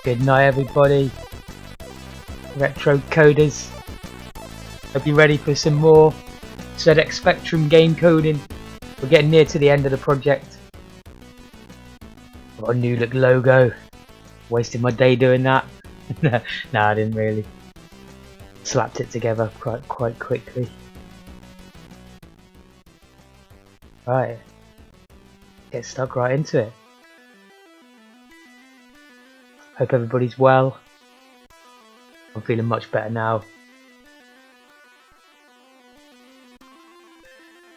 Good night, everybody. Retro coders. Hope you're ready for some more ZX Spectrum game coding. We're getting near to the end of the project. Got a new look logo. Wasted my day doing that. No, I didn't really. Slapped it together quite quickly. Right. Get stuck right into it. Hope everybody's well. I'm feeling much better now.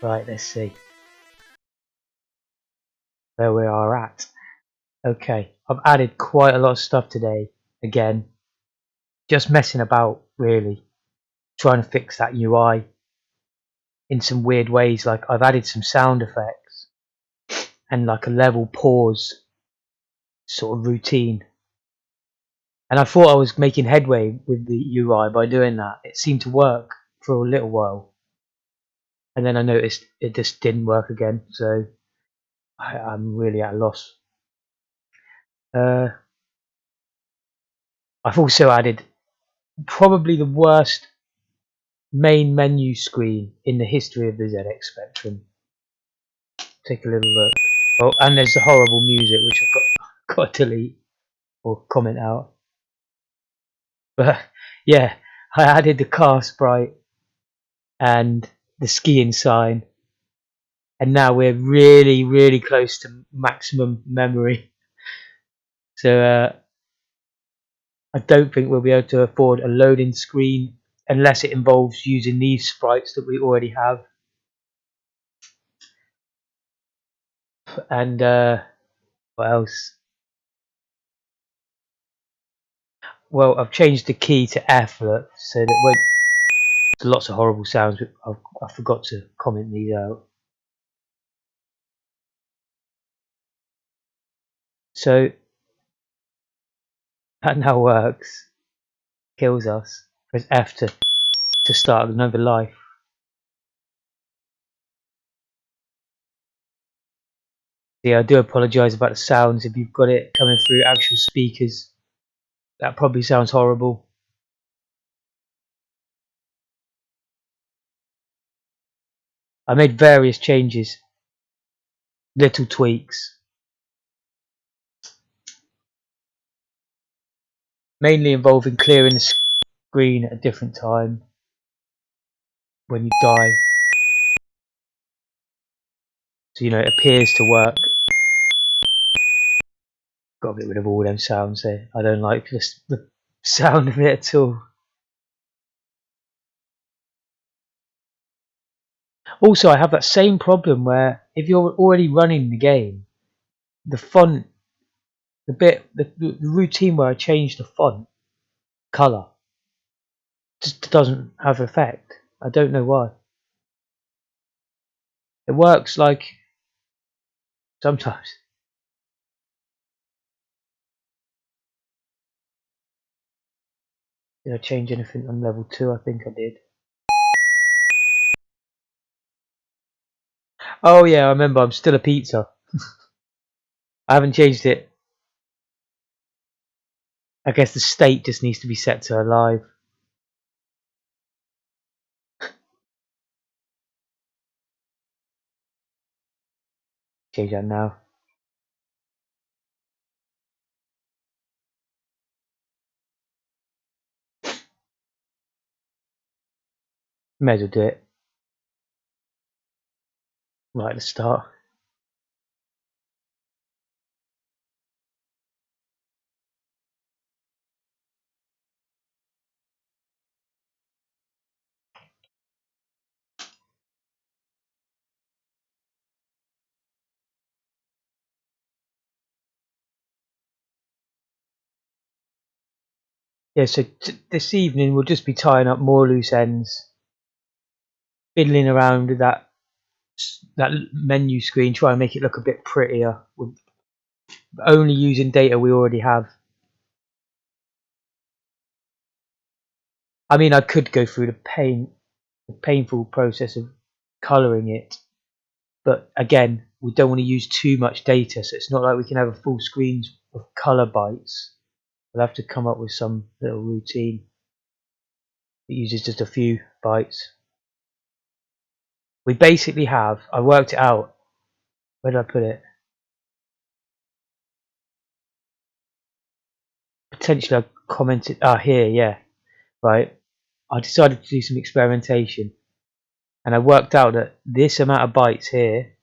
Right, let's see where we are at. Okay, I've added quite a lot of stuff today. Again, just messing about really, trying to fix that UI in some weird ways. Like I've added some sound effects and like a level pause sort of routine. And I thought I was making headway with the UI by doing that. It seemed to work for a little while. And then I noticed it just didn't work again. So I'm really at a loss. I've also added probably the worst main menu screen in the history of the ZX Spectrum. Take a little look. Oh, and there's the horrible music which I've got to delete or comment out. But yeah, I added the car sprite and the skiing sign, and now we're really close to maximum memory. So I don't think we'll be able to afford a loading screen unless it involves using these sprites that we already have. And what else? Well, I've changed the key to F so that when there's lots of horrible sounds, I forgot to comment these out. So that now works. Kills us. Press F to start another life. Yeah, I do apologise about the sounds. If you've got it coming through actual speakers, that probably sounds horrible. I made various changes, little tweaks, mainly involving clearing the screen at a different time when you die, so it appears to work. Got to get rid of all them sounds there. I don't like the sound of it at all. Also, I have that same problem where if you're already running the game, the font, the routine where I change the font color just doesn't have effect. I don't know why. It works like sometimes. Did I change anything on level 2? I think I did. Oh yeah, I remember. I'm still a pizza. I haven't changed it. I guess the state just needs to be set to alive. Change that now. May as well do it right at the start. Yeah, so this evening we'll just be tying up more loose ends, fiddling around with that menu screen, try and make it look a bit prettier, with only using data we already have. I mean, I could go through the painful process of colouring it, but again, we don't want to use too much data, so it's not like we can have a full screen of colour bytes. We'll have to come up with some little routine that uses just a few bytes. We basically have, I worked it out. Where did I put it? Potentially I commented, here, yeah, right. I decided to do some experimentation and I worked out that this amount of bytes here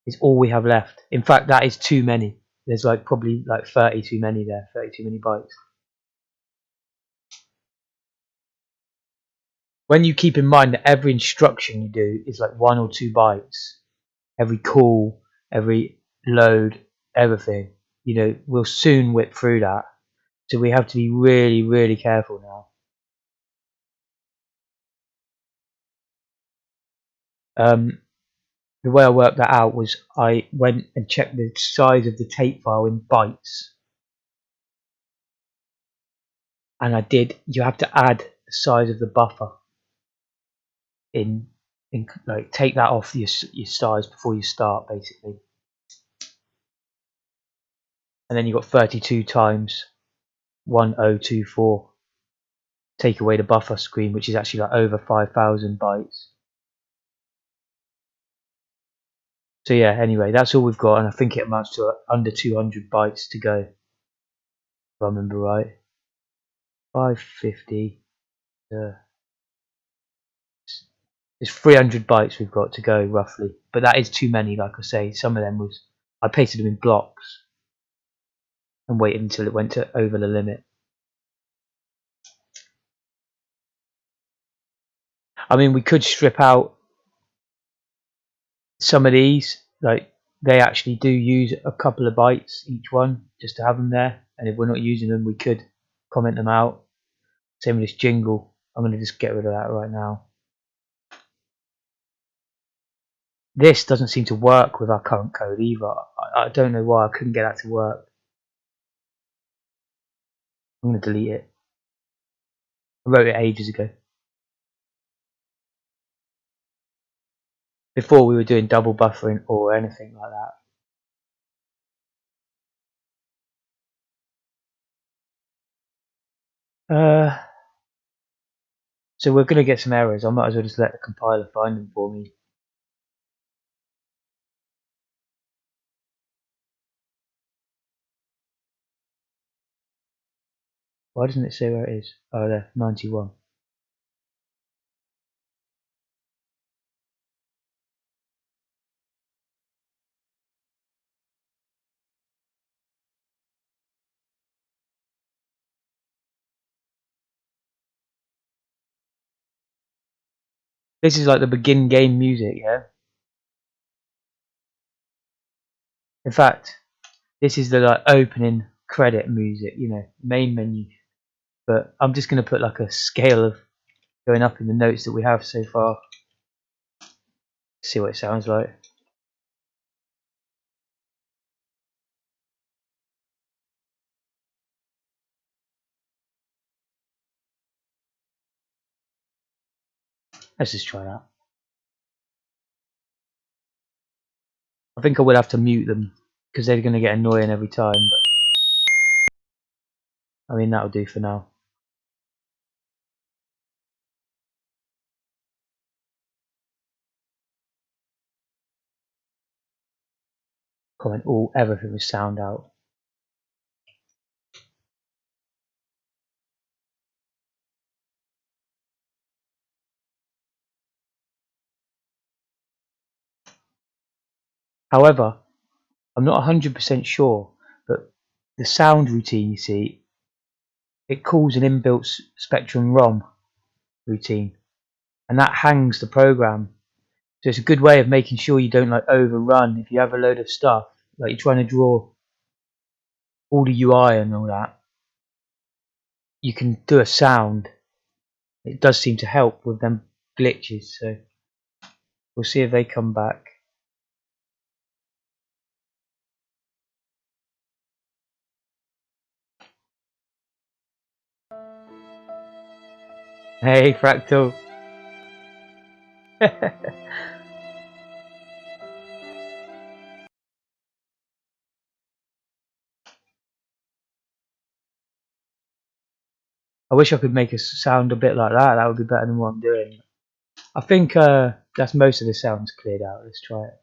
is all we have left. In fact, that is too many. There's like probably like 30 too many there, 30 too many bytes. When you keep in mind that every instruction you do is like 1 or 2 bytes, every call, every load, everything, you know, we'll soon whip through that. So we have to be really, really careful now. The way I worked that out was I went and checked the size of the tape file in bytes. And I did, you have to add the size of the buffer in like take that off your size before you start basically. And then you've got 32 times 1024. Take away the buffer screen, which is actually like over 5,000 bytes. So yeah, anyway, that's all we've got, and I think it amounts to under 200 bytes to go, if I remember right. 550. There's 300 bytes we've got to go roughly, but that is too many. Like I say, some of them was I pasted them in blocks and waited until it went to over the limit. I mean, we could strip out some of these, like they actually do use a couple of bytes each one just to have them there, and if we're not using them we could comment them out. Same with this jingle. I'm going to just get rid of that right now. This doesn't seem to work with our current code either. I don't know why I couldn't get that to work. I'm going to delete it. I wrote it ages ago, before we were doing double buffering or anything like that. So we're going to get some errors. I might as well just let the compiler find them for me. Why doesn't it say where it is? Oh, there, 91. This is like the begin game music, yeah? In fact, this is the like opening credit music, you know, main menu. But I'm just going to put like a scale of going up in the notes that we have so far. See what it sounds like. Let's just try that. I think I will have to mute them because they're going to get annoying every time. But I mean, that'll do for now. Comment all, everything with sound out. However, I'm not 100% sure, but the sound routine, you see, it calls an inbuilt Spectrum ROM routine, and that hangs the program. So it's a good way of making sure you don't like overrun. If you have a load of stuff, like you're trying to draw all the UI and all that, you can do a sound. It does seem to help with them glitches, so we'll see if they come back. Hey, Fractal. I wish I could make a sound a bit like that. That would be better than what I'm doing. I think that's most of the sounds cleared out. Let's try it.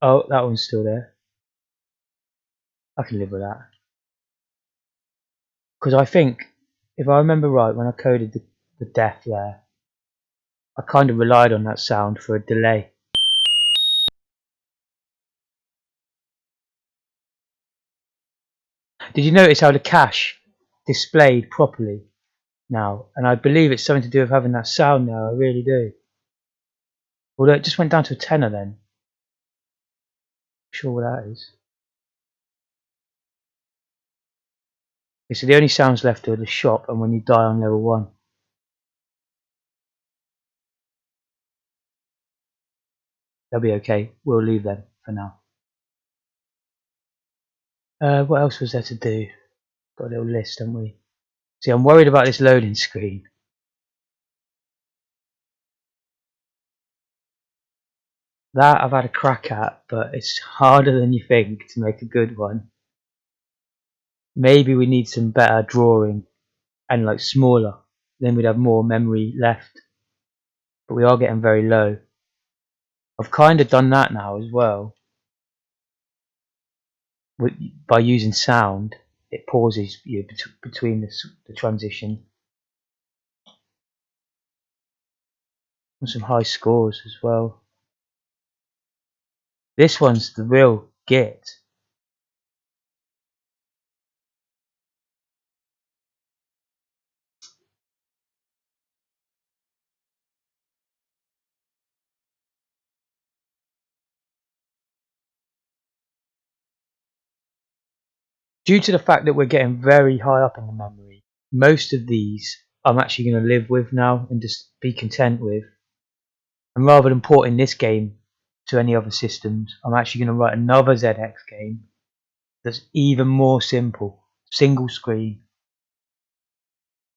Oh, that one's still there. I can live with that. Because I think, if I remember right, when I coded the def there, I kind of relied on that sound for a delay. Did you notice how the cache displayed properly now? And I believe it's something to do with having that sound now. I really do. Although it just went down to a tenor then. Not sure what that is. Okay, so the only sounds left are the shop and when you die on level 1. They'll be okay. We'll leave them for now. What else was there to do? Got a little list, haven't we? See, I'm worried about this loading screen. That I've had a crack at, but it's harder than you think to make a good one. Maybe we need some better drawing and like smaller. Then we'd have more memory left. But we are getting very low. I've kind of done that now as well. By using sound, it pauses you between the transition. And some high scores as well. This one's the real git. Due to the fact that we're getting very high up in the memory, most of these I'm actually going to live with now and just be content with. And rather than porting this game to any other systems, I'm actually going to write another ZX game that's even more simple, single screen,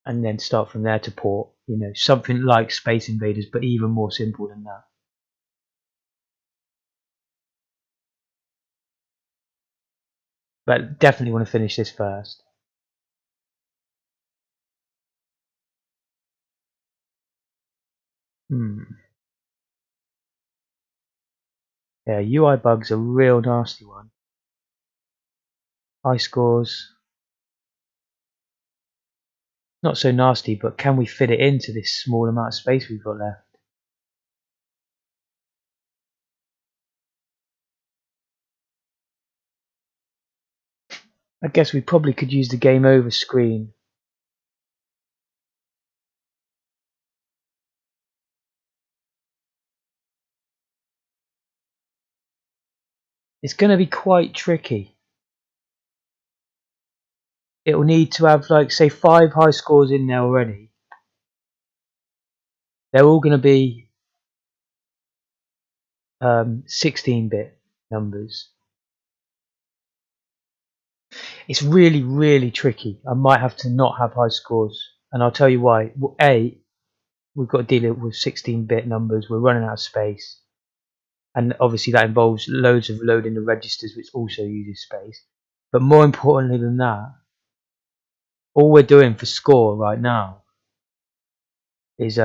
and then start from there to port, you know, something like Space Invaders, but even more simple than that. But definitely want to finish this first. Yeah, UI bugs are a real nasty one. High scores, not so nasty, but can we fit it into this small amount of space we've got left? I guess we probably could use the game over screen. It's going to be quite tricky. It will need to have, like, say 5 high scores in there already. They're all going to be 16-bit numbers. It's really, really tricky. I might have to not have high scores, and I'll tell you why. Well, A, we've got to deal with 16-bit numbers. We're running out of space, and obviously that involves loads of loading the registers, which also uses space. But more importantly than that, all we're doing for score right now is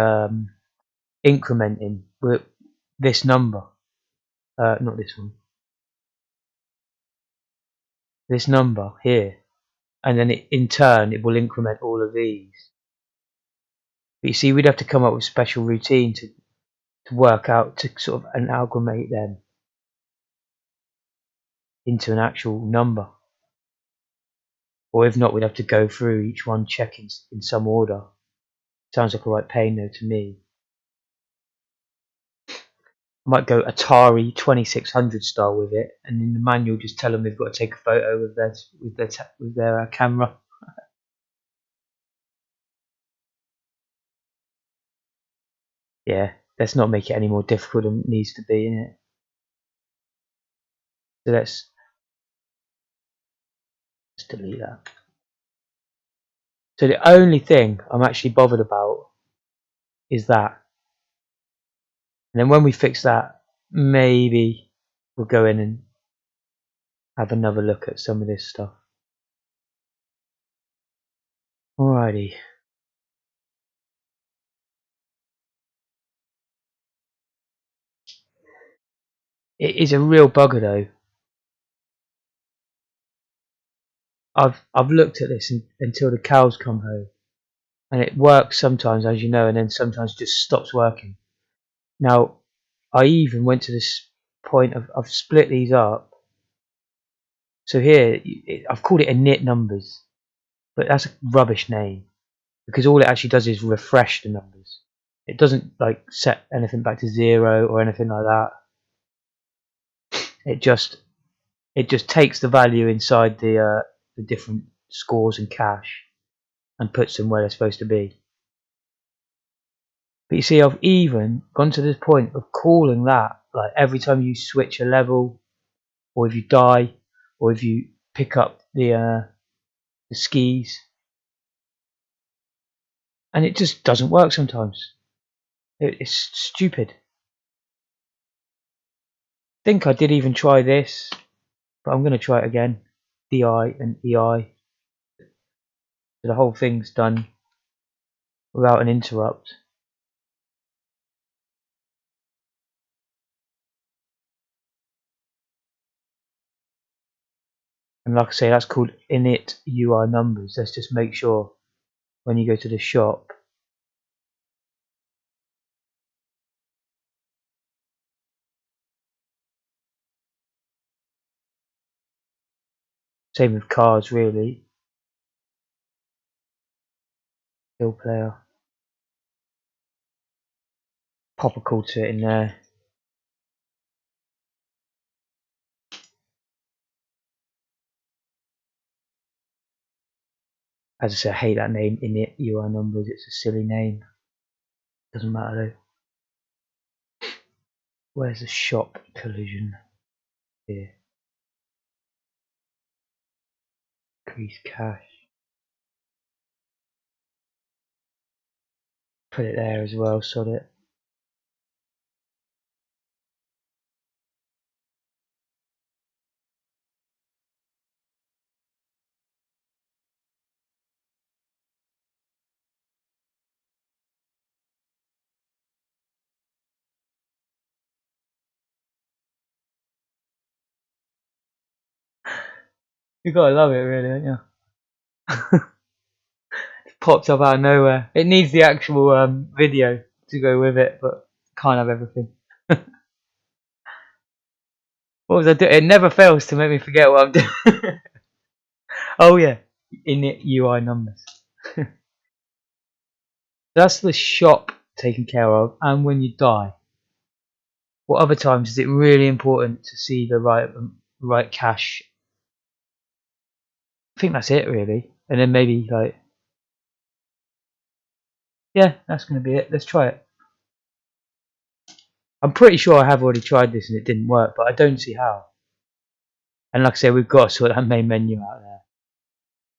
incrementing this number, not this one, this number here, and then in turn it will increment all of these. But you see, we'd have to come up with a special routine to work out, to sort of amalgamate them into an actual number. Or if not, we'd have to go through each one, checking in some order. Sounds like a right pain though to me. I might go Atari 2600 style with it, and in the manual just tell them they've got to take a photo with their camera. Yeah, let's not make it any more difficult than it needs to be, innit? So let's delete that. So the only thing I'm actually bothered about is that. And then when we fix that, maybe we'll go in and have another look at some of this stuff. Alrighty. It is a real bugger though. I've looked at this until the cows come home, and it works sometimes, as you know, and then sometimes just stops working. Now, I even went to this point of I've split these up. So here, I've called it init numbers, but that's a rubbish name because all it actually does is refresh the numbers. It doesn't like set anything back to 0 or anything like that. It just takes the value inside the different scores and cache and puts them where they're supposed to be. But you see, I've even gone to this point of calling that like every time you switch a level, or if you die, or if you pick up the skis, and it just doesn't work sometimes. It's stupid. I think I did even try this, but I'm going to try it again. DI and EI. So the whole thing's done without an interrupt. And like I say, that's called init UI numbers. Let's just make sure when you go to the shop, same with cars really. Hill player. Pop a call to it in there. As I say, I hate that name, init UI numbers. It's a silly name. Doesn't matter though. Where's the shop collision? Here. Increase cache. Put it there as well, sod it. You gotta love it really, don't you? It pops up out of nowhere. It needs the actual video to go with it, but can't have everything. What was I doing? It never fails to make me forget what I'm doing. Oh yeah, init UI numbers. That's the shop taken care of, and when you die. What other times is it really important to see the right cache? I think that's it really, and then maybe like, yeah, that's gonna be it. Let's try it. I'm pretty sure I have already tried this and it didn't work, but I don't see how. And like I say, we've got to sort that main menu out there.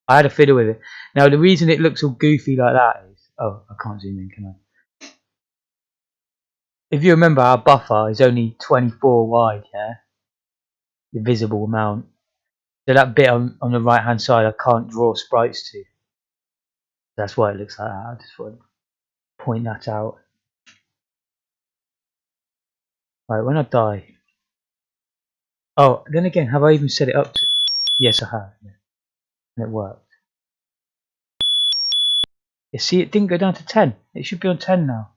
I had a fiddle with it. Now the reason it looks all goofy like that is, oh, I can't zoom in, can I? If you remember, our buffer is only 24 wide, yeah, the visible amount. So that bit on the right hand side, I can't draw sprites to. That's why it looks like that. I just want to point that out. Right, when I die. Oh, then again, have I even set it up to? Yes, I have. Yeah. And it worked. You see, it didn't go down to 10. It should be on 10 now.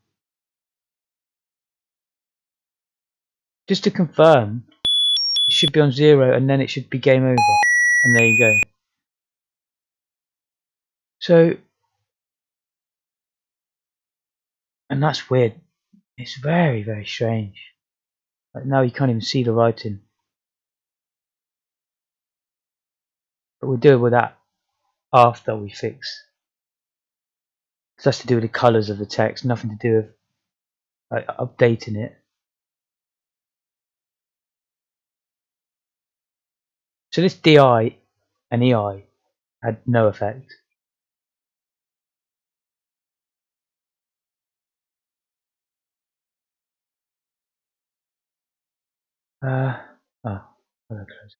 Just to confirm, it should be on 0 and then it should be game over. And there you go. So, and that's weird. It's very, very strange. Like now you can't even see the writing. But we'll deal with that after we fix. So that's to do with the colours of the text, nothing to do with like, updating it. So this DI and EI had no effect. Oh, close.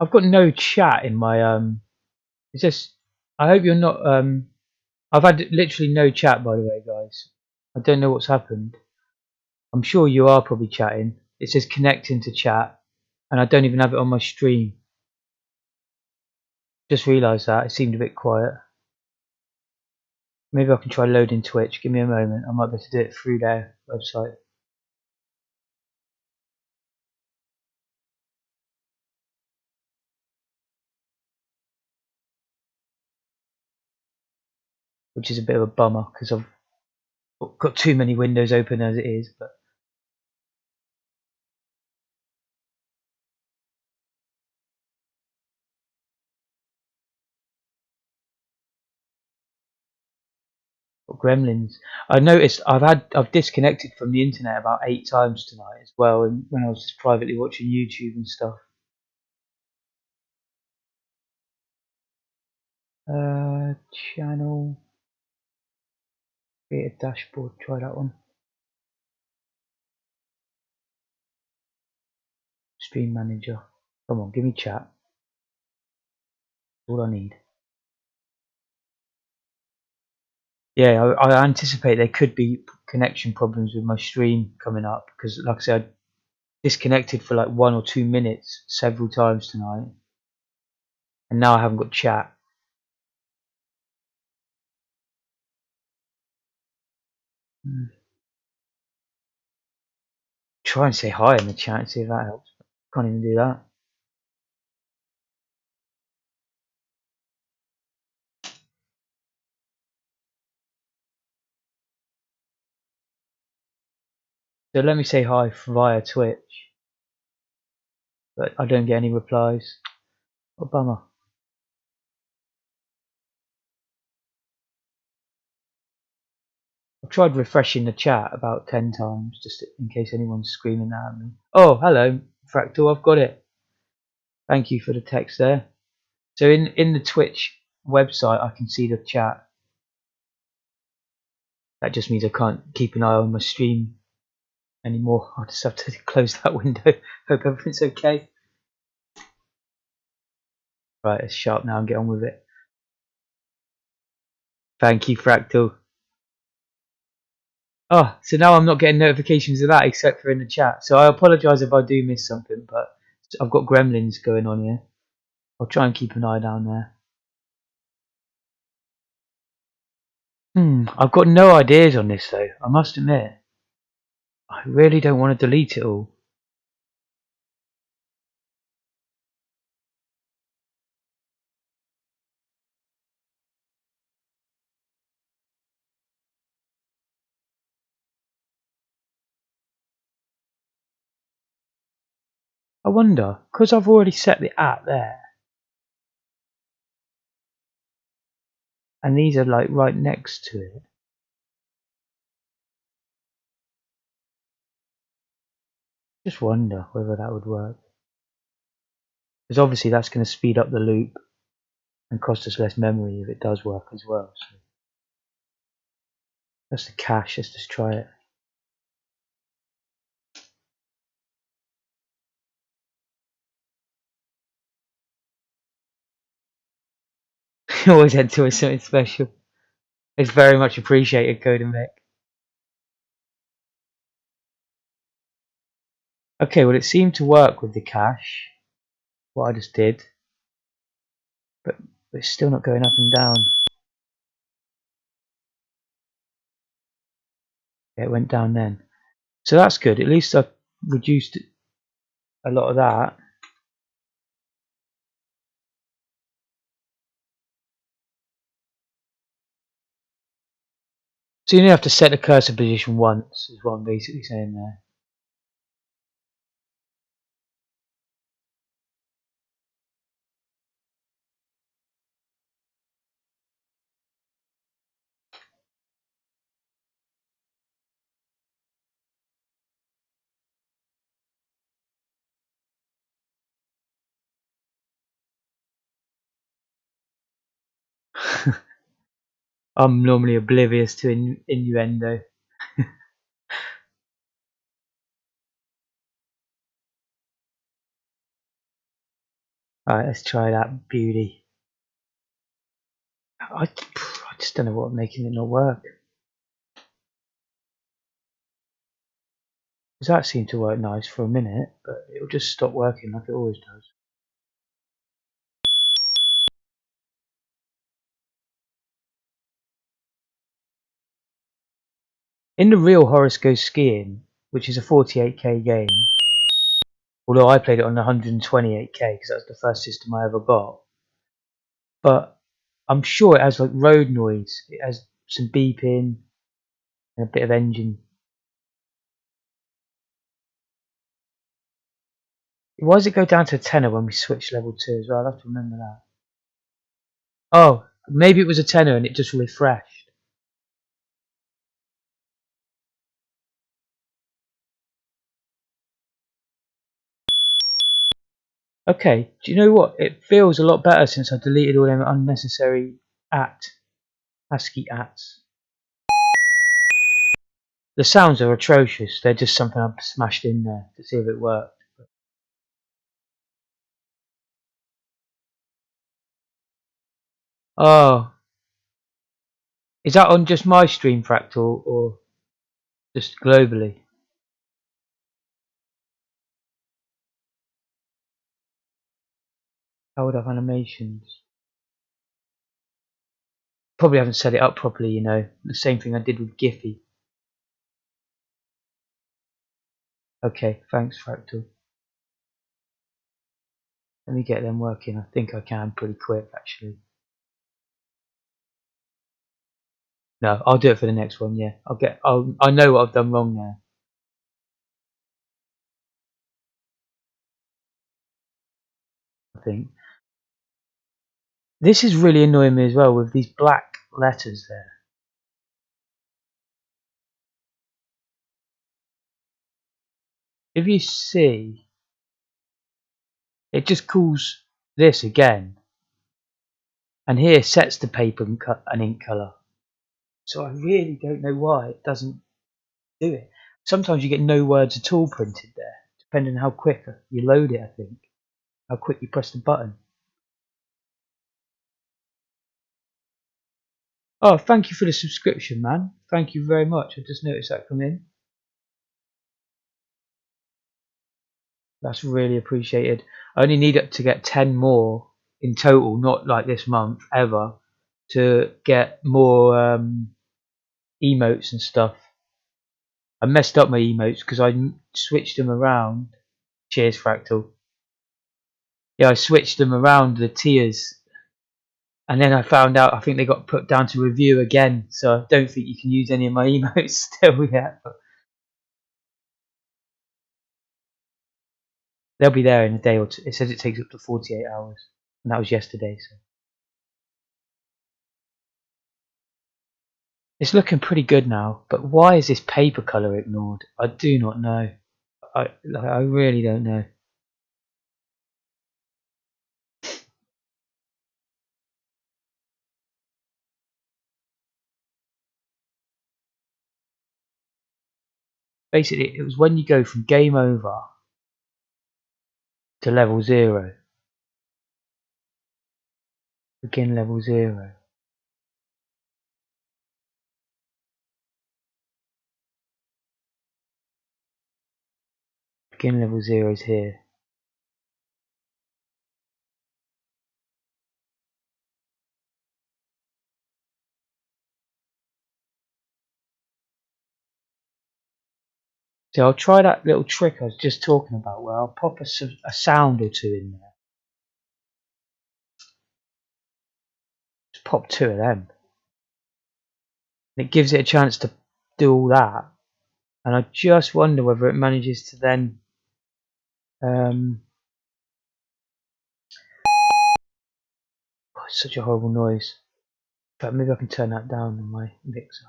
I've got no chat in my it's just I hope you're not I've had literally no chat, by the way, guys. I don't know what's happened. I'm sure you are probably chatting. It says connecting to chat, and I don't even have it on my stream. Just realised that. It seemed a bit quiet. Maybe I can try loading Twitch. Give me a moment. I might be able to do it through their website. Which is a bit of a bummer because I've got too many windows open as it is. But Gremlins. I noticed I've disconnected from the internet about 8 times tonight as well, and when I was just privately watching YouTube and stuff. Channel, create a dashboard. Try that one. Stream manager. Come on, give me chat. That's all I need. Yeah, I anticipate there could be connection problems with my stream coming up because, like I said, I disconnected for like 1 or 2 minutes several times tonight, and now I haven't got chat. Try and say hi in the chat and see if that helps. Can't even do that. So let me say hi via Twitch, but I don't get any replies. What a bummer. I've tried refreshing the chat about 10 times just in case anyone's screaming that at me. Oh, hello, Fractal, I've got it. Thank you for the text there. So in the Twitch website, I can see the chat. That just means I can't keep an eye on my stream anymore. I'll just have to close that window. Hope everything's okay. Right, it's sharp now and get on with it. Thank you, Fractal. Oh, so now I'm not getting notifications of that except for in the chat. So I apologise if I do miss something, but I've got gremlins going on here. I'll try and keep an eye down there. I've got no ideas on this though, I must admit. I really don't want to delete it all. I wonder, because I've already set the app there, and these are like right next to it. Just wonder whether that would work. Because obviously that's going to speed up the loop and cost us less memory if it does work as well. So that's the cache, let's just try it. Always head to something special. It's very much appreciated, Codenbeck. Okay, well it seemed to work with the cache, what I just did, but it's still not going up and down. Yeah, it went down then. So that's good, at least I reduced a lot of that. So you only have to set the cursor position once, is what I'm basically saying there. I'm normally oblivious to innuendo. Alright, let's try that beauty. I just don't know what's making it not work. Because that seemed to work nice for a minute, but it'll just stop working like it always does. In the real Horace Goes Skiing, which is a 48k game, although I played it on 128k because that was the first system I ever got, but I'm sure it has like road noise, it has some beeping and a bit of engine. Why does it go down to a tenner when we switch level 2 as well? I'll have to remember that. Oh, maybe it was a tenner and it just refreshed. Okay, do you know what? It feels a lot better since I deleted all them unnecessary ASCII ats. The sounds are atrocious. They're just something I've smashed in there to see if it worked. Oh, is that on just my stream, Fractal, or just globally? How would I have animations? Probably haven't set it up properly, you know. The same thing I did with Giphy. Okay, thanks, Fractal. Let me get them working. I think I can pretty quick, actually. No, I'll do it for the next one. Yeah, I know what I've done wrong now. I think this is really annoying me as well with these black letters there. If you see, it just calls this again, and here sets the paper and ink color. So I really don't know why it doesn't do it. Sometimes you get no words at all printed there, depending on how quick you load it. I think how quick you press the button. Oh, thank you for the subscription, man. Thank you very much. I just noticed that come in. That's really appreciated. I only need it to get 10 more in total, not like this month ever, to get more emotes and stuff. I messed up my emotes because I switched them around. Cheers, Fractal. Yeah, I switched them around the tiers, and then I found out I think they got put down to review again. So I don't think you can use any of my emotes still yet. But they'll be there in a day or two. It says it takes up to 48 hours, and that was yesterday. So it's looking pretty good now. But why is this paper color ignored? I do not know. I really don't know. Basically, it was when you go from game over to level 0, begin level 0. Begin level 0 is here. So I'll try that little trick I was just talking about where I'll pop a sound or two in there. Just pop 2 of them. And it gives it a chance to do all that. And I just wonder whether it manages to then oh, it's such a horrible noise. But maybe I can turn that down on my mixer.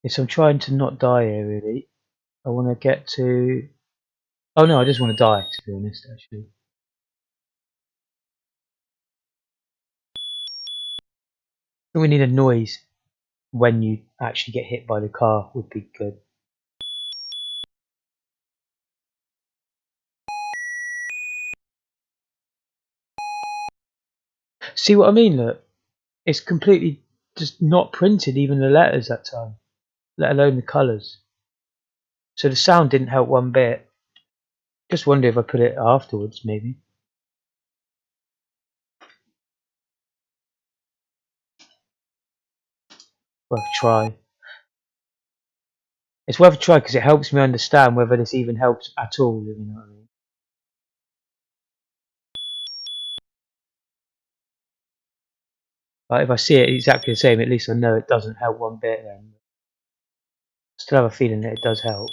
Yes, I'm trying to not die here really. I want to get to... Oh no, I just want to die to be honest actually. I think we need a noise. when you actually get hit by the car would be good. See what I mean? Look, it's completely just not printed, even the letters that time, let alone the colours. So the sound didn't help one bit. Just wonder if I put it afterwards, maybe. Worth a try. It's worth a try because it helps me understand whether this even helps at all, if you know what I mean. Like if I see it exactly the same, at least I know it doesn't help one bit then. Still have a feeling that it does help.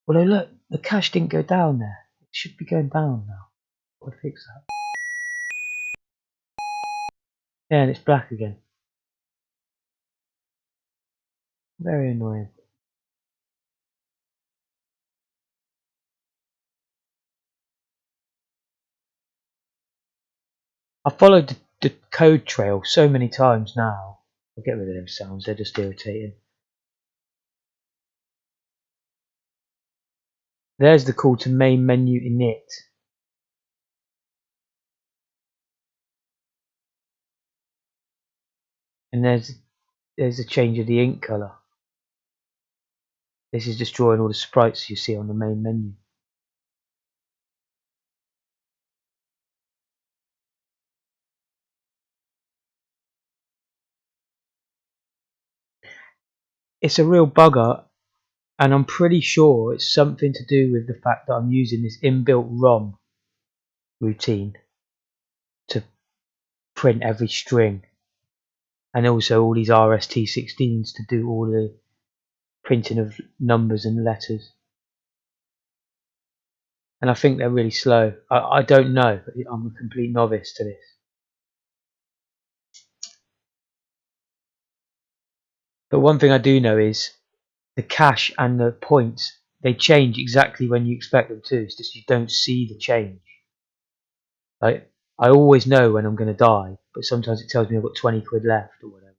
Although look, the cache didn't go down there. It should be going down now. I'll fix that. Yeah, and it's black again. Very annoying. I followed the code trail so many times now. I'll get rid of those sounds, they're just irritating. There's the call to main menu init. And there's a change of the ink colour. This is just drawing all the sprites you see on the main menu. It's a real bugger, and I'm pretty sure it's something to do with the fact that I'm using this inbuilt ROM routine to print every string, and also all these RST16s to do all the printing of numbers and letters. And I think they're really slow. I don't know. I'm a complete novice to this. But one thing I do know is the cache and the points, they change exactly when you expect them to. It's just you don't see the change. Like, I always know when I'm going to die, but sometimes it tells me I've got 20 quid left or whatever.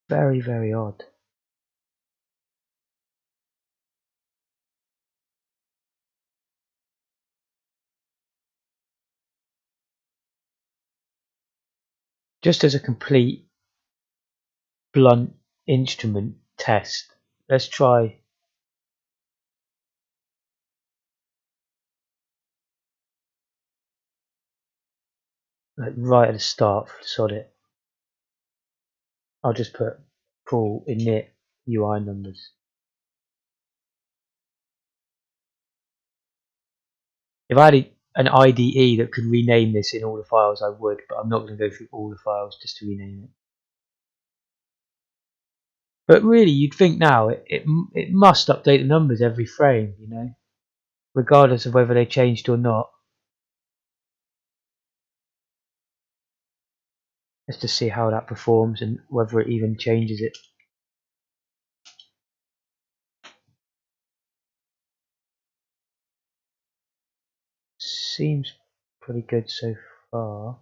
Very, very odd. Just as a complete blunt instrument test, let's try like right at the start, sod it. I'll just put full init UI numbers. If I had an IDE that could rename this in all the files, I would, but I'm not going to go through all the files just to rename it. But really, you'd think now it must update the numbers every frame, you know, regardless of whether they changed or not. Let's just see how that performs and whether it even changes it. Seems pretty good so far.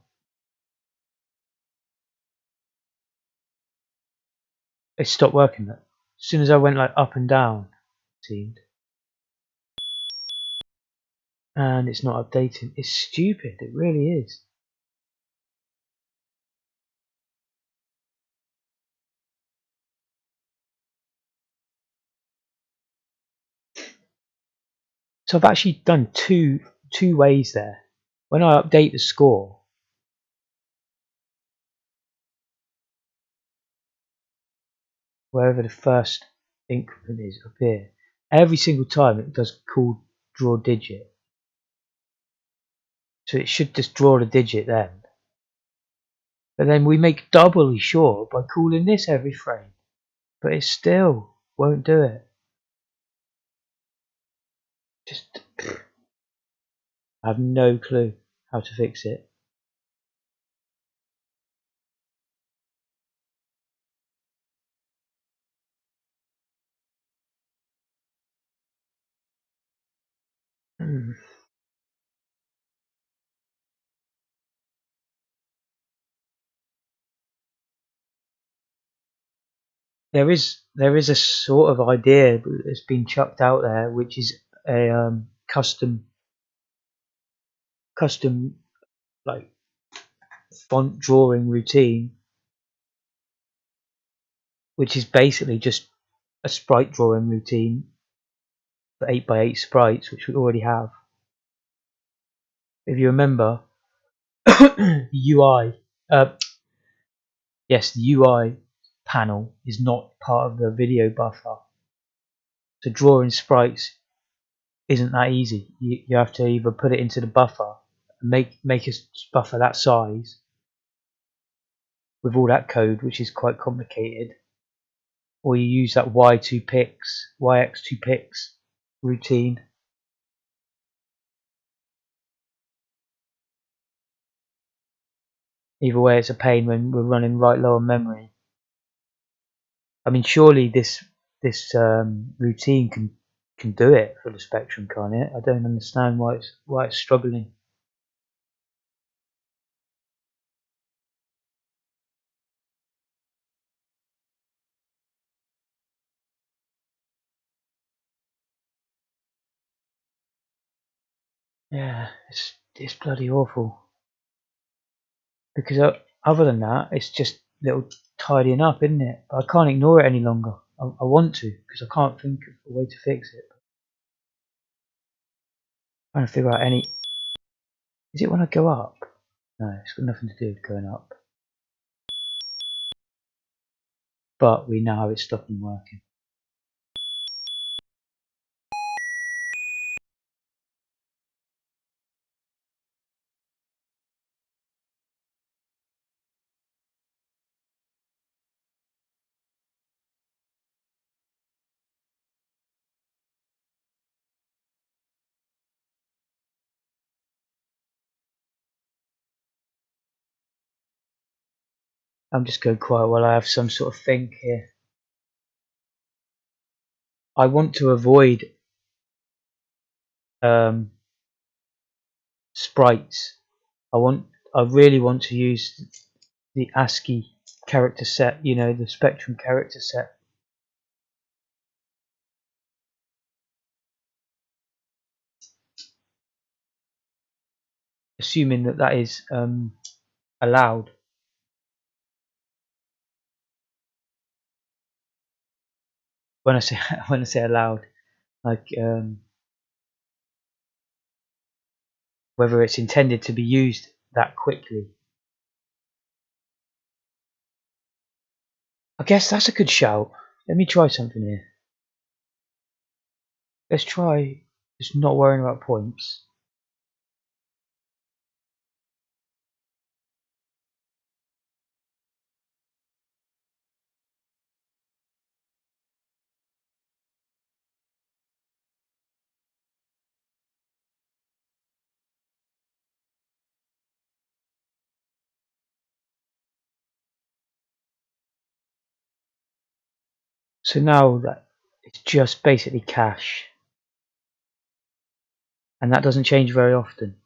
It stopped working. As soon as I went like up and down, it seemed. And it's not updating. It's stupid. It really is. So I've actually done two ways there. When I update the score, wherever the first increment is up here, every single time it does call draw digit. So it should just draw the digit then. But then we make doubly sure by calling this every frame. But it still won't do it. Just I have no clue how to fix it. there is a sort of idea that's been chucked out there, which is a custom like font drawing routine, which is basically just a sprite drawing routine for 8x8 sprites, which we already have. If you remember, the UI, yes, the UI panel is not part of the video buffer. So drawing sprites isn't that easy. You have to either put it into the buffer and make a buffer that size with all that code, which is quite complicated, or you use that YX2pix routine. Either way, it's a pain when we're running right low on memory. I mean, surely this routine can do it for the Spectrum, can't it? I don't understand why it's struggling. Yeah, it's bloody awful. Because other than that, it's just little tidying up, isn't it? But I can't ignore it any longer. I want to, because I can't think of a way to fix it. I'm trying to figure out any. Is it when I go up? No, it's got nothing to do with going up. But we know how it's stopped them working. I'm just going quiet while I have some sort of think here. I want to avoid sprites. I really want to use the ASCII character set, you know, the Spectrum character set. Assuming that is allowed. When I say when I say allowed, like whether it's intended to be used that quickly. I guess that's a good shout. Let me try something here. Let's try just not worrying about points. So now that it's just basically cache, and that doesn't change very often.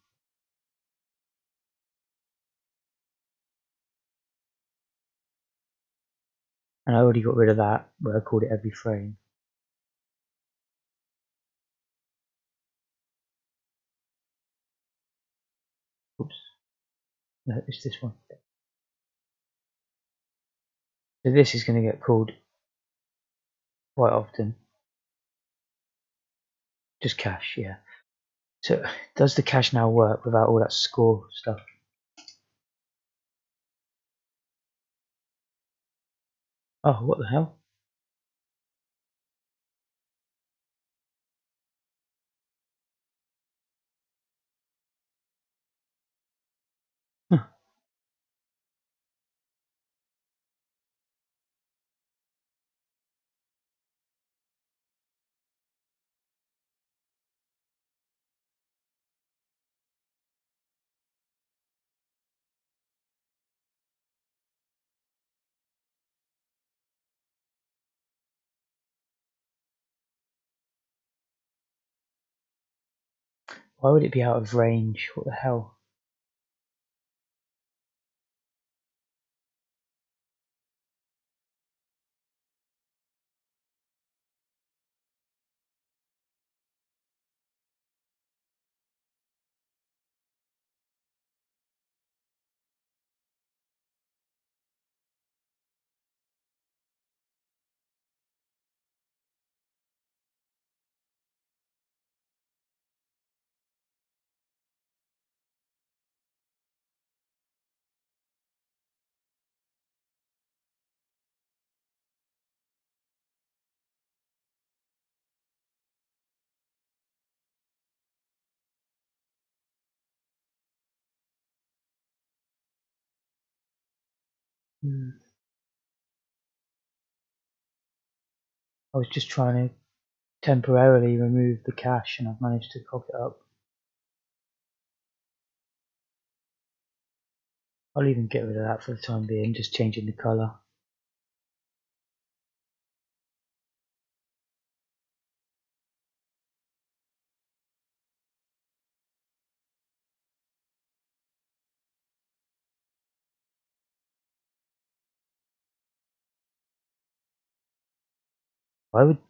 And I already got rid of that where I called it every frame. Oops, no, it's this one. So this is going to get called quite often. Just cache, yeah. So does the cache now work without all that score stuff? Oh, what the hell? Huh. Why would it be out of range? What the hell? I was just trying to temporarily remove the cache and I've managed to cock it up. I'll even get rid of that for the time being, just changing the colour.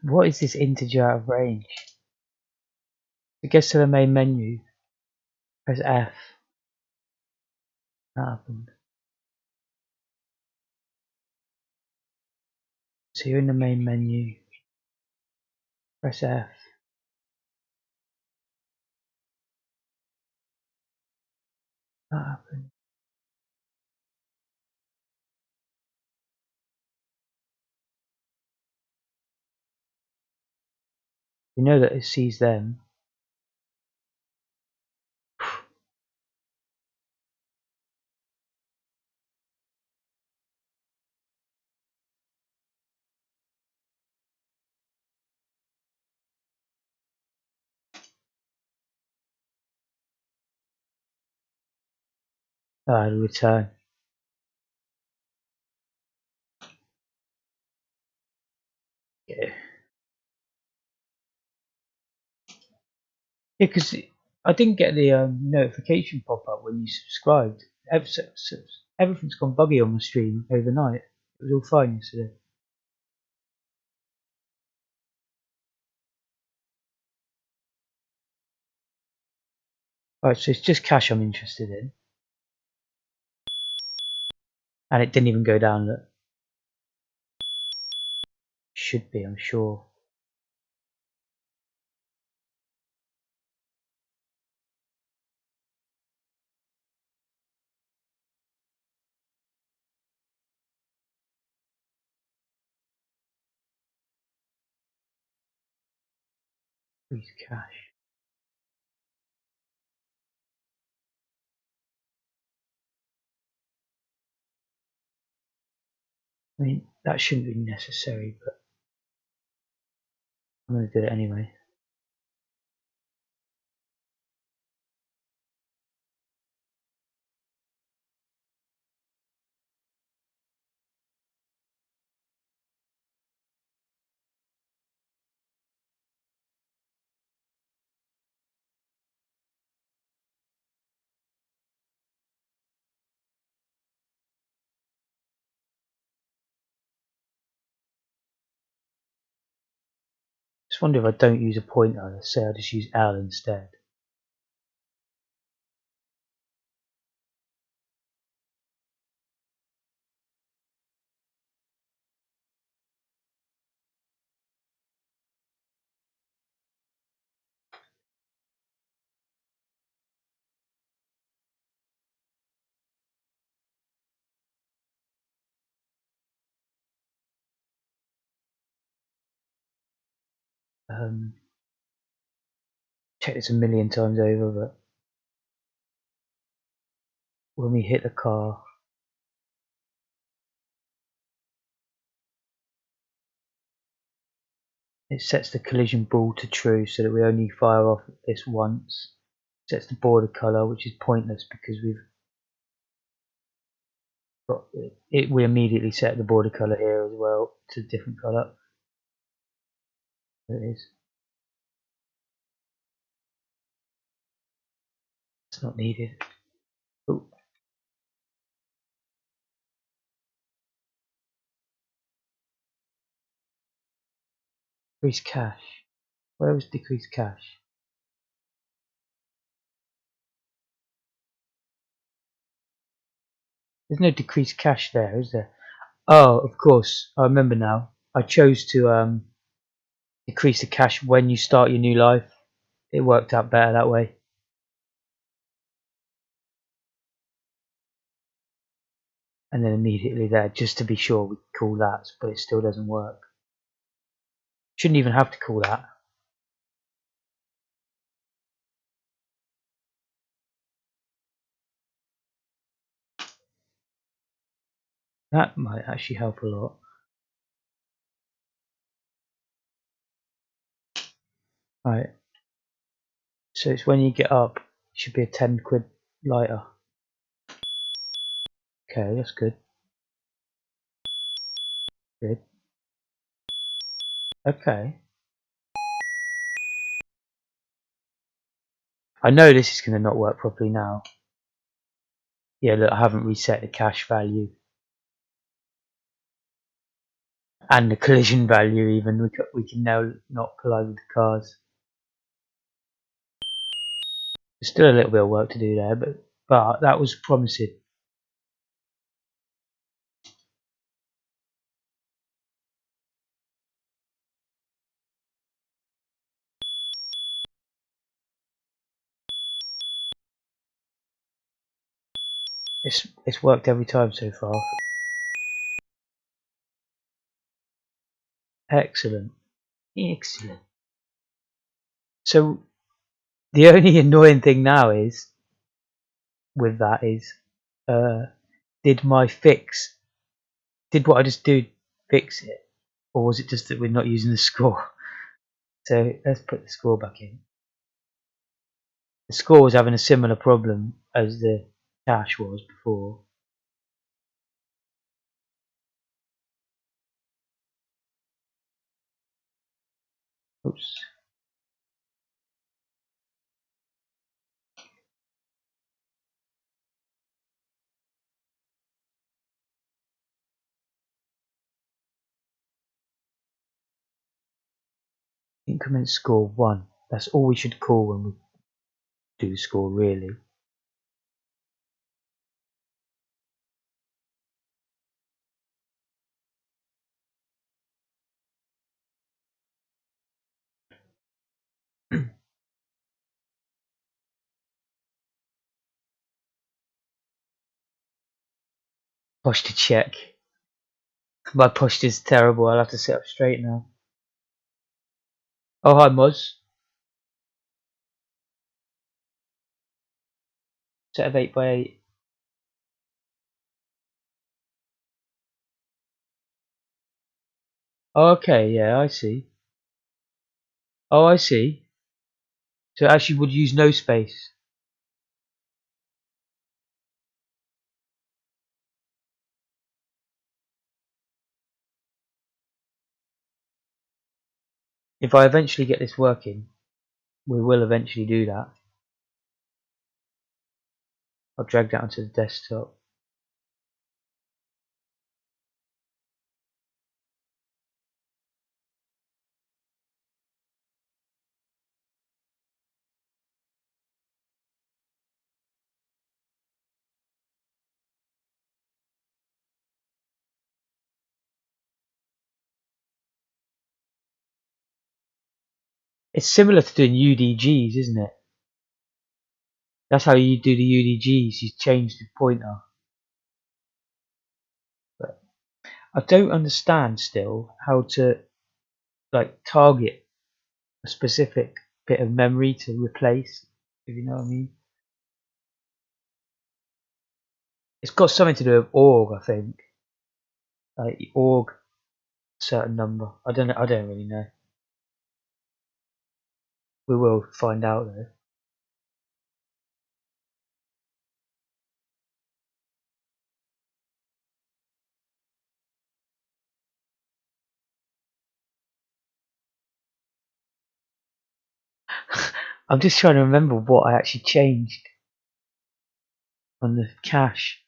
What is this integer out of range? It gets to the main menu, press F. That happened. So you're in the main menu, press F. That happened. You know that it sees them. It'll return. Yeah, because I didn't get the notification pop up when you subscribed. Everything's gone buggy on the stream overnight. It was all fine yesterday. Alright, so it's just cache I'm interested in. And it didn't even go down. Look. Should be, I'm sure. Please cache. I mean, that shouldn't be necessary, but I'm going to do it anyway. Just wonder if I don't use a pointer, let's say I just use L instead. Check this a million times over, but when we hit the car, it sets the collision ball to true so that we only fire off this once. Sets the border colour, which is pointless because we've got it. We immediately set the border colour here as well to a different colour. There it is. It's not needed. Oh, decrease cache. Where was decrease cache? There's no decrease cache there, is there? Oh, of course. I remember now. I chose to decrease the cache when you start your new life. It worked out better that way. And then immediately there, just to be sure, we call that, but it still doesn't work. Shouldn't even have to call that. That might actually help a lot. Right. So it's when you get up, it should be a 10 quid lighter. Okay, that's good. Good. Okay. I know this is going to not work properly now. Yeah, look, I haven't reset the cash value. And the collision value even. We can now not collide with the cars. There's still a little bit of work to do there, but that was promising. It's worked every time so far. Excellent. Excellent. So the only annoying thing now is with that is did what I just did fix it? Or was it just that we're not using the score? So let's put the score back in. The score was having a similar problem as the cache was before. Oops. Increment score 1. That's all we should call when we do score, really. Posture check. My posture's terrible. I'll have to sit up straight now. Oh, hi, Moz. Set of 8x8. Oh, okay, yeah, I see. Oh, I see. So it actually would use no space. If I eventually get this working, we will eventually do that. I'll drag that onto the desktop. It's similar to doing UDGs, isn't it? That's how you do the UDGs. You change the pointer. But I don't understand still how to target a specific bit of memory to replace. If you know what I mean. It's got something to do with org, I think. Like org, certain number. I don't know. I don't really know. We will find out though. I'm just trying to remember what I actually changed on the cache.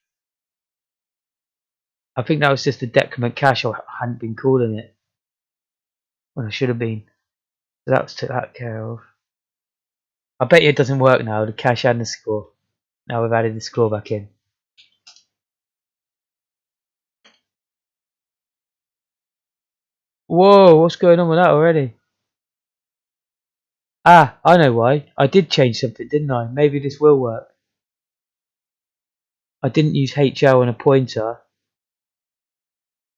I think that was just the decrement cache. I hadn't been calling it when I should have been. So that was took that care of. I bet you it doesn't work now. The cache and the score. Now we've added the score back in. Whoa, what's going on with that already? Ah, I know why. I did change something, didn't I? Maybe this will work. I didn't use HL and a pointer.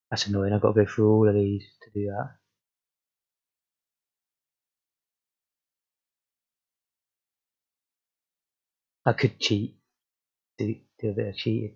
That's annoying. I've got to go through all of these to do that. I could cheat. Do a bit of cheating.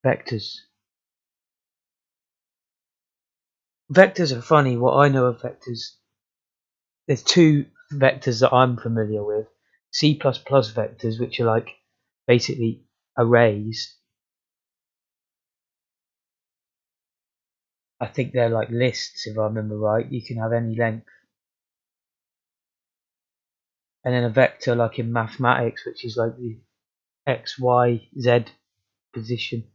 Vectors. Vectors are funny. What I know of vectors, there's two vectors that I'm familiar with. C++ vectors, which are like basically arrays. I think they're like lists, if I remember right. You can have any length. And then a vector, like in mathematics, which is like the x, y, z position.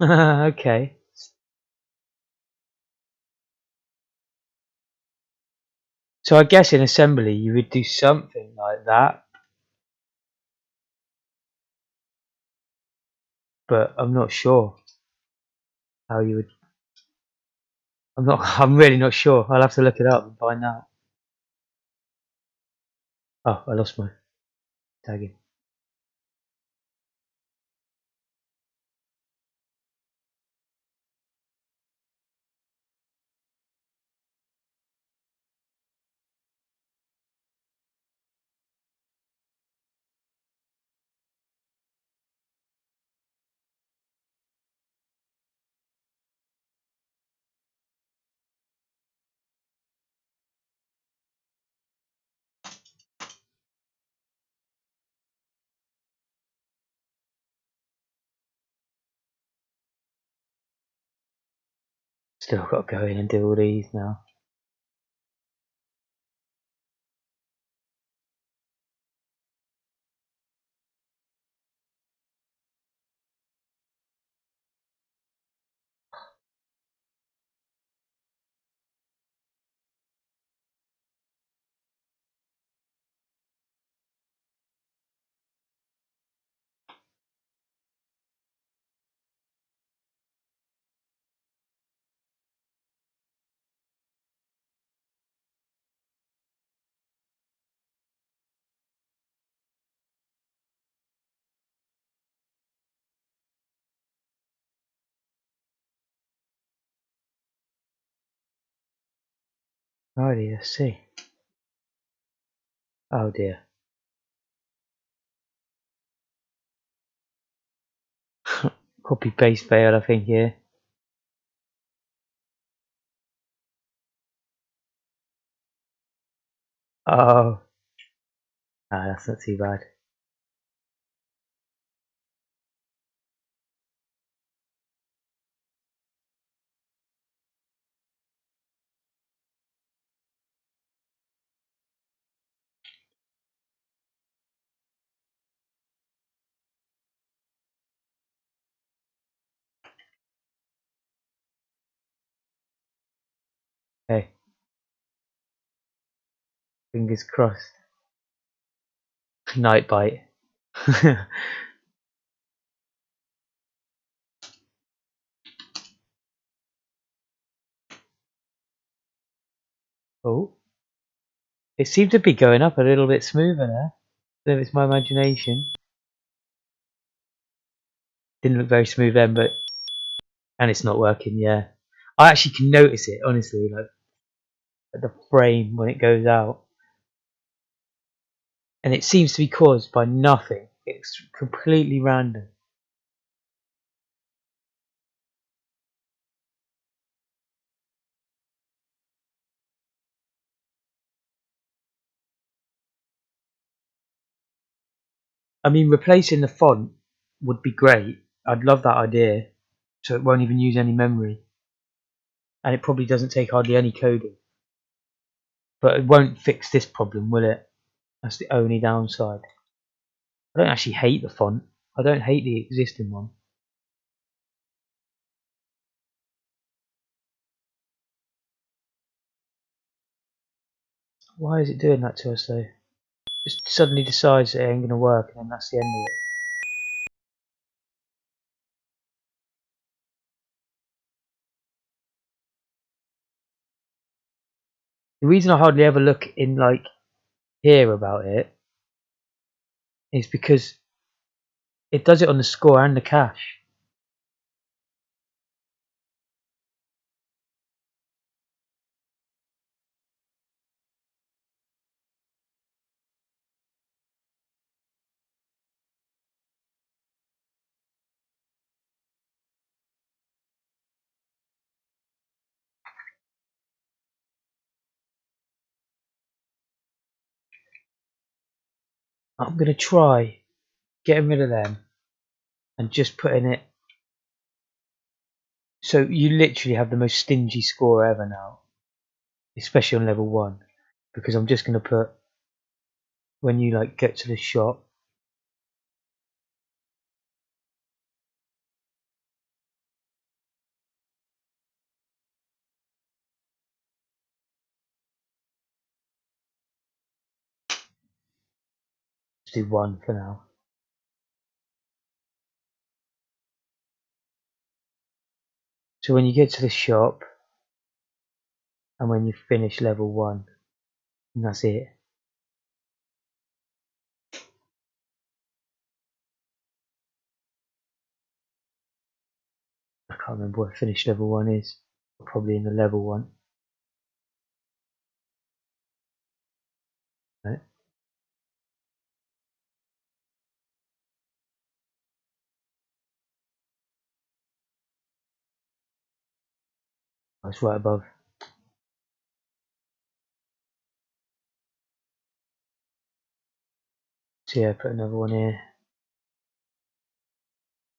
Okay. So I guess in assembly you would do something like that, but I'm not sure how you would. I'm really not sure. I'll have to look it up and find out. Oh, I lost my tagging. Still got to go in and do all these now. Alrighty, let's see. Oh dear. Copy paste failed, I think, here. Oh. Ah, that's not too bad. Hey, fingers crossed. Night bite. Oh. It seemed to be going up a little bit smoother there. If it's my imagination. Didn't look very smooth then, but and it's not working. Yeah, I actually can notice it honestly, like at the frame when it goes out, and it seems to be caused by nothing. It's completely random. I mean, replacing the font would be great. I'd love that idea, so it won't even use any memory, and it probably doesn't take hardly any coding. But it won't fix this problem, will it? That's the only downside. I don't actually hate the font. I don't hate the existing one. Why is it doing that to us though? Just suddenly decides it ain't gonna work, and then that's the end of it. The reason I hardly ever look in like here about it is because it does it on the score and the cache. I'm going to try getting rid of them and just putting it. So you literally have the most stingy score ever now, especially on level 1, because I'm just going to put, when you like get to the shop, let's do 1 for now. So when you get to the shop and when you finish level 1, and that's it. I can't remember what finish level 1 is. Probably in the level 1. Right? Oh, it's right above. So yeah, put another one here.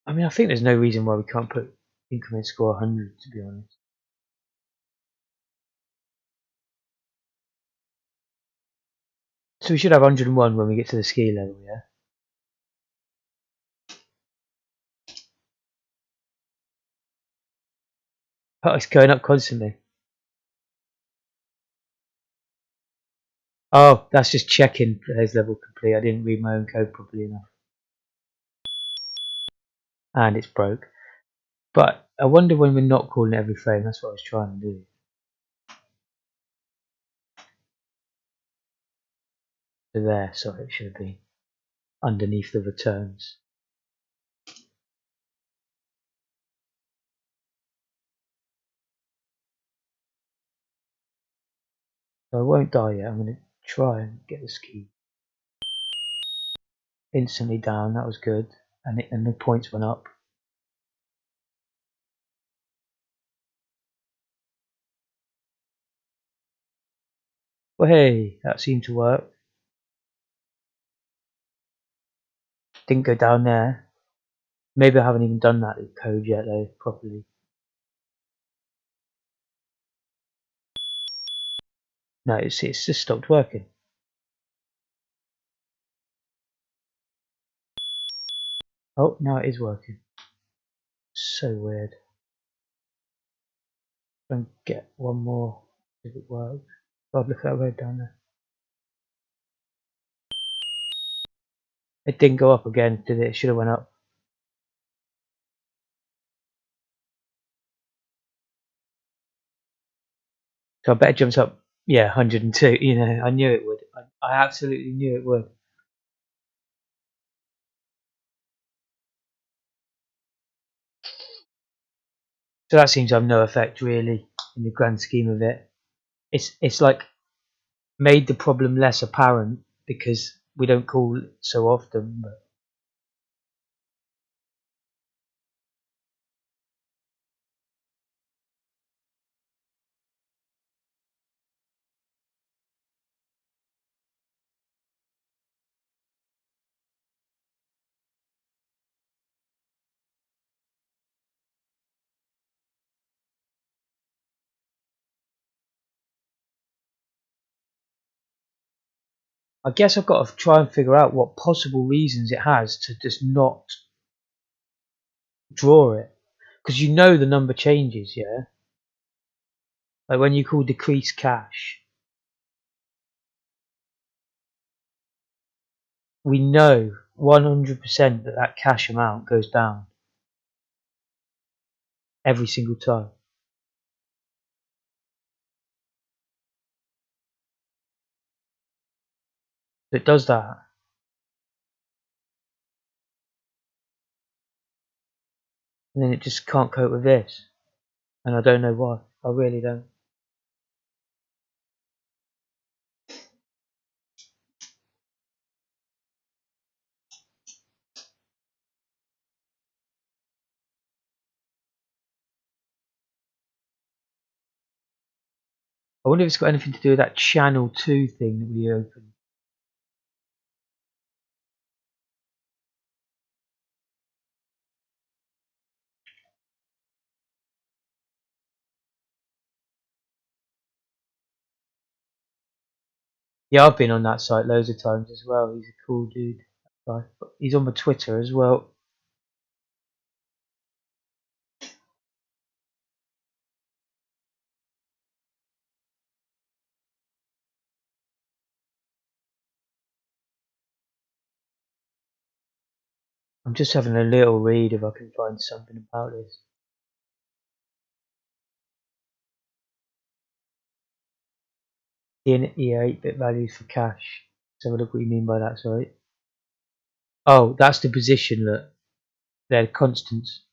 I mean, I think there's no reason why we can't put increment score 100, to be honest. So we should have 101 when we get to the ski level, yeah? Oh, it's going up constantly. Oh, that's just checking player's level complete. I didn't read my own code properly enough. And it's broke. But I wonder when we're not calling it every frame. That's what I was trying to do. So there, sorry, it should have been underneath the returns. So I won't die yet. I'm going to try and get the ski. Instantly down, that was good. And the points went up. Well, hey, that seemed to work. Didn't go down there. Maybe I haven't even done that code yet though, properly. No, it's just stopped working. Oh, now it is working. So weird. And get one more if it works. God, look at that road down there. It didn't go up again, did it? It should have went up. So I bet it jumps up. Yeah, 102. You know, I knew it would. I absolutely knew it would. So that seems to have no effect really in the grand scheme of it. It's like made the problem less apparent because we don't call it so often. But I guess I've got to try and figure out what possible reasons it has to just not draw it. Because you know the number changes, yeah? Like when you call decrease cache, we know 100% that that cache amount goes down every single time. So it does that. And then it just can't cope with this. And I don't know why. I really don't. I wonder if it's got anything to do with that channel 2 thing that we opened. Yeah, I've been on that site loads of times as well. He's a cool dude. He's on my Twitter as well. I'm just having a little read if I can find something about this. The 8-bit values for cache. Let's have a look what you mean by that, sorry. Oh, that's the position, look. They're constants.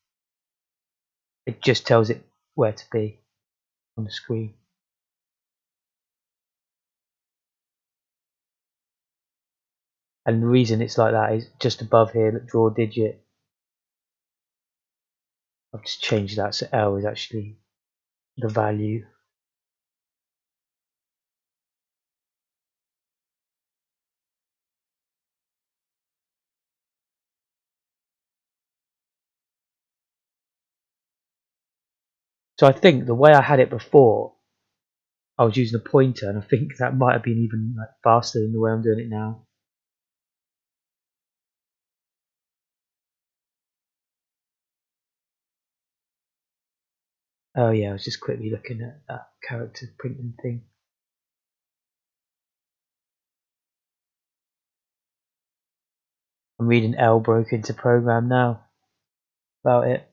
It just tells it where to be on the screen. And the reason it's like that is just above here, look, draw digit. I've just changed that so L is actually the value. So I think the way I had it before, I was using a pointer, and I think that might have been even like faster than the way I'm doing it now. Oh yeah, I was just quickly looking at that character printing thing. I'm reading L broke into program now about it.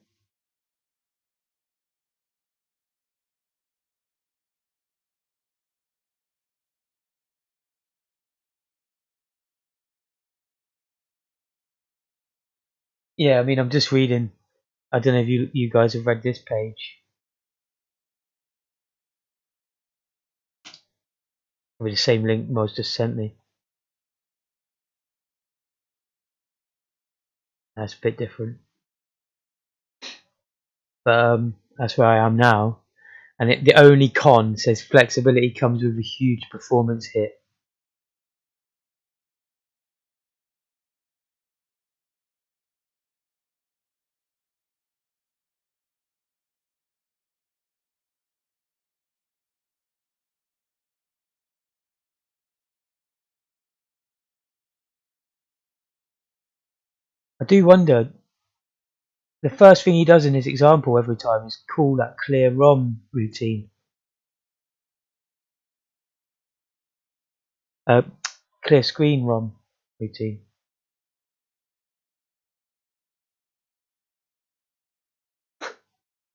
Yeah, I mean, I'm just reading. I don't know if you guys have read this page. With the same link Mo's just sent me. That's a bit different. But that's where I am now. And the only con says flexibility comes with a huge performance hit. I do wonder, the first thing he does in his example every time is call that clear ROM routine. Clear screen ROM routine.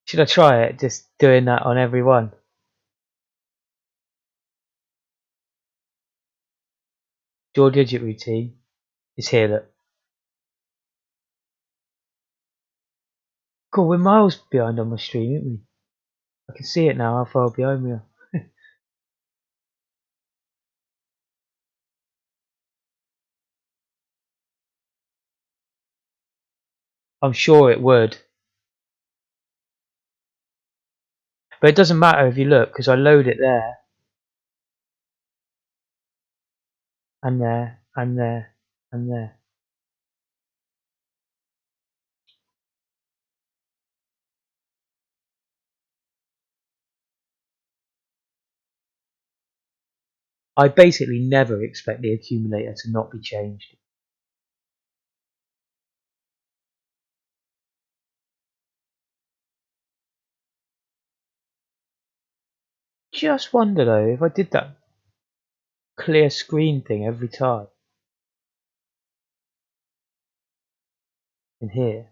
Should I try it? Just doing that on every one. Draw digit routine is here. Look. Cool, we're miles behind on my stream, aren't we? I can see it now, how far behind we are. I'm sure it would. But it doesn't matter if you look, because I load it there. And there, and there, and there. I basically never expect the accumulator to not be changed. Just wonder though, if I did that clear screen thing every time in here,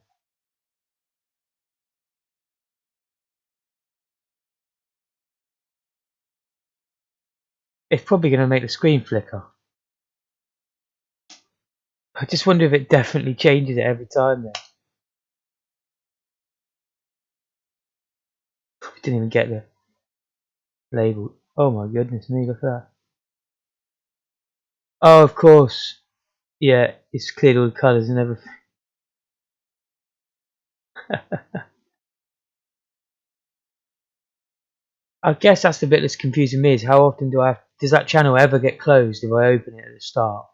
it's probably going to make the screen flicker. I just wonder if it definitely changes it every time then. We didn't even get the label. Oh my goodness me, look at that. Oh, of course. Yeah, it's cleared all the colours and everything. I guess that's the bit that's confusing me, is how often does that channel ever get closed if I open it at the start?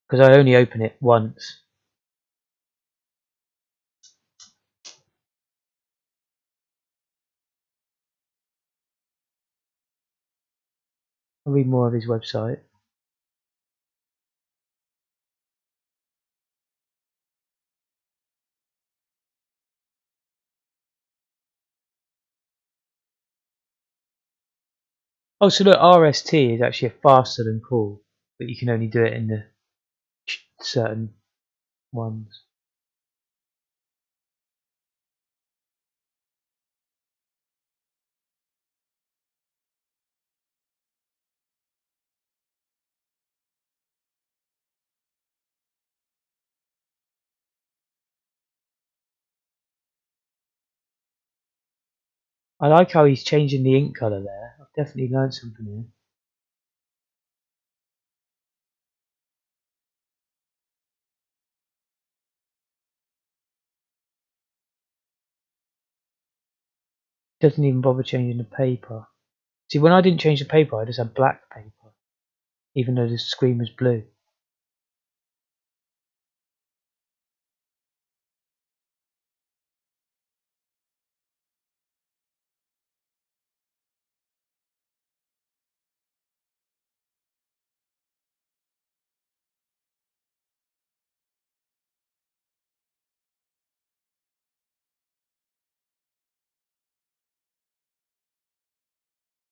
Because I only open it once. I'll read more of his website. Oh, so look, RST is actually faster than call, but you can only do it in the certain ones. I like how he's changing the ink colour there. I've definitely learned something here. Doesn't even bother changing the paper. See, when I didn't change the paper, I just had black paper, even though the screen was blue.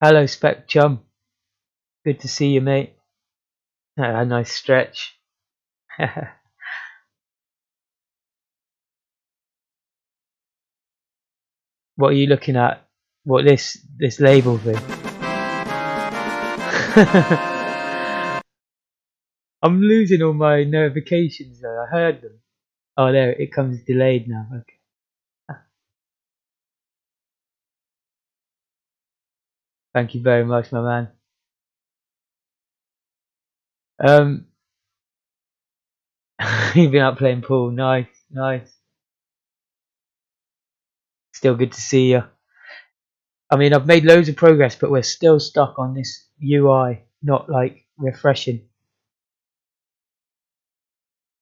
Hello, Spec Chum. Good to see you, mate. A nice stretch. What are you looking at? What this label thing? I'm losing all my notifications though. I heard them. Oh, there it comes delayed now. Okay. Thank you very much, my man. You've been out playing pool. Nice, nice. Still good to see you. I mean, I've made loads of progress, but we're still stuck on this UI, not like refreshing.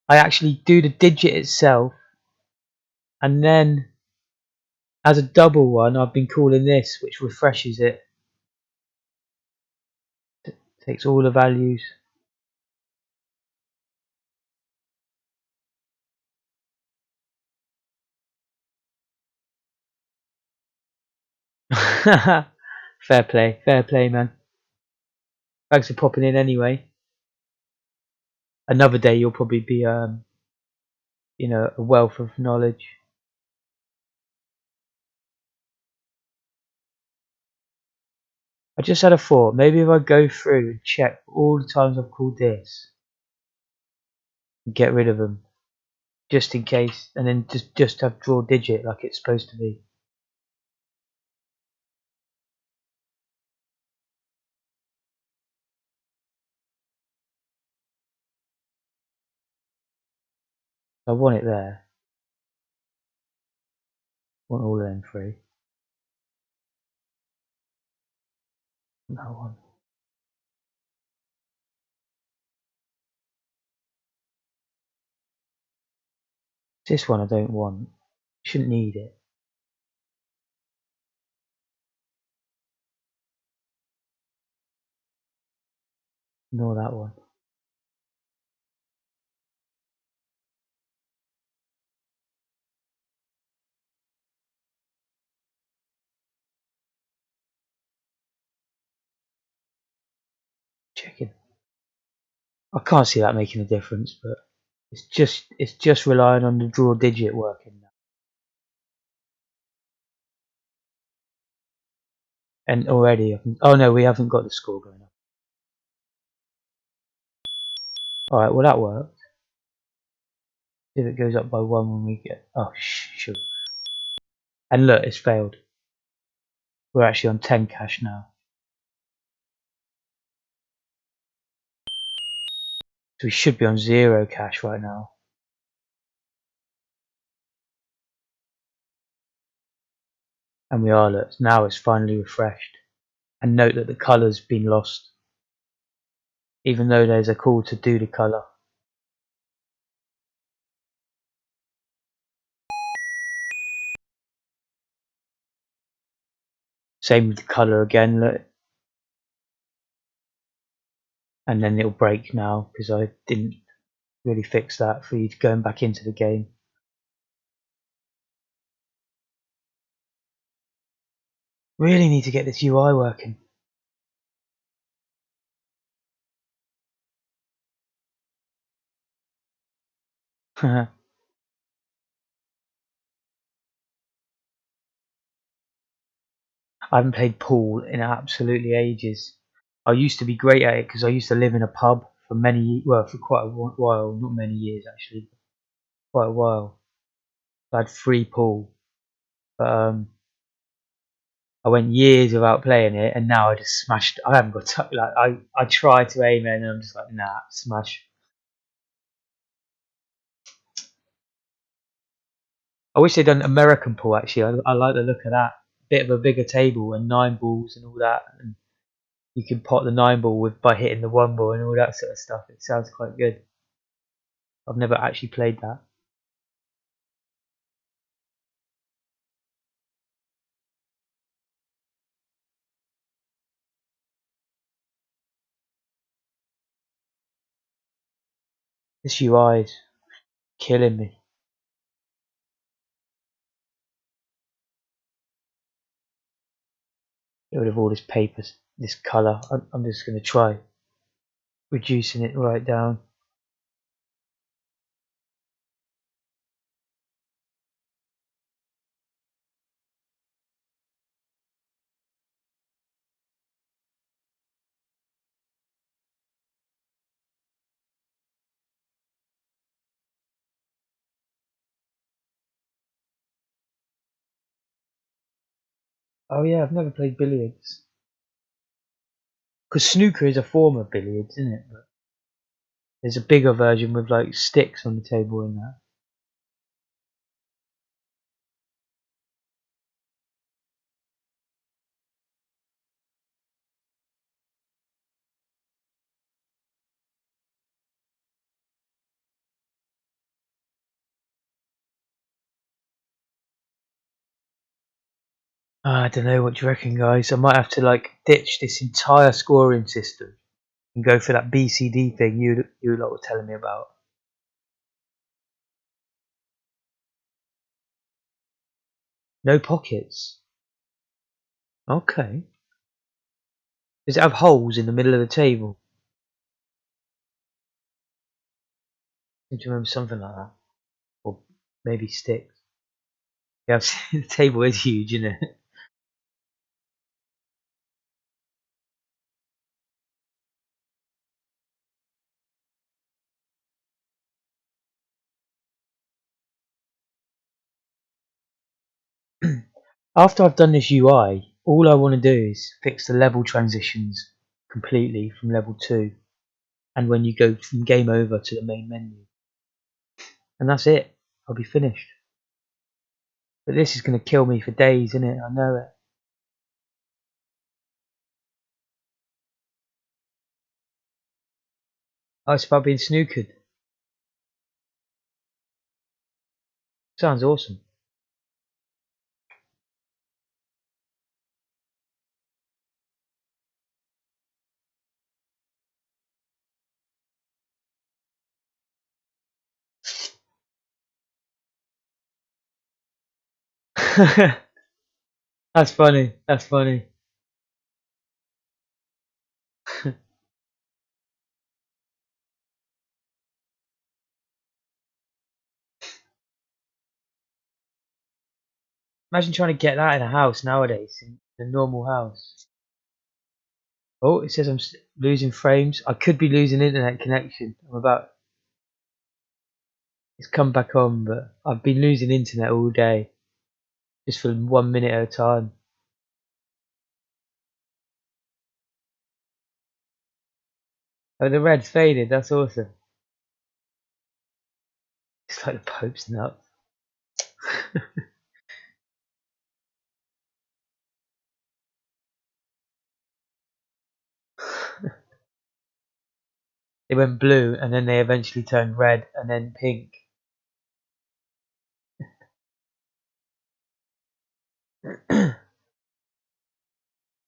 I actually do the digit itself, and then as a double one, I've been calling this, which refreshes it. Takes all the values. fair play, man. Thanks for popping in anyway. Another day you'll probably be, you know, a wealth of knowledge. I just had a thought. Maybe if I go through and check all the times I've called this, and get rid of them, just in case, and then just have draw digit like it's supposed to be. I want it there. I want all of them free. That one. This one I don't want. Shouldn't need it. Nor that one. Checking. I can't see that making a difference, but it's just relying on the draw digit working now. And already I can, oh no, we haven't got the score going up. Alright, well that worked. If it goes up by one when we get, oh sure. And look, it's failed. We're actually on 10 cash now. So we should be on 0 cash right now. And we are, look, now it's finally refreshed. And note that the colour's been lost. Even though there's a call to do the colour. Same with the colour again, look. and then it'll break now because I didn't really fix that for you going back into the game. Really need to get this UI working. I haven't played pool in absolutely ages. I used to be great at it because I used to live in a pub for for quite a while, not many years actually, quite a while. I had free pool, but I went years without playing it, and now I just smashed. I haven't got I try to aim it, and I'm just like nah, smash. I wish they'd done American pool actually. I like the look of that. Bit of a bigger table and 9 balls and all that, and you can pot the 9 ball with by hitting the 1 ball and all that sort of stuff. It sounds quite good. I've never actually played that. This UI is killing me. Get rid of all this paper, this colour. I'm just going to try reducing it right down. Oh yeah, I've never played billiards. Because snooker is a form of billiards, isn't it? But there's a bigger version with like sticks on the table and that. I don't know. What do you reckon, guys? I might have to like ditch this entire scoring system and go for that BCD thing you lot were telling me about. No pockets. Okay. Does it have holes in the middle of the table? Do you remember something like that? Or maybe sticks? Yeah, the table is huge, isn't it? After I've done this UI, all I want to do is fix the level transitions completely from level 2 and when you go from game over to the main menu. And that's it. I'll be finished. But this is going to kill me for days, isn't it? I know it. Oh, it's about being snookered. Sounds awesome. That's funny. That's funny. Imagine trying to get that in a house nowadays, in a normal house. Oh, it says I'm losing frames. I could be losing internet connection. It's come back on, but I've been losing internet all day, just for 1 minute at a time. Oh, the red's faded. That's awesome. It's like the Pope's nuts. They went blue, and then they eventually turned red, and then pink.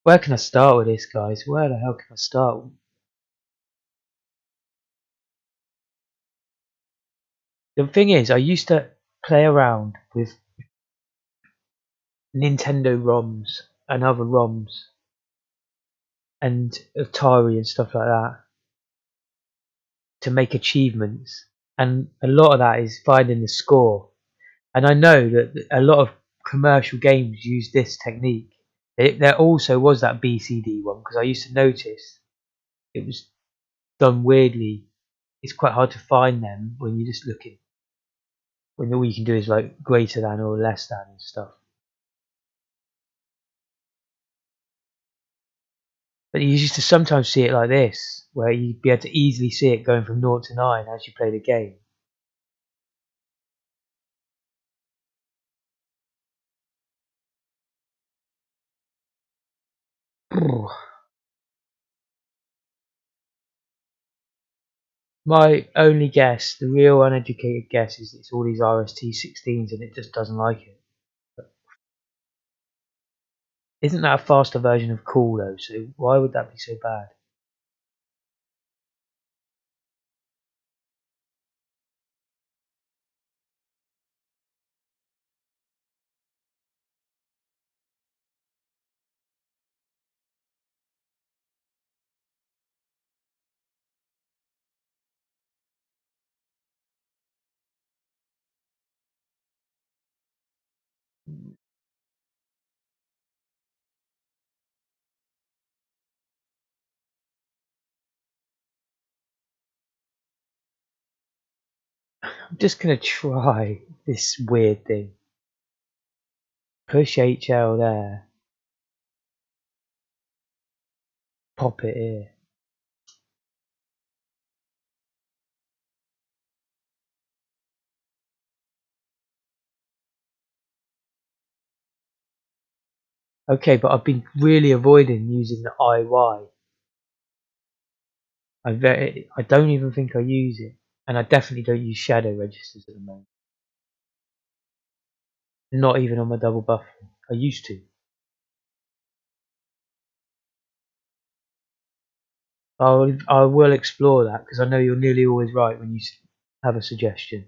Where can I start with this, guys? Where the hell can I start? The thing is, I used to play around with Nintendo ROMs and other ROMs and Atari and stuff like that to make achievements, and a lot of that is finding the score. And I know that a lot of commercial games use this technique. There also was that BCD one, because I used to notice it was done weirdly. It's quite hard to find them when you're just looking, when all you can do is like greater than or less than and stuff. But you used to sometimes see it like this, where you'd be able to easily see it going from 0 to 9 as you play the game. My only guess, the real uneducated guess, is it's all these RST16s and it just doesn't like it. But isn't that a faster version of cool though? So why would that be so bad? I'm just gonna try this weird thing. Push HL there. Pop it here. Okay, but I've been really avoiding using the IY. I don't even think I use it. And I definitely don't use shadow registers at the moment. Not even on my double buffer. I used to. I will explore that, because I know you're nearly always right when you have a suggestion.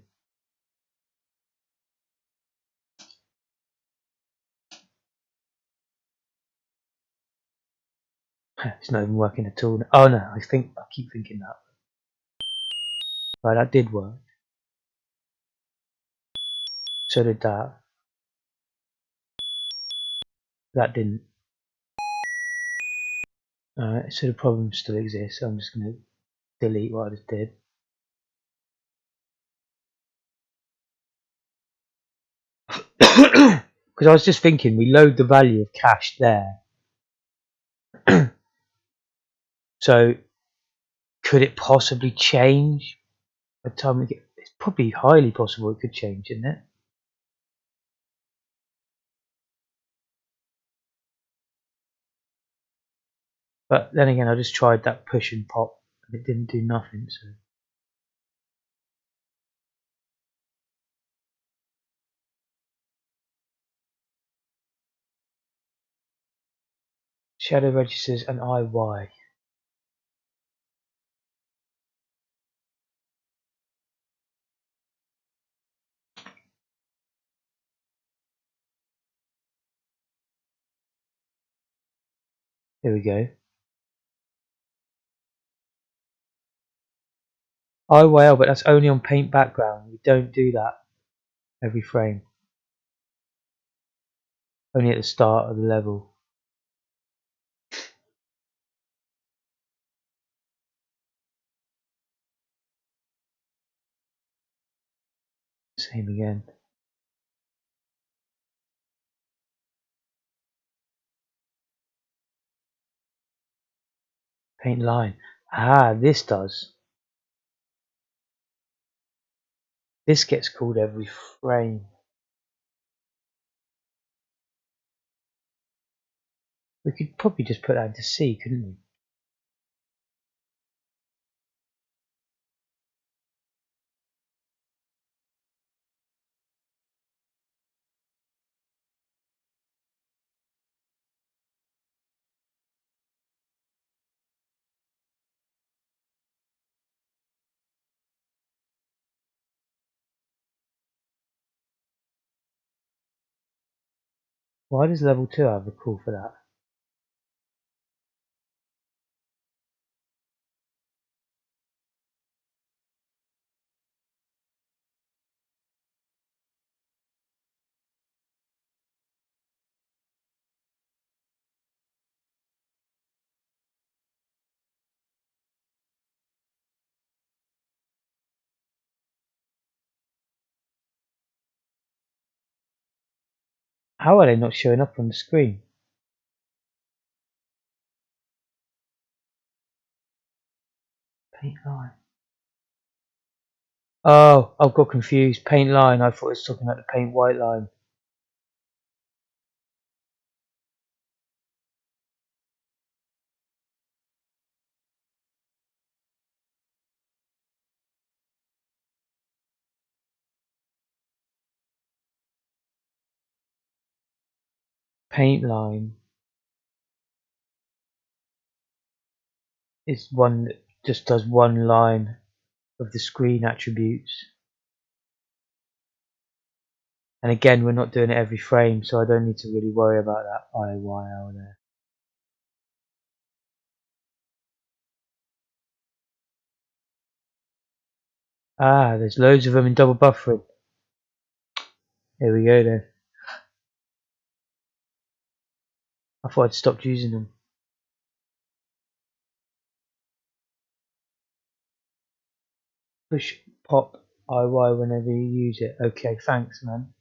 It's not even working at all. Oh no, I keep thinking that. Right, that did work. So did that. That didn't. Alright, so the problem still exists. So I'm just going to delete what I just did. Because I was just thinking, we load the value of cache there. So could it possibly change by the time we get? It's probably highly possible it could change, isn't it? But then again, I just tried that push and pop and it didn't do nothing. So shadow registers and IY. There we go. IYL, but that's only on paint background. We don't do that every frame. Only at the start of the level. Same again. Paint line. Ah, this does. This gets called every frame. We could probably just put that into C, couldn't we? Why does level 2 have a call for that? How are they not showing up on the screen? Paint line. Oh, I've got confused. Paint line. I thought it was talking about the paint white line. Paint line is one that just does one line of the screen attributes. And again, we're not doing it every frame, so I don't need to really worry about that IYL there. Ah, there's loads of them in double buffering. Here we go then. I thought I'd stopped using them. Push pop IY whenever you use it. Okay, thanks man.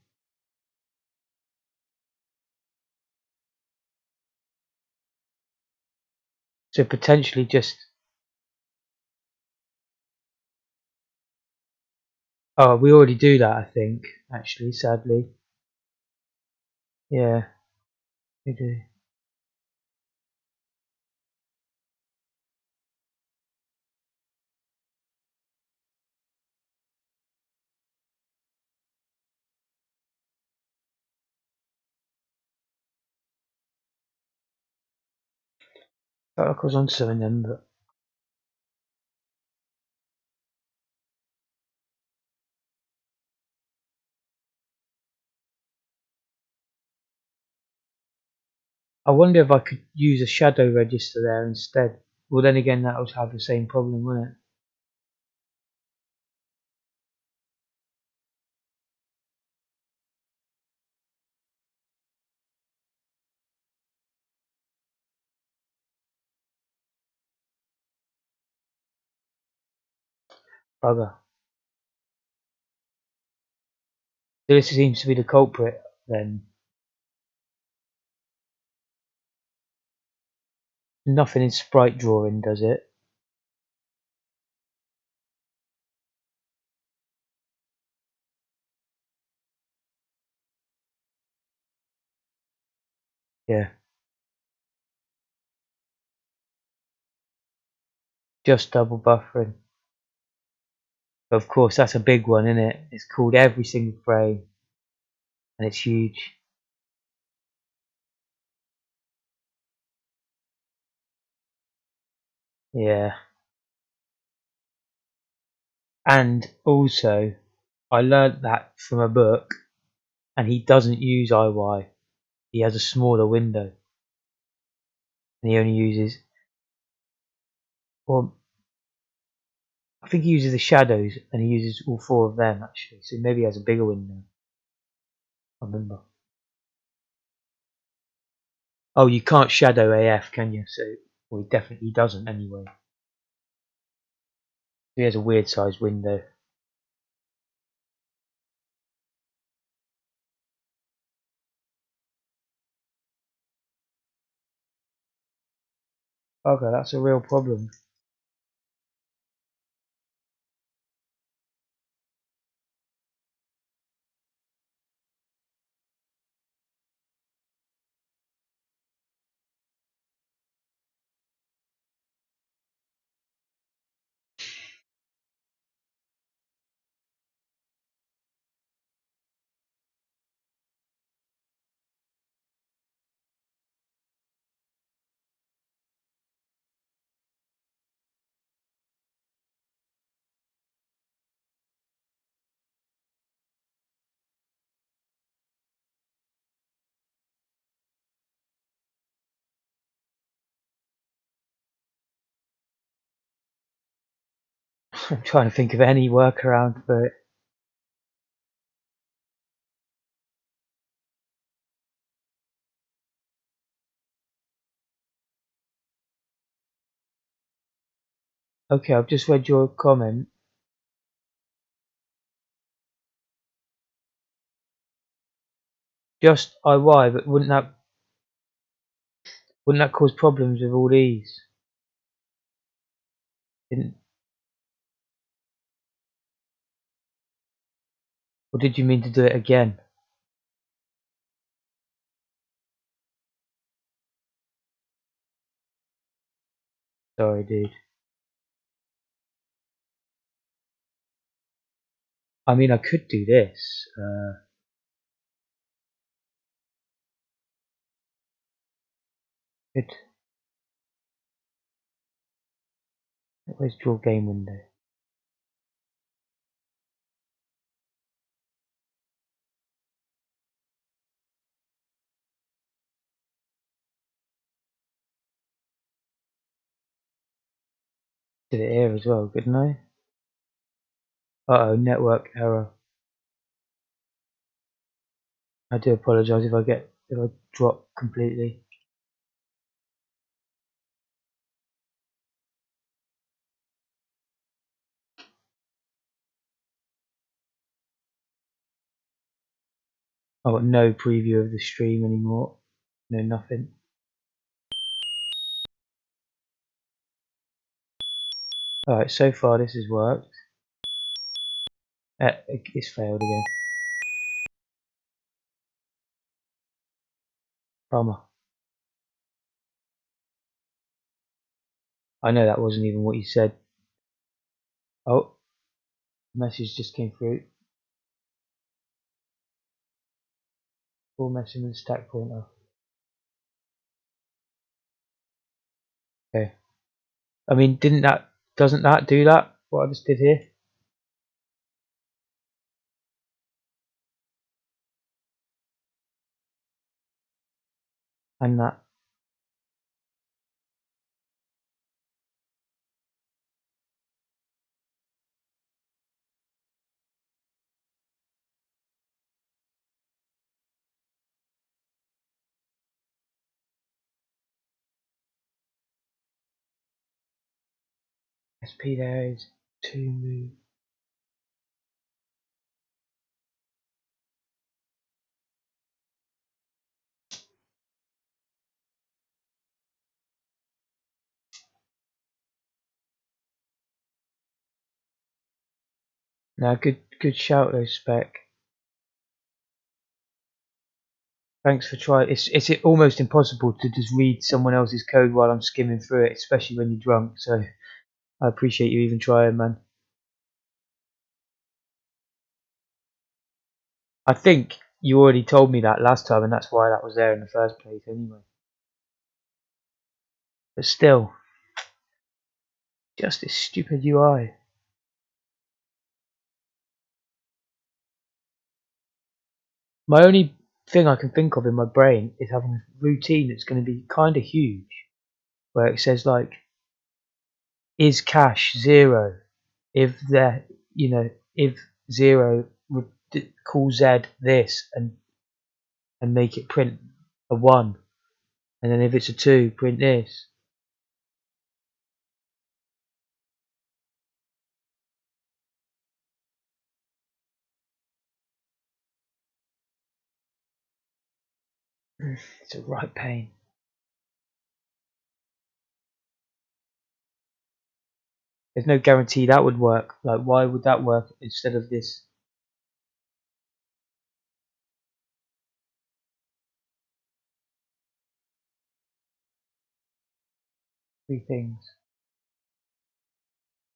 So potentially just... Oh, we already do that, I think, actually, sadly. Yeah, we do. Felt like I was on something then, but... I wonder if I could use a shadow register there instead. Well, then again, that would have the same problem, wouldn't it? Bugger. This seems to be the culprit, then. Nothing in sprite drawing, does it? Yeah. Just double buffering. Of course, that's a big one, isn't it? It's called every single frame, and it's huge. Yeah. And also, I learnt that from a book, and he doesn't use IY. He has a smaller window, and he only uses... Well, I think he uses the shadows, and he uses all 4 of them, actually. So maybe he has a bigger window. I remember. Oh, you can't shadow AF, can you? So, well, he definitely doesn't anyway. He has a weird sized window. Okay, that's a real problem. I'm trying to think of any workaround for it. Okay, I've just read your comment. Just IY, but wouldn't that cause problems with all these? Didn't, or did you mean to do it again? Sorry, dude. I mean, I could do this. Good. Where's draw game window? Did it here as well, couldn't I? Uh oh, network error. I do apologise if I drop completely. I've got no preview of the stream anymore. No, nothing. Alright, so far this has worked. It's failed again. Bummer. I know that wasn't even what you said. Oh, message just came through. Full messing with the stack pointer. Okay. I mean, doesn't that do that? What I just did here? And that. SP there is 2 move. Now, good shout though, Spec. Thanks for trying. It's almost impossible to just read someone else's code while I'm skimming through it, especially when you're drunk. So I appreciate you even trying, man. I think you already told me that last time, and that's why that was there in the first place, anyway. But still, just this stupid UI. My only thing I can think of in my brain is having a routine that's going to be kind of huge, where it says like, is cache 0 if there, if 0 would call Z this and make it print a 1, and then if it's a 2, print this. It's a right pain. There's no guarantee that would work. Like, why would that work instead of this? Three things.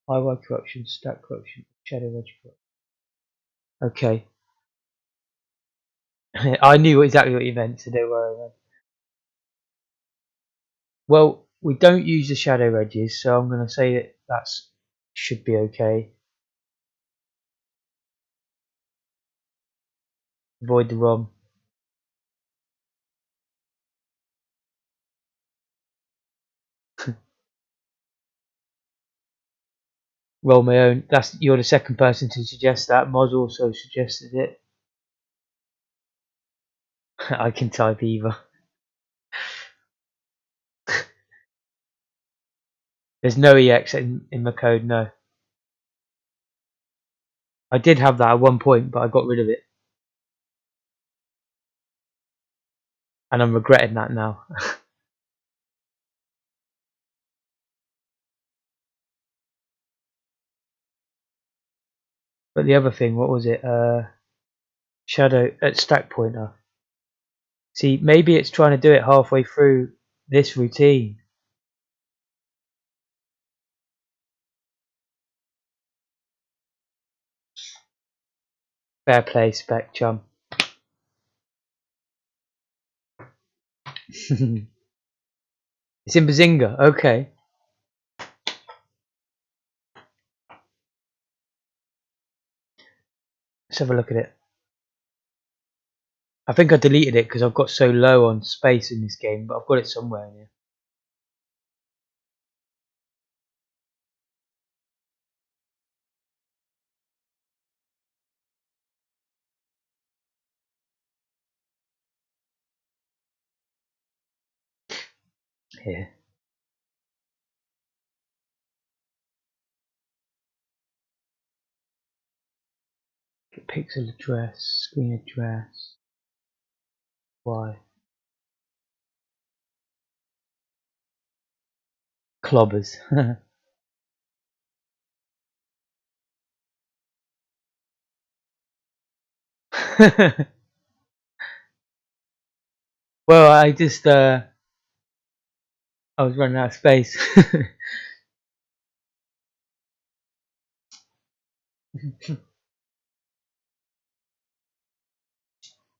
IY corruption, stack corruption, shadow edge corruption. Okay. I knew exactly what you meant, so don't worry, man. Well, we don't use the shadow edges, so I'm going to say that that's should be okay. Avoid the ROM. roll my own. You're the second person to suggest that. Moz also suggested it. I can type either. There's no EX in my code, no. I did have that at one point, but I got rid of it. And I'm regretting that now. But the other thing, what was it? Shadow at stack pointer. See, maybe it's trying to do it halfway through this routine. Fair play, Spec, Chum. It's in Bazinga, okay. Let's have a look at it. I think I deleted it because I've got so low on space in this game, but I've got it somewhere in here. Here. Pixel address, screen address. Why? Clobbers. Well, I just I was running out of space.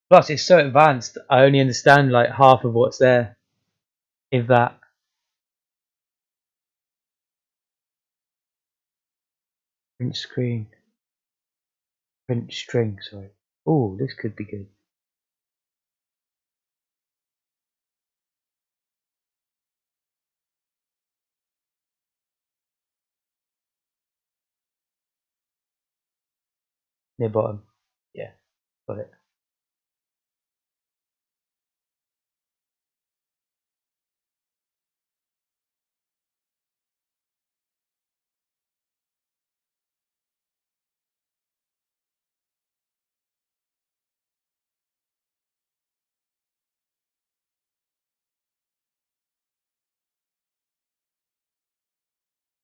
Plus, it's so advanced. I only understand like half of what's there, if that. Print screen, print string. Sorry. Oh, this could be good. Near bottom. Yeah, got it.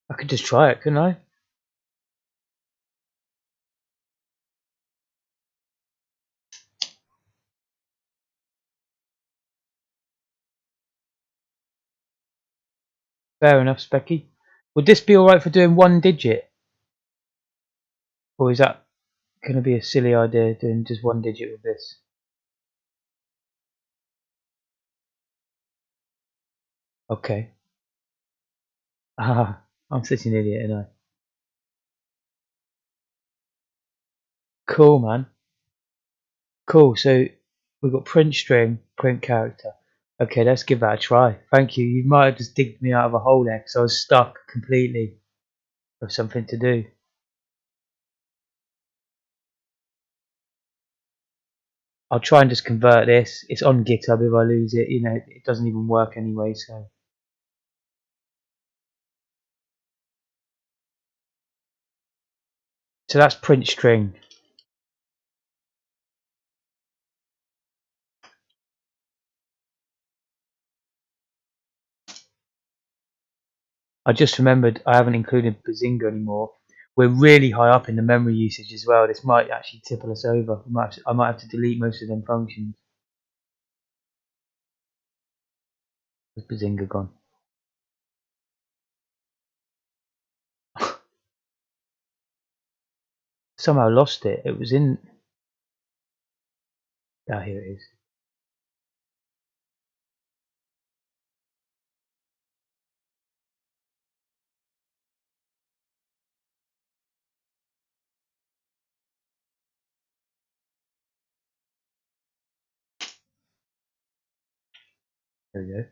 I could just try it, couldn't I? Fair enough, Specky. Would this be alright for doing one digit? Or is that going to be a silly idea, doing just one digit with this? Okay. Ah, I'm such an idiot, ain't I? Cool, man. Cool, so we've got print string, print character. Okay, let's give that a try. Thank you. You might have just digged me out of a hole there because I was stuck completely with something to do. I'll try and just convert this. It's on GitHub. If I lose it, you know, it doesn't even work anyway. So that's print string. I just remembered I haven't included Bazinga anymore. We're really high up in the memory usage as well. This might actually tipple us over. I might have to delete most of them functions. With Bazinga gone. Somehow lost it. It was in. Ah, here it is. There we go.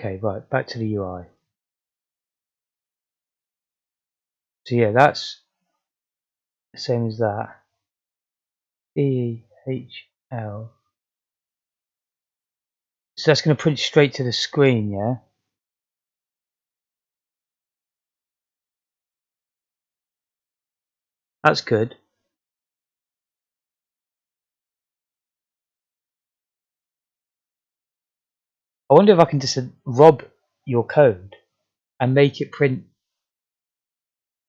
Okay, right, back to the UI. So yeah, that's the same as that. DHL. So that's going to print straight to the screen, yeah? That's good. I wonder if I can just rob your code and make it print,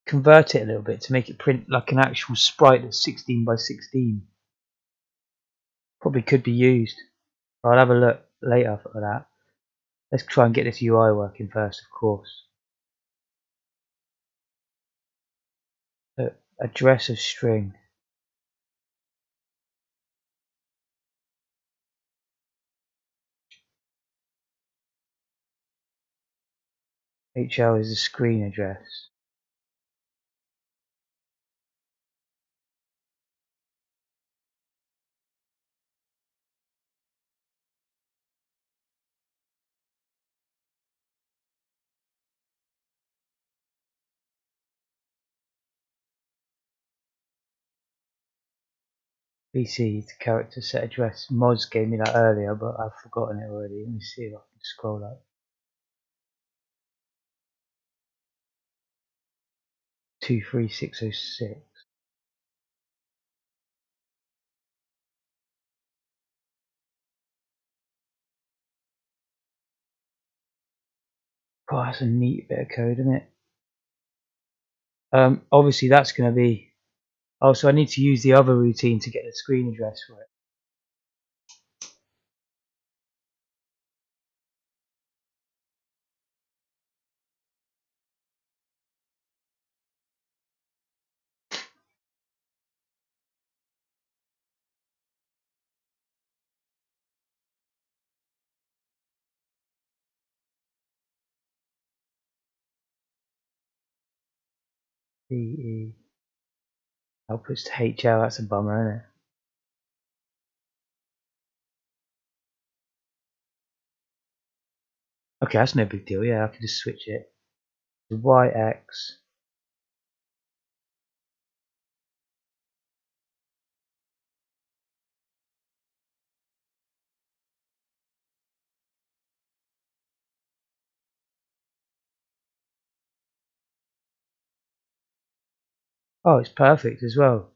convert it a little bit to make it print like an actual sprite that's 16 by 16. Probably could be used. I'll have a look later for that. Let's try and get this UI working first, of course. Address of string. HL is the screen address. BC is the character set address. Moz gave me that earlier, but I've forgotten it already. Let me see if I can scroll up. 23606. Oh, that's a neat bit of code, isn't it? Obviously that's going to be. Oh, so I need to use the other routine to get the screen address for it. DE outputs to HL. That's a bummer, isn't it? Okay, that's no big deal. Yeah, I can just switch it to YX. Oh, it's perfect as well.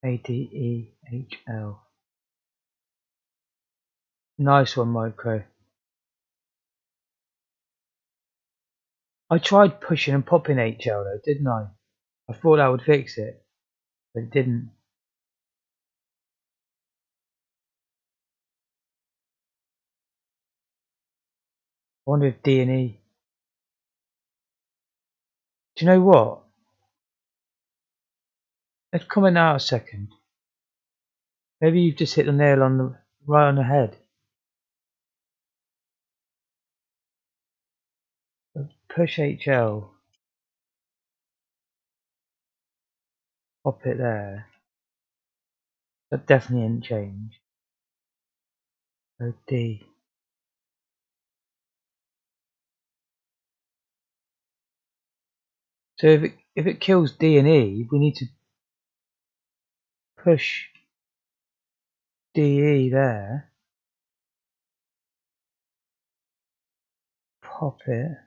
ADEHL. Nice one, Micro. I tried pushing and popping HL though, didn't I? I thought that would fix it, but it didn't. I wonder if D&E. Do you know what? Let's comment out a second. Maybe you've just hit the nail on the right on the head. Push HL, pop it there. That definitely didn't change. Oh D. So if it kills D and E, we need to push DE there, pop it.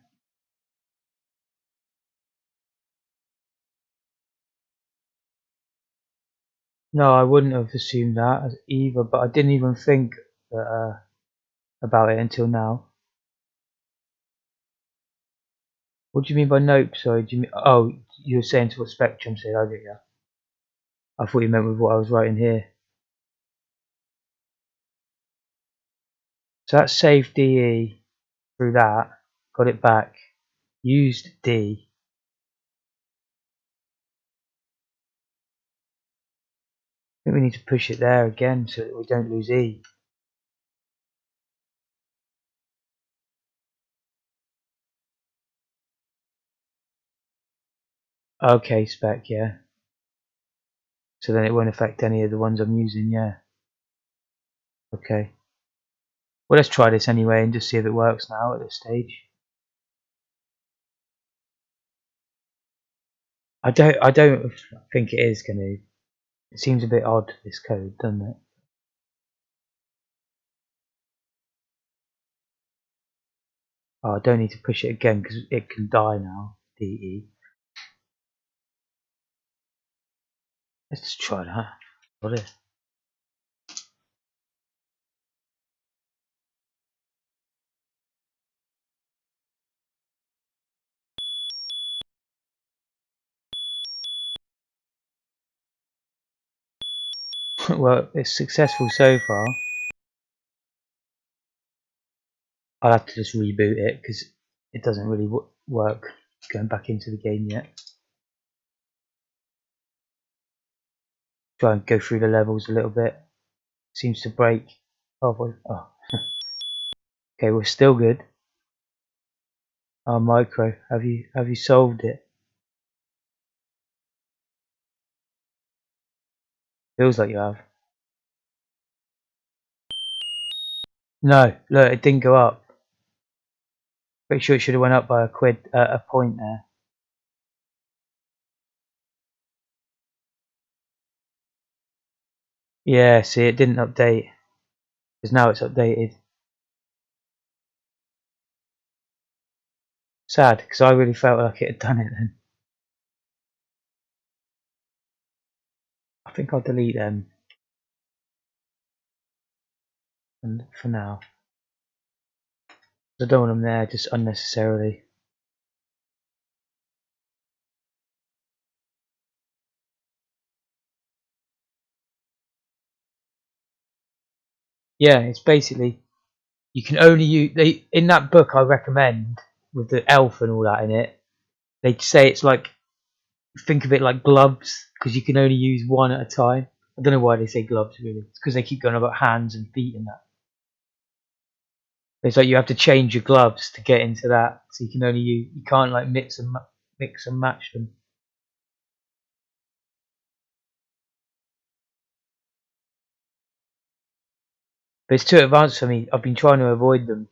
No, I wouldn't have assumed that either, but I didn't even think that, about it until now. What do you mean by nope? Sorry, do you mean? Oh, you were saying to what Spectrum said. I get you. I thought you meant with what I was writing here. So that's saved DE through that, got it back, used D. I think we need to push it there again so that we don't lose E. Okay, Spec, yeah. So then it won't affect any of the ones I'm using, yeah. Okay. Well, let's try this anyway and just see if it works now at this stage. I don't think it is going to. It seems a bit odd, this code, doesn't it? Oh, I don't need to push it again because it can die now. DE. Let's just try that. What is? Well, it's successful so far. I'll have to just reboot it because it doesn't really work going back into the game yet. Try and go through the levels a little bit. Seems to break. Oh. Okay, we're still good. Oh, micro, have you solved it? Feels like you have. No, look, it didn't go up. Pretty sure it should have went up by a point there. Yeah, see, it didn't update. Because now it's updated. Sad, because I really felt like it had done it then. I think I'll delete them and for now. I don't want them there just unnecessarily. Yeah, it's basically you can only use in that book I recommend with the elf and all that in it. They say it's like think of it like gloves because you can only use one at a time. I don't know why they say gloves really. It's because they keep going about hands and feet and that. It's like you have to change your gloves to get into that, so you can only you can't like mix and match them. But it's too advanced for me. I've been trying to avoid them.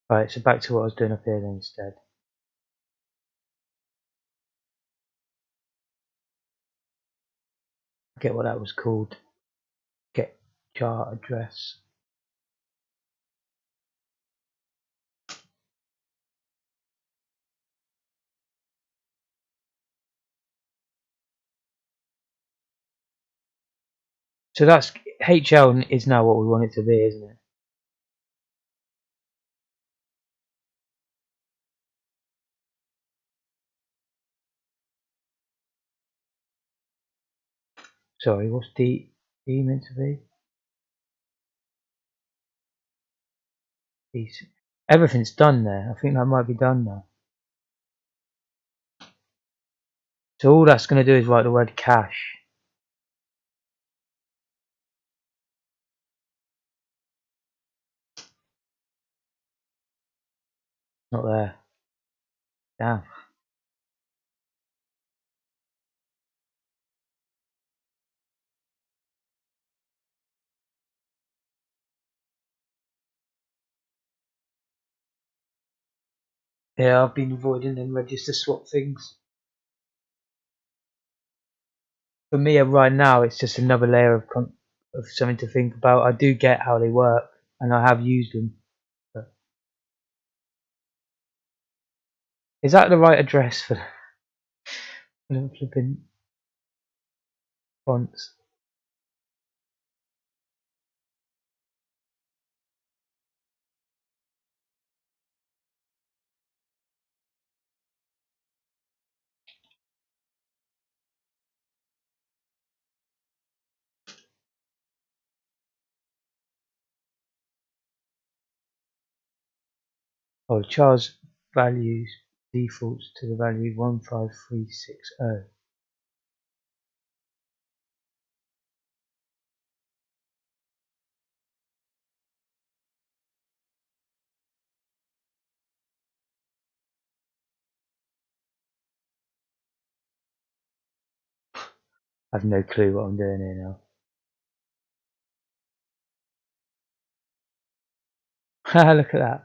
Right, so back to what I was doing up here then instead. Get what that was called. Get chart address. So that's HL is now what we want it to be, isn't it? Sorry, what's D meant to be? Decent. Everything's done there. I think that might be done now. So all that's going to do is write the word cache. Not there. Damn. Yeah, I've been avoiding them register swap things. For me, right now, it's just another layer of something to think about. I do get how they work, and I have used them. But is that the right address for the flipping fonts? Oh, Char's values defaults to the value 15360. I have no clue what I'm doing here now. Look at that.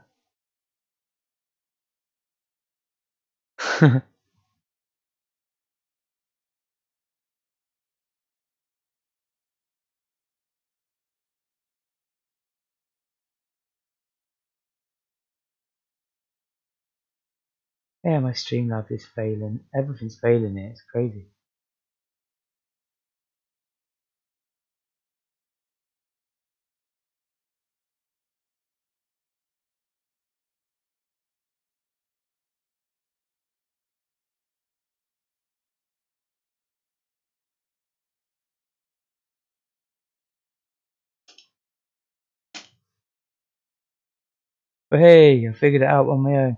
Yeah, my Streamlab is failing. Everything's failing here. It's crazy. But hey, I figured it out on my own.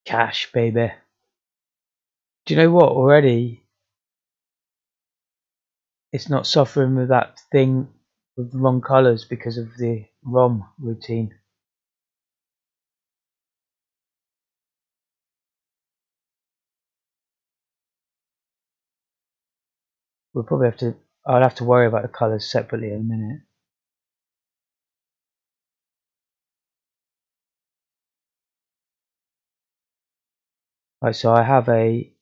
Cash, baby. Do you know what? Already, it's not suffering with that thing with the wrong colours because of the ROM routine. We'll probably have to. I'll have to worry about the colours separately in a minute. Right, so I have a,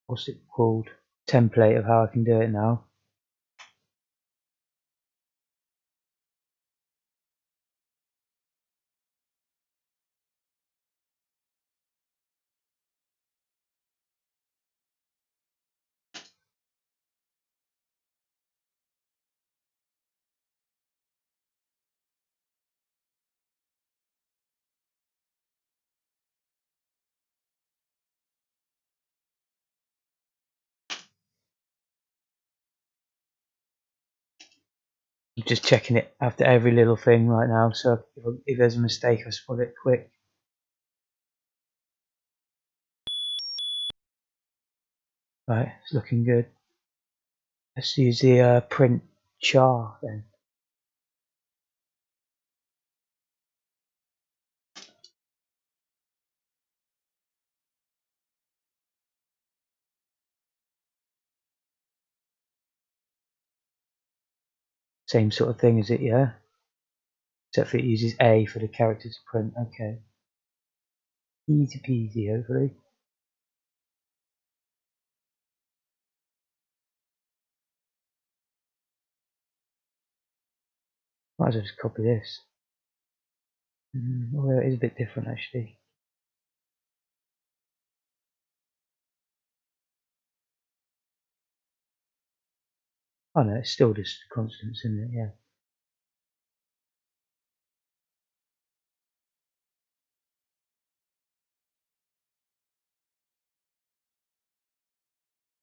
what's it called, template of how I can do it now. I'm just checking it after every little thing right now, so if there's a mistake, I spot it quick. Right, it's looking good. Let's use the print char then. Same sort of thing, is it? Yeah. Except for it uses A for the character to print. Okay. Easy peasy, hopefully. Might as well just copy this. Although it is a bit different actually. Oh no, it's still just constants, isn't it? Yeah.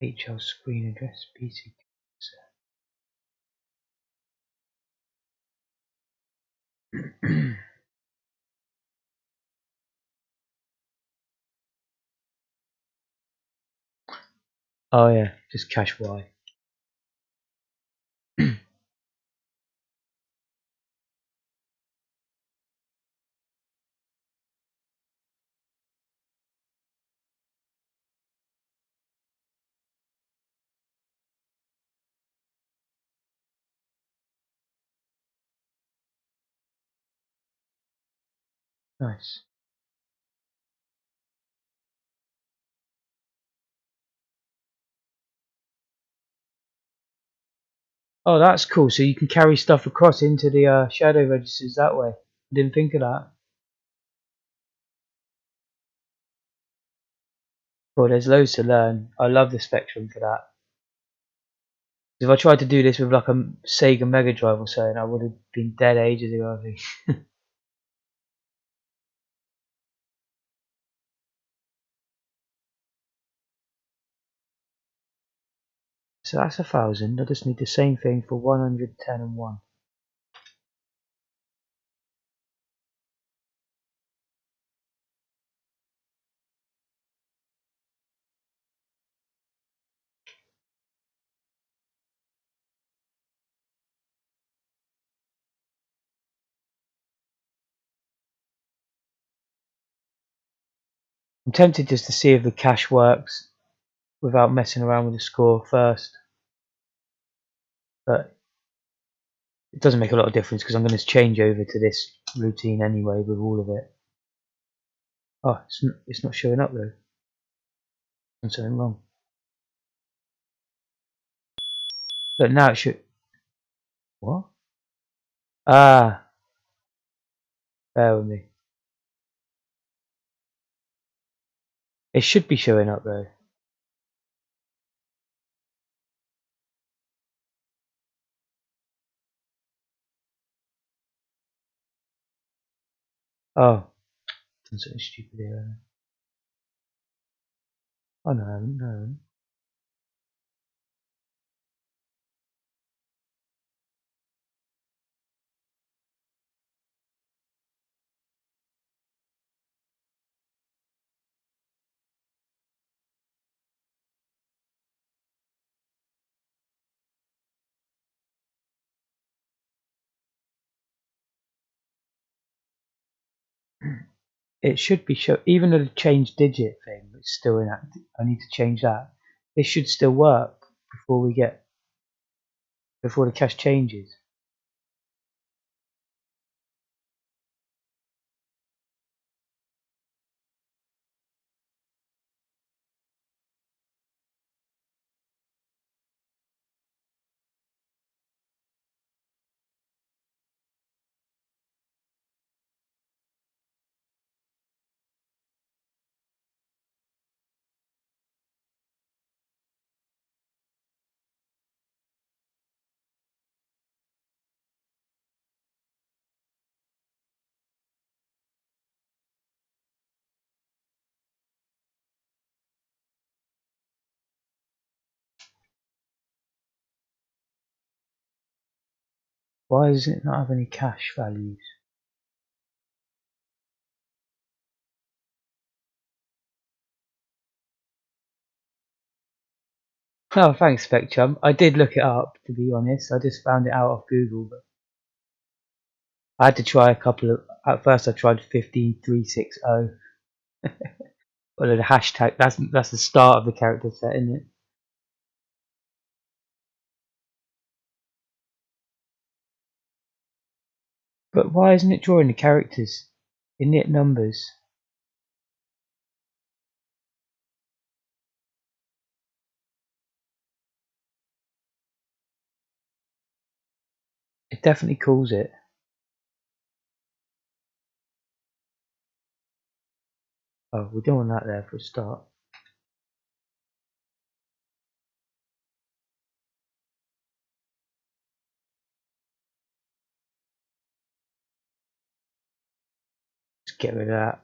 HR screen address PC. Oh yeah, just cache Y. Nice. Oh, that's cool. So you can carry stuff across into the shadow registers that way. I didn't think of that. Well, there's loads to learn. I love the Spectrum for that. If I tried to do this with like a Sega Mega Drive or something, I would have been dead ages ago, I think. So that's 1,000. I just need the same thing for 110 and 1. I'm tempted just to see if the cache works without messing around with the score first, but it doesn't make a lot of difference because I'm going to change over to this routine anyway with all of it. Oh, it's not showing up though. There's something wrong. But now it should. What? Ah, bear with me. It should be showing up though. Oh, done something stupid here. Oh no, no. It should be show. Even though the change digit thing is still inactive, I need to change that. This should still work before the cache changes. Why does it not have any cache values? Oh, thanks, Spec Chum. I did look it up, to be honest. I just found it out of Google, but I had to try a couple of. At first, I tried 15360. Or the hashtag. That's the start of the character set, isn't it? But why isn't it drawing the characters in init numbers? It definitely calls it. Oh, we don't want that there for a start. Let's get rid of that.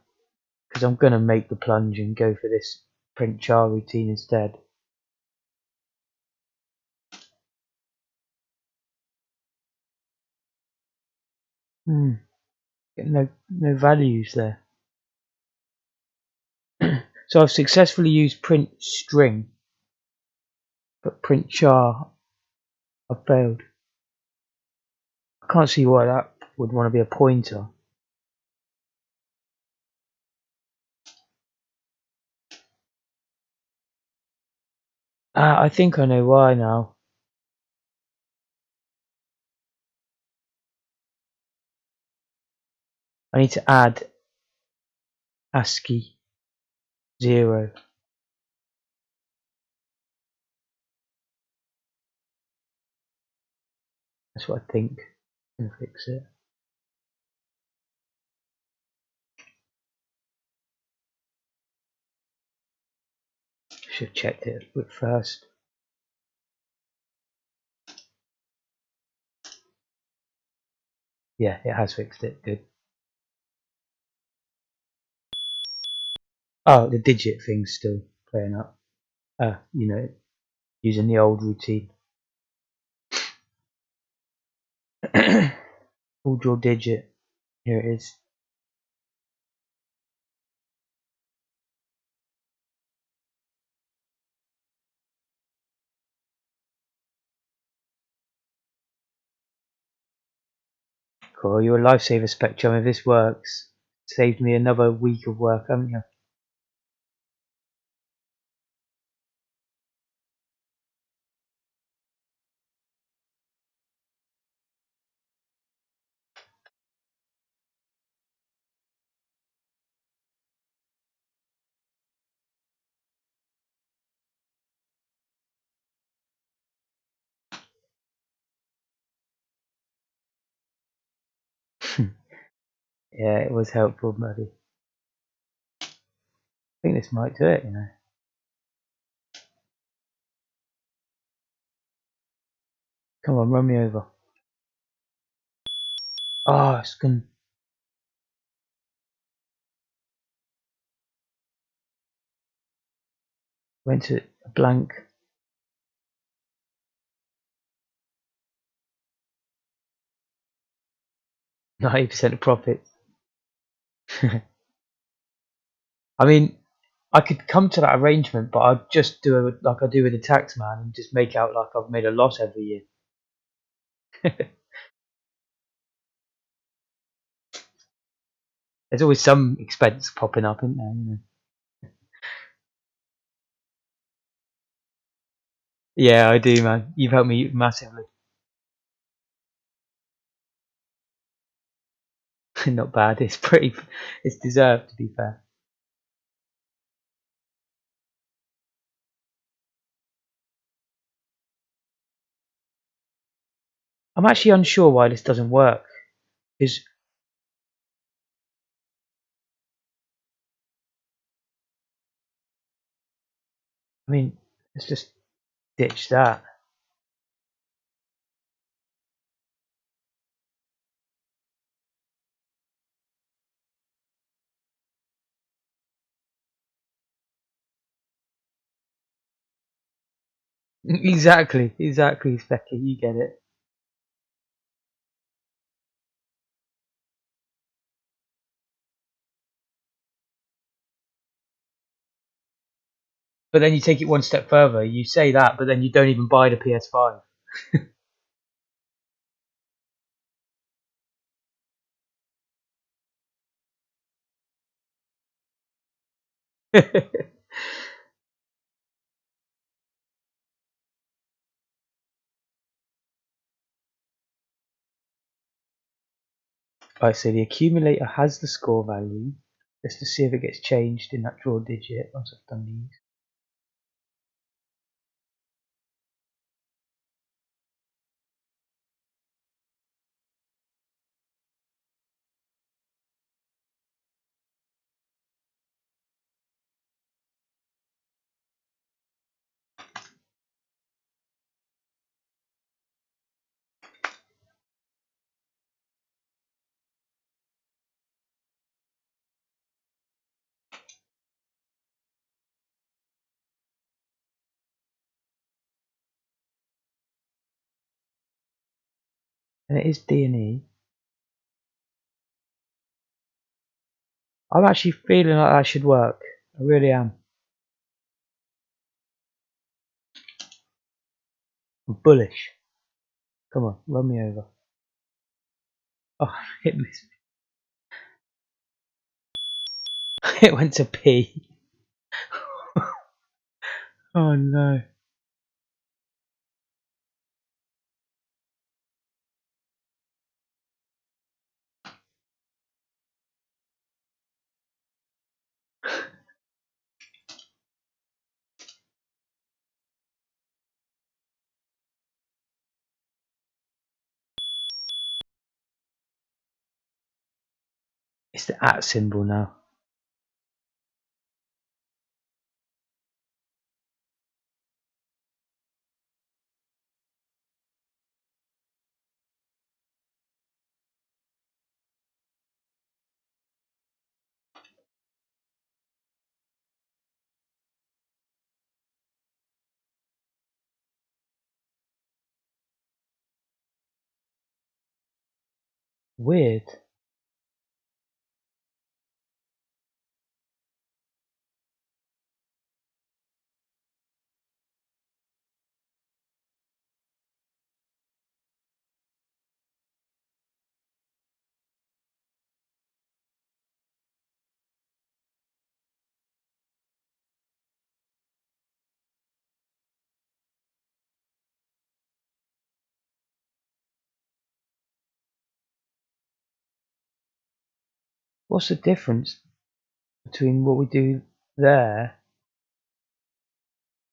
Because I'm going to make the plunge and go for this print char routine instead. Get no values there. So I've successfully used print string, but print char I've failed. I can't see why that would want to be a pointer. I think I know why now. I need to add ASCII 0. That's what I think. I'm gonna fix it. Should have checked it first. Yeah, it has fixed it. Good. Oh, the digit thing's still playing up. Using the old routine. Full draw digit. Here it is. Cool, you're a lifesaver, Spectrum. If this works, saved me another week of work, haven't you? Yeah, it was helpful, buddy. I think this might do it, you know. Come on, run me over. Oh, it's gonna... Went to a blank. 90% of profit. I mean, I could come to that arrangement, but I'd just do it like I do with the tax man and just make out like I've made a loss every year. There's always some expense popping up, isn't there? You know? Yeah, I do, man. You've helped me massively. Not bad. It's pretty. It's deserved, to be fair. I'm actually unsure why this doesn't work. Because I mean, let's just ditch that. Exactly, Spikie. You get it. But then you take it one step further. You say that, but then you don't even buy the PS5. Right, so the accumulator has the score value. Just to see if it gets changed in that draw digit once I've done these. And it is D&E. I'm actually feeling like that should work. I really am. I'm bullish. Come on, run me over. Oh, it missed me. It went to P. Oh no. It's the at symbol now. Weird. What's the difference between what we do there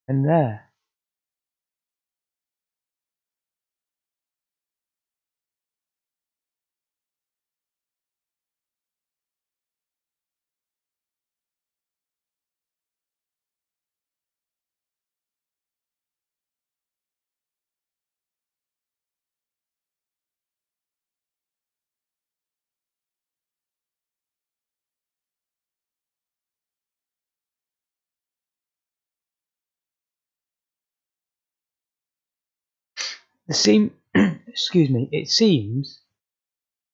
and there? excuse me, it seems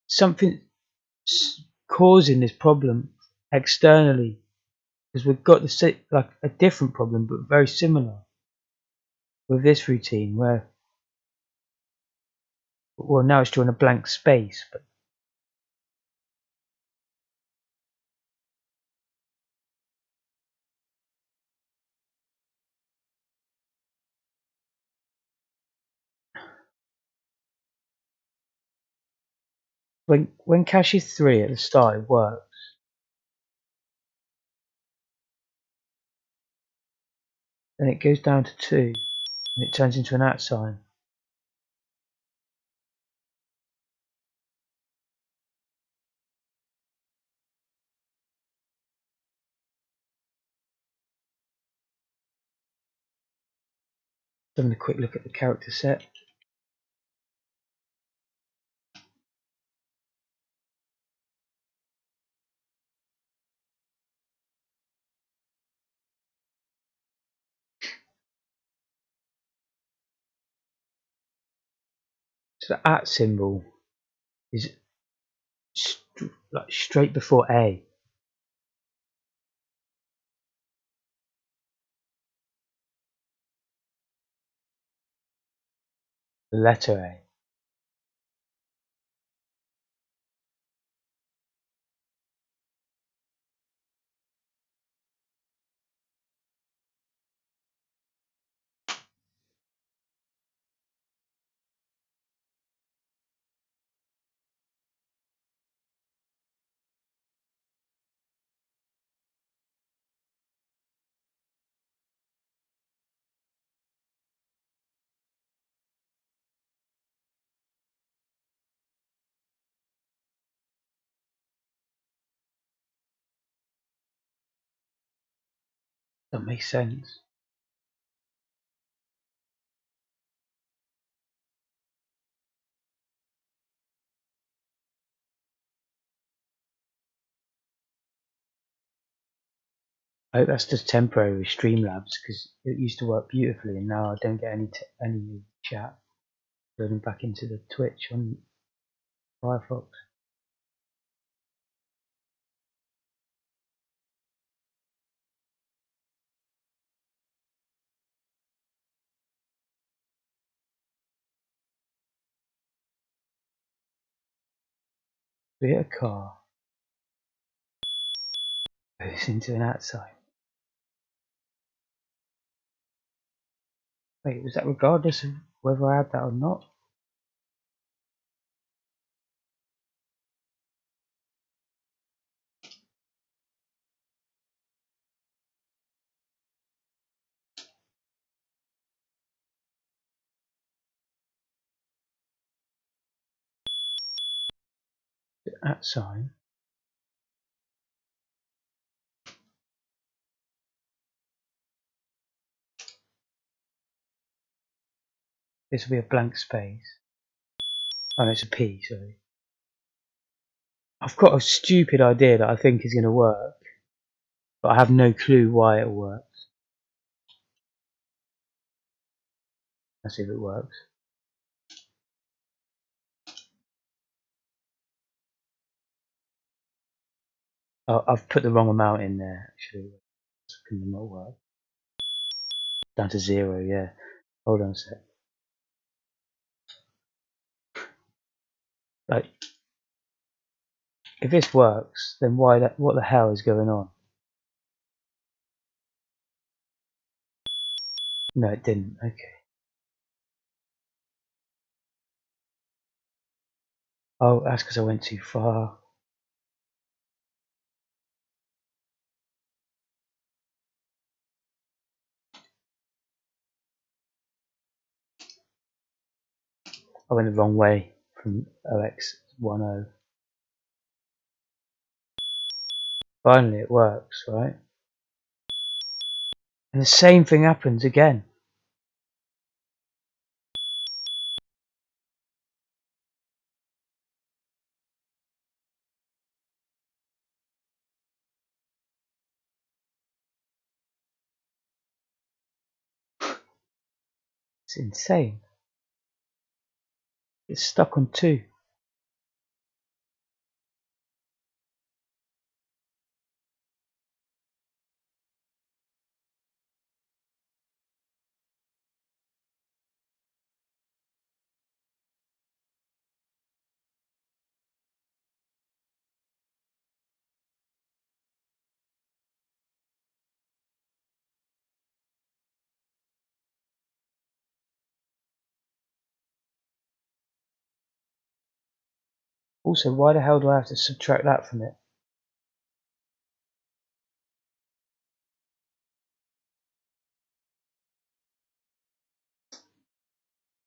something causing this problem externally, because we've got like a different problem but very similar with this routine where, well, now it's drawing a blank space, but when cache is 3 at the start it works, then it goes down to 2 and it turns into an @ sign. Having a quick look at the character set. So the @ symbol is like straight before A. The letter A. That makes sense. I hope that's just temporary with Streamlabs, because it used to work beautifully and now I don't get any chat loading back into the Twitch on Firefox. We hit a car. Goes into an @ sign. Wait, was that regardless of whether I had that or not? The @ sign. This will be a blank space. Oh no, it's a P, sorry. I've got a stupid idea that I think is going to work, but I have no clue why it works. Let's see if it works. Oh, I've put the wrong amount in there, actually. It's going to not work. Down to 0, yeah. Hold on a sec. Like, if this works, then what the hell is going on? No, it didn't. Okay. Oh, that's because I went too far. I went the wrong way from OX10. Finally it works, right? And the same thing happens again. It's insane. It's stuck on 2. Also, why the hell do I have to subtract that from it?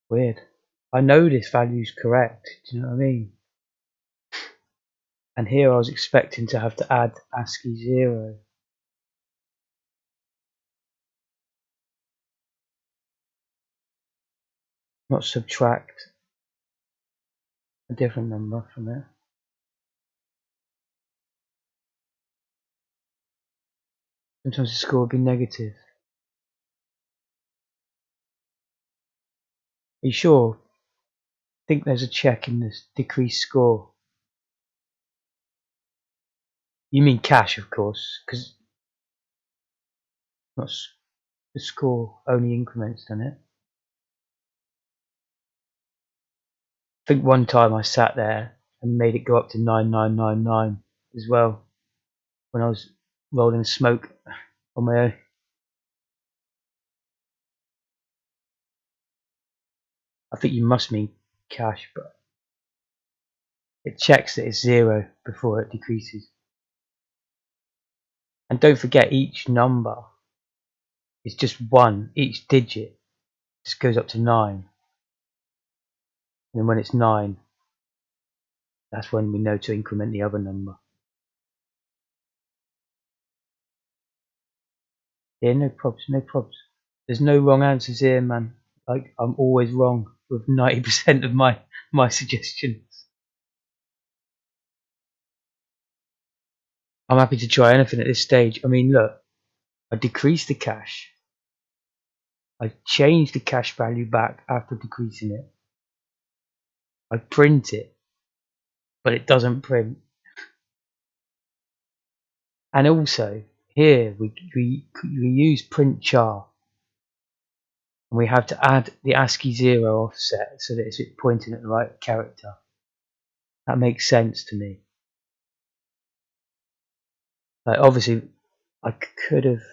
Weird. I know this value's correct, do you know what I mean? And here I was expecting to have to add ASCII 0. Not subtract a different number from it. Sometimes the score will be negative. Are you sure? I think there's a check in this decreased score. You mean cash, of course, because not the score only increments, doesn't it? I think one time I sat there and made it go up to 9999 as well when I was rolling smoke on my own. I think you must mean cash, but it checks that it's 0 before it decreases. And don't forget, each number is just 1. Each digit just goes up to 9. And then when it's 9, that's when we know to increment the other number. Yeah, no probs, no probs. There's no wrong answers here, man. Like, I'm always wrong with 90% of my suggestions. I'm happy to try anything at this stage. I mean, look, I decrease the cash. I change the cash value back after decreasing it. I print it, but it doesn't print. And also, here we use print char, and we have to add the ASCII 0 offset so that it's pointing at the right character. That makes sense to me. Like, obviously, I could have.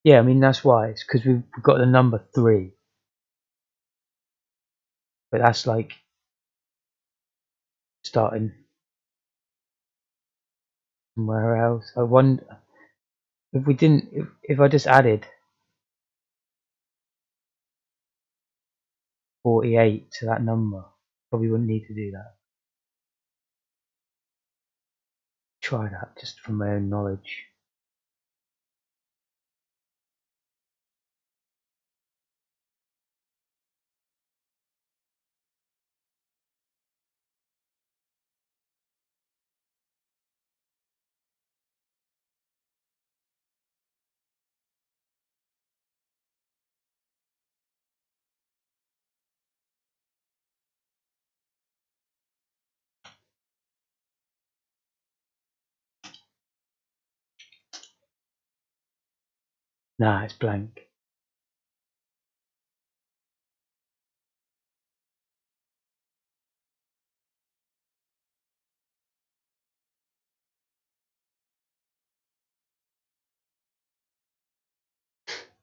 Yeah, I mean, that's why. It's because we've got the number 3. But that's like starting somewhere else. I wonder if we didn't, if I just added 48 to that number, probably wouldn't need to do that. Try that just from my own knowledge. Nah, it's blank.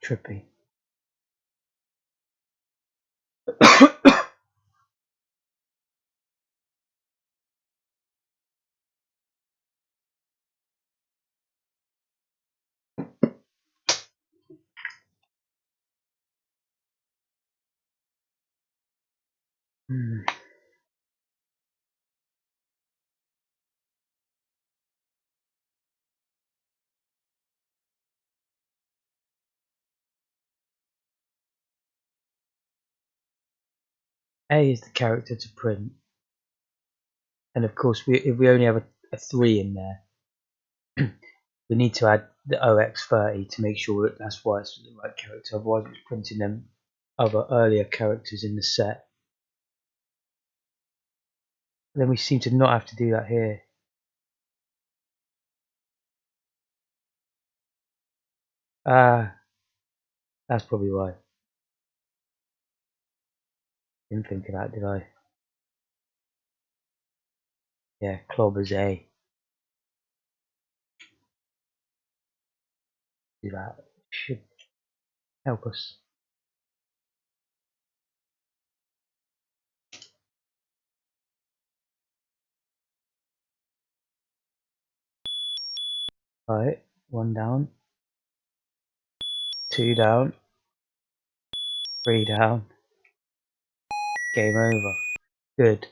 Trippy. A is the character to print, and of course, if we only have a 3 in there, We need to add the OX30 to make sure that that's why it's the right character, otherwise it's printing them other earlier characters in the set. Then we seem to not have to do that here. That's probably why. Didn't think of that, did I? Yeah, Clobbers A. Do that. Should help us. Right, 1 down. 2 down. 3 down. Game over. Good.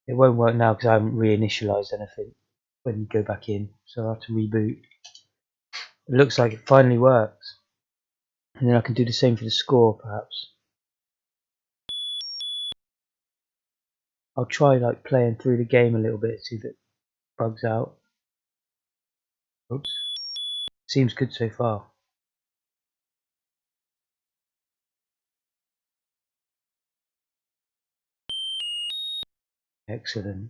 It won't work now because I haven't reinitialized anything when you go back in, so I have to reboot. It looks like it finally works. And then I can do the same for the score, perhaps. I'll try like playing through the game a little bit, see if it bugs out. Oops. Seems good so far. Excellent.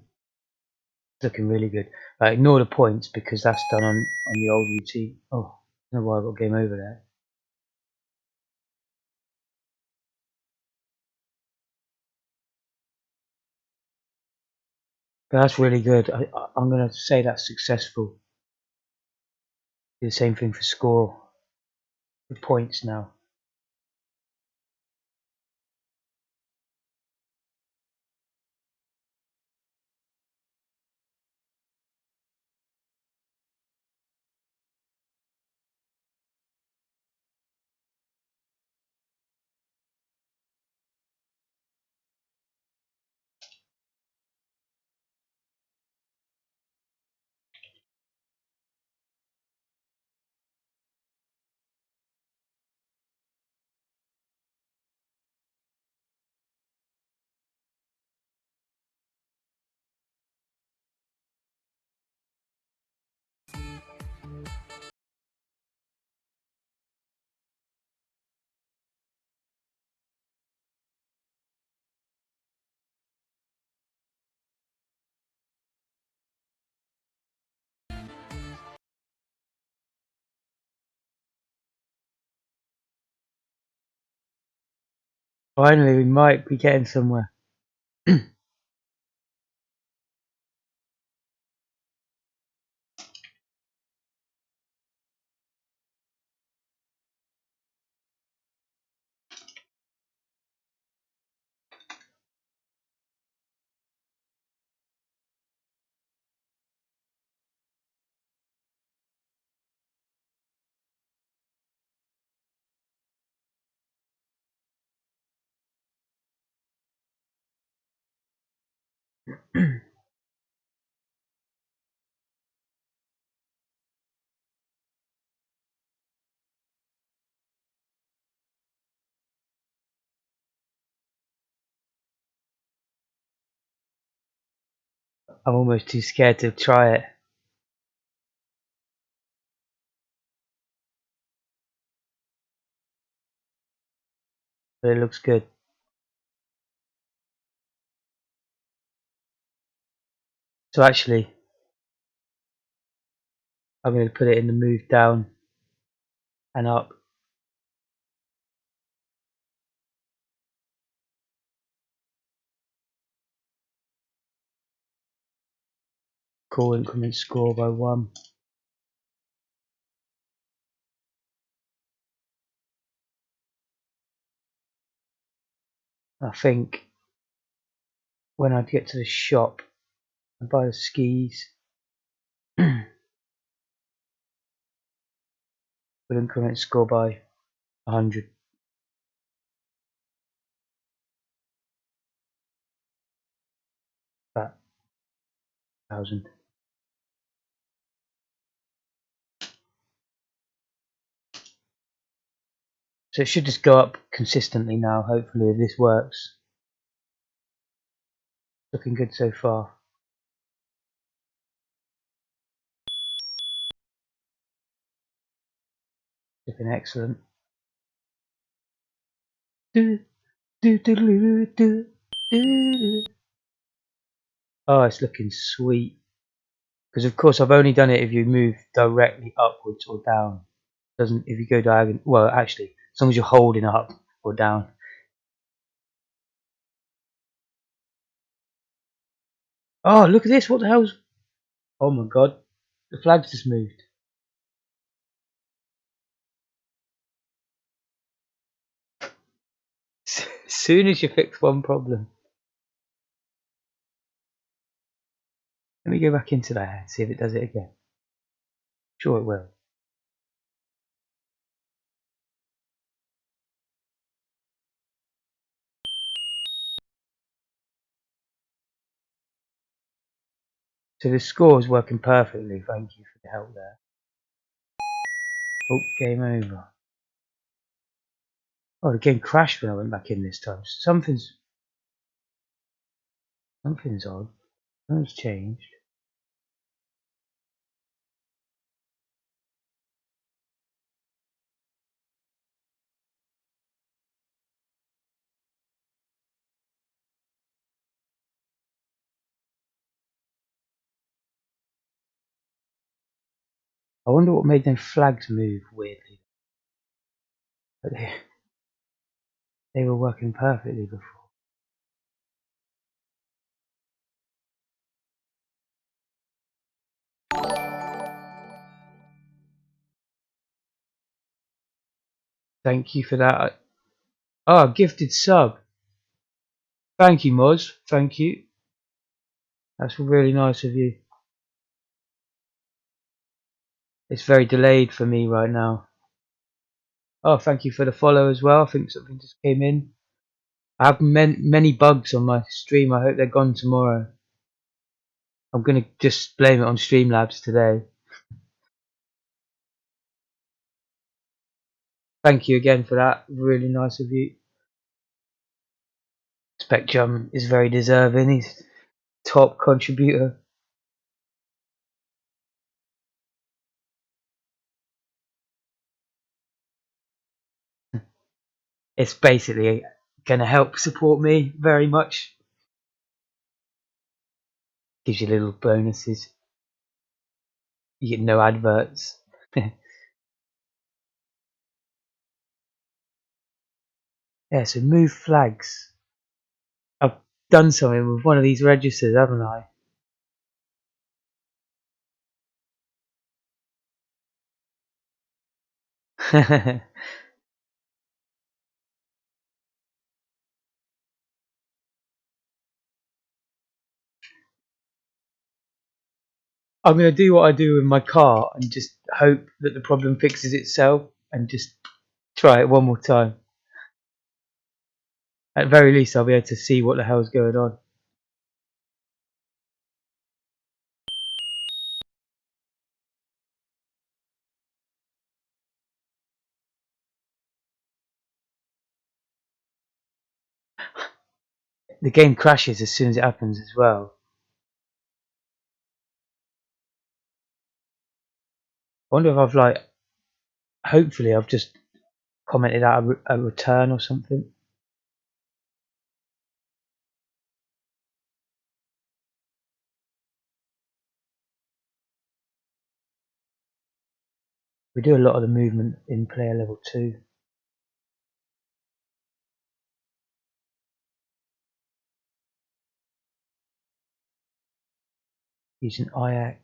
Looking really good. Ignore the points because that's done on the old routine. Oh, I don't know why I got game over there. But that's really good. I'm going to say that's successful. Do the same thing for score. The points now. Finally, we might be getting somewhere. I'm almost too scared to try it. But it looks good. So actually, I'm going to put it in the move down and up. Core increment score by 1. I think when I get to the shop and buy the skis, will increment score by 100. About 1,000. So it should just go up consistently now, hopefully, if this works. Looking good so far. Looking excellent. Do, do, do, do, do, do. Oh, it's looking sweet. Because of course I've only done it if you move directly upwards or down. Doesn't if you go diagonal. Well, actually, as long as you're holding up or down. Oh, look at this! What the hell's? Oh my god, the flag's just moved. As soon as you fix one problem. Let me go back into that and see if it does it again. Sure it will. So the score is working perfectly. Thank you for the help there. Oh, game over. Oh, the game crashed when I went back in this time. Something's odd. Something's changed. I wonder what made them flags move weirdly. But they were working perfectly before. Thank you for that. Oh, gifted sub. Thank you, Moz. Thank you. That's really nice of you. It's very delayed for me right now. Oh, thank you for the follow as well. I think something just came in. I have many bugs on my stream. I hope they're gone tomorrow. I'm going to just blame it on Streamlabs today. Thank you again for that. Really nice of you. Spec Chum is very deserving. He's top contributor. It's basically going to help support me very much. Gives you little bonuses. You get no adverts. Yeah, so move flags. I've done something with one of these registers, haven't I? I'm going to do what I do with my car and just hope that the problem fixes itself and just try it one more time. At very least, I'll be able to see what the hell's going on. The game crashes as soon as it happens as well. I wonder if I've hopefully I've just commented out a return or something. We do a lot of the movement in player level 2. Using IX.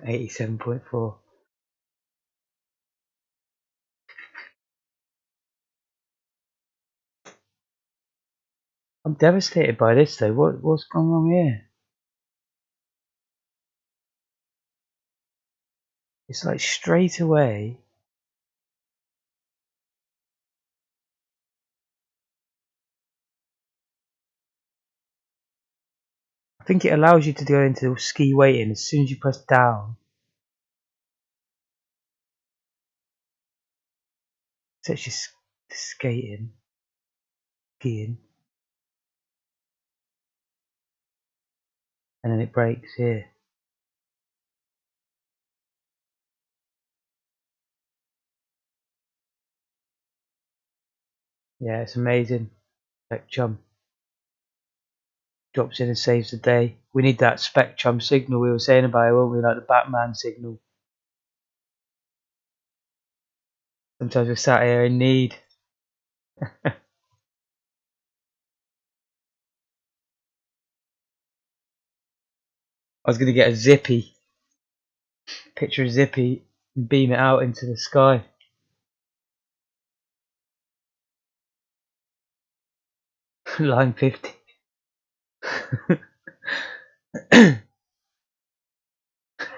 .4. I'm devastated by this though. What's gone wrong here? It's like straight away. I think it allows you to go into ski waiting as soon as you press down. So it's just skiing. And then it breaks here. Yeah, it's amazing. Like Chum drops in and saves the day. We need that Spec Chum signal we were saying about it, weren't we? Like the Batman signal. Sometimes we're sat here in need. I was going to get a Zippy, picture of Zippy, and beam it out into the sky. Line 50.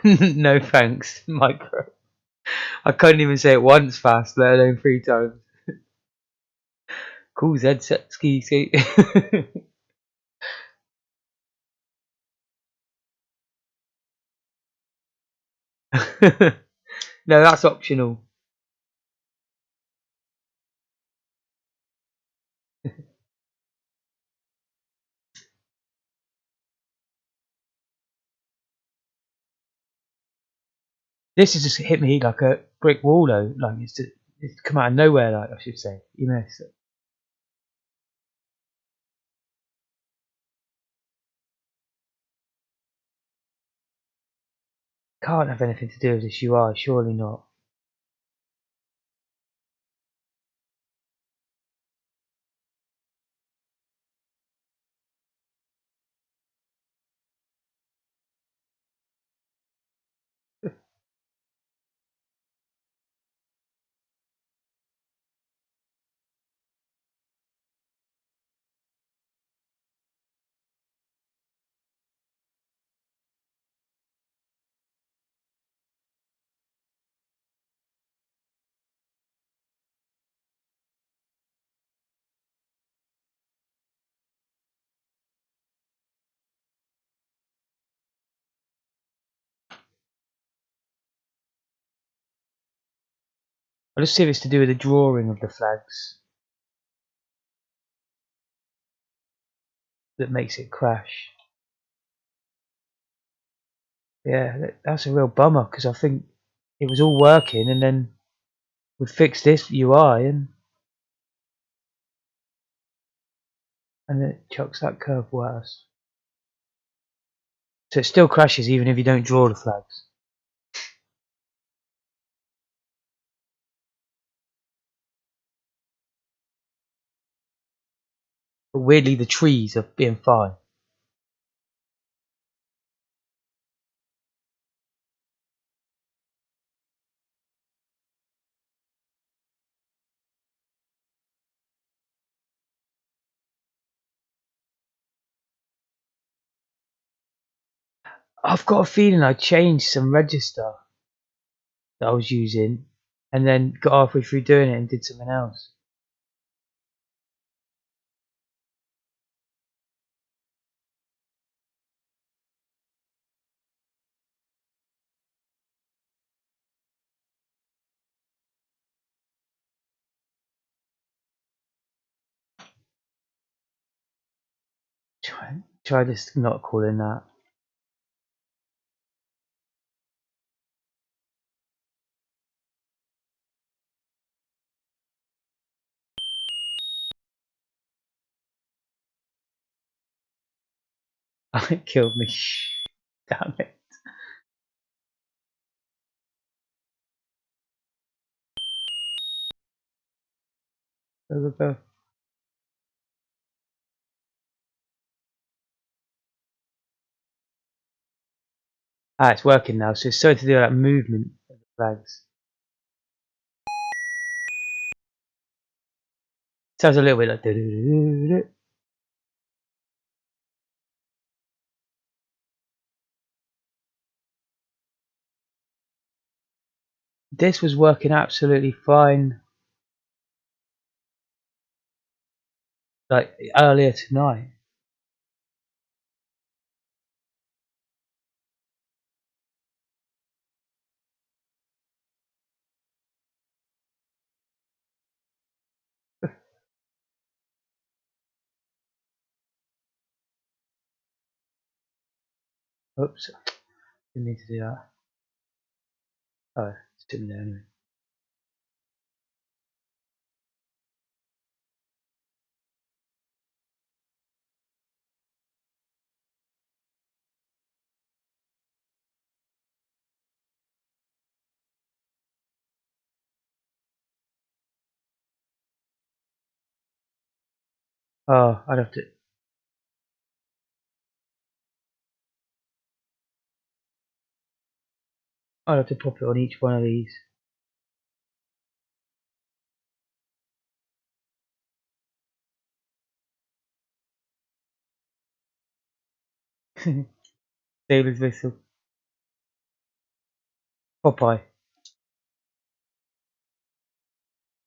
No thanks, micro. I couldn't even say it once fast, let alone 3 times. Cool, Z set ski ski. No, that's optional. This has just hit me like a brick wall though. Like it's come out of nowhere, like I should say. You know, so can't have anything to do with this UI, surely not. I'll just see if it's to do with the drawing of the flags that makes it crash. Yeah, that's a real bummer because I think it was all working and then we fixed this UI and then it chucks that curveball at us. So it still crashes even if you don't draw the flags. But weirdly the trees are being fine. I've got a feeling I changed some register that I was using and then got halfway through doing it and did something else. Try just not calling that. It killed me. Damn it. Go. Ah, it's working now. So it's starting to do that movement of the flags. Sounds a little bit like do-do-do-do-do. This was working absolutely fine like earlier tonight. Oops, didn't need to do that. Oh, it's sitting there anyway. Oh, I'd have to pop it on each one of these. Sailor's whistle. Popeye.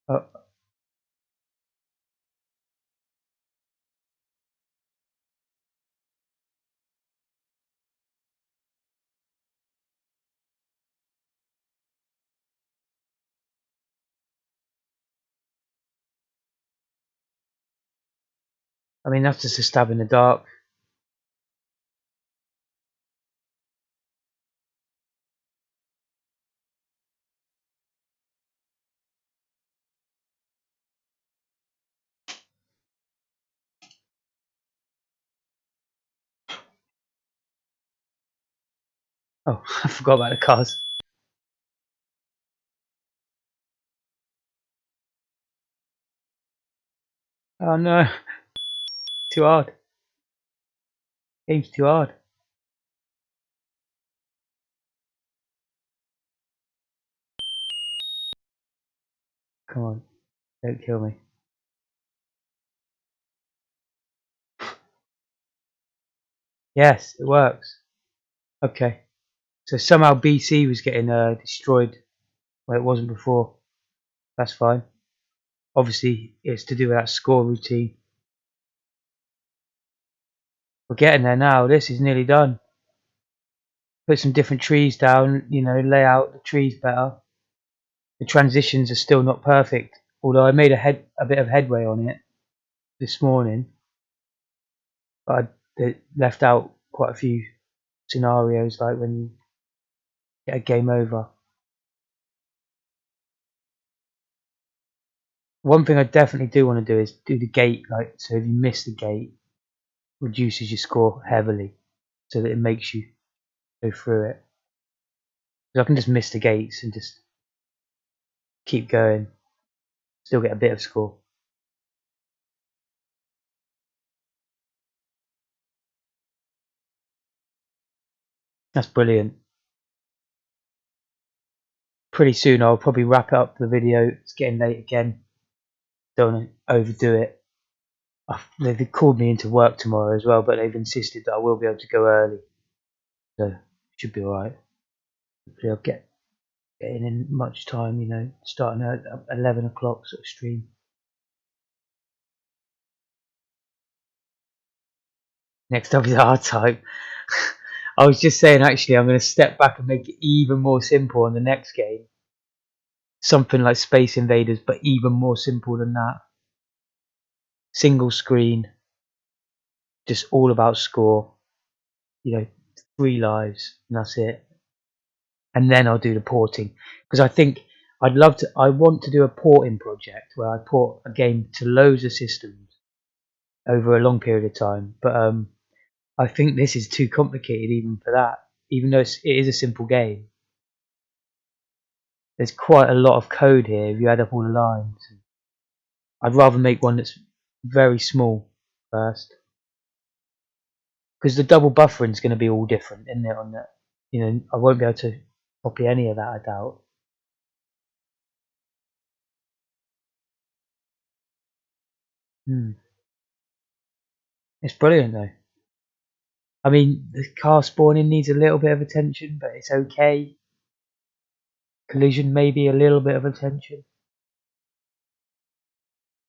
Oh, I mean that's just a stab in the dark. Oh, I forgot about the cars. Oh no, too hard. Game's too hard. Come on, don't kill me. Yes, it works. Okay, so somehow BC was getting destroyed where it wasn't before. That's fine. Obviously, it's to do with that score routine. We're getting there now. This is nearly done. Put some different trees down, you know, lay out the trees better. The transitions are still not perfect, although I made a bit of headway on it this morning. But I left out quite a few scenarios, like when you get a game over. One thing I definitely do want to do is do the gate, like, so if you miss the gate, reduces your score heavily, so that it makes you go through it. So I can just miss the gates and just keep going, still get a bit of score. That's brilliant. Pretty soon I'll probably wrap up the video. It's getting late again. Don't want to overdo it. They've called me into work tomorrow as well, but they've insisted that I will be able to go early, so it should be alright. Hopefully I'll get in much time, you know, starting at 11 o'clock sort of stream. Next up is R-Type. I was just saying, actually, I'm going to step back and make it even more simple on the next game. Something like Space Invaders, but even more simple than that. Single screen, just all about score. You know, 3 lives, and that's it. And then I'll do the porting, because I think I want to do a porting project where I port a game to loads of systems over a long period of time. But I think this is too complicated even for that. Even though it is a simple game, there's quite a lot of code here if you add up all the lines. I'd rather make one that's very small first, because the double buffering is going to be all different, isn't it? On that, you know, I won't be able to copy any of that, I doubt. It's brilliant though. I mean, the car spawning needs a little bit of attention, but it's okay. Collision maybe a little bit of attention.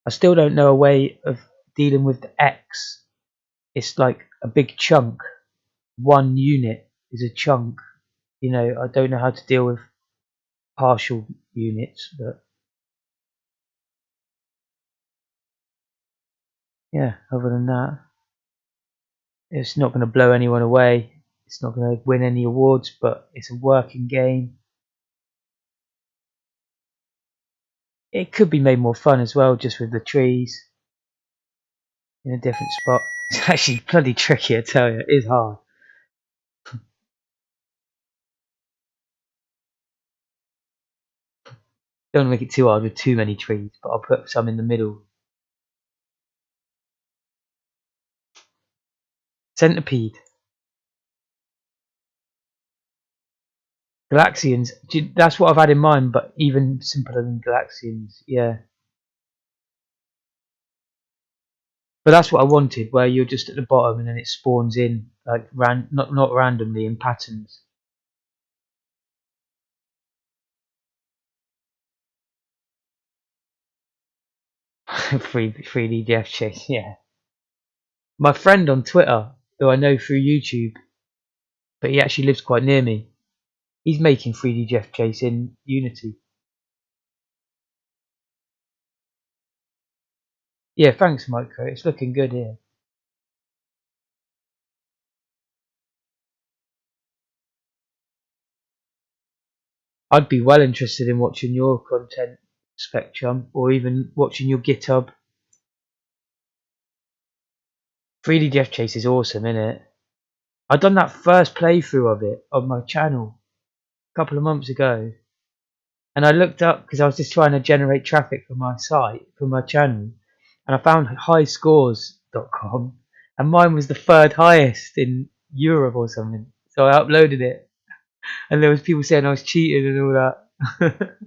I still don't know a way of dealing with the X. It's like a big chunk. One unit is a chunk. You know, I don't know how to deal with partial units, but yeah, other than that, it's not going to blow anyone away. It's not going to win any awards, but it's a working game. It could be made more fun as well, just with the trees in a different spot. It's actually bloody tricky, I tell you. It is hard. Don't want to make it too hard with too many trees, but I'll put some in the middle. Centipede. Galaxians. That's what I've had in mind, but even simpler than Galaxians. Yeah. But that's what I wanted, where you're just at the bottom and then it spawns in, like, not randomly, in patterns. Free 3D Jeff Chase, yeah. My friend on Twitter, who I know through YouTube, but he actually lives quite near me, he's making 3D Jeff Chase in Unity. Yeah, thanks, Micro. It's looking good here. I'd be well interested in watching your content, Spec Chum, or even watching your GitHub. 3D Jeff Chase is awesome, isn't it? I done that first playthrough of it on my channel a couple of months ago, and I looked up because I was just trying to generate traffic for my site, for my channel, and I found highscores.com, and mine was the third highest in Europe or something. So I uploaded it, and there was people saying I was cheating and all that.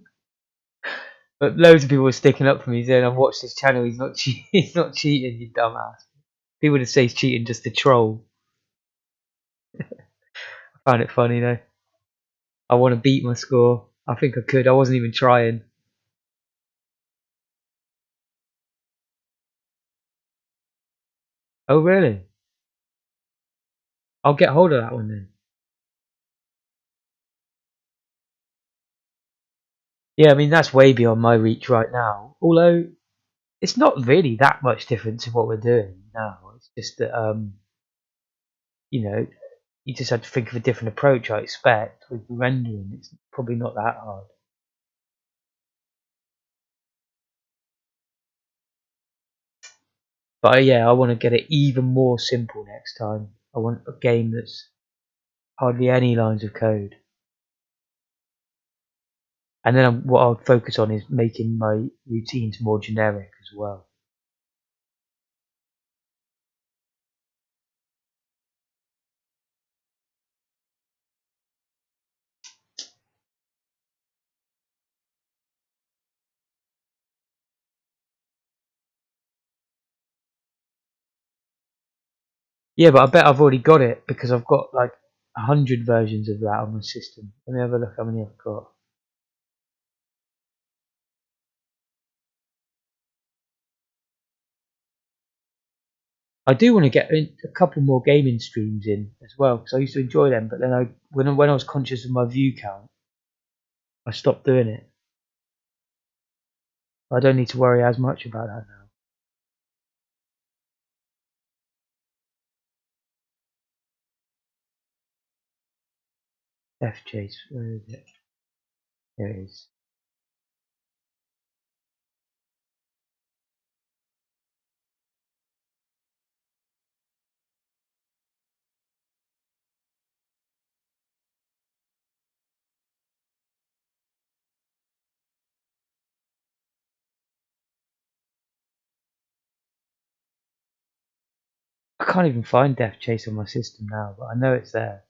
But loads of people were sticking up for me saying I've watched his channel. He's not he's not cheating, you dumbass. People would say he's cheating just to troll. I found it funny though. I want to beat my score. I think I could. I wasn't even trying. Oh really? I'll get hold of that one then. Yeah, I mean that's way beyond my reach right now. Although it's not really that much different to what we're doing now. It's just that you know, you just had to think of a different approach, I expect, with the rendering. It's probably not that hard. But yeah, I want to get it even more simple next time. I want a game that's hardly any lines of code. And then what I'll focus on is making my routines more generic as well. Yeah, but I bet I've already got it because I've got like 100 versions of that on my system. Let me have a look how many I've got. I do want to get a couple more gaming streams in as well because I used to enjoy them. But then when I was conscious of my view count, I stopped doing it. I don't need to worry as much about that now. F Chase, where is it? There it is. I can't even find Death Chase on my system now, but I know it's there.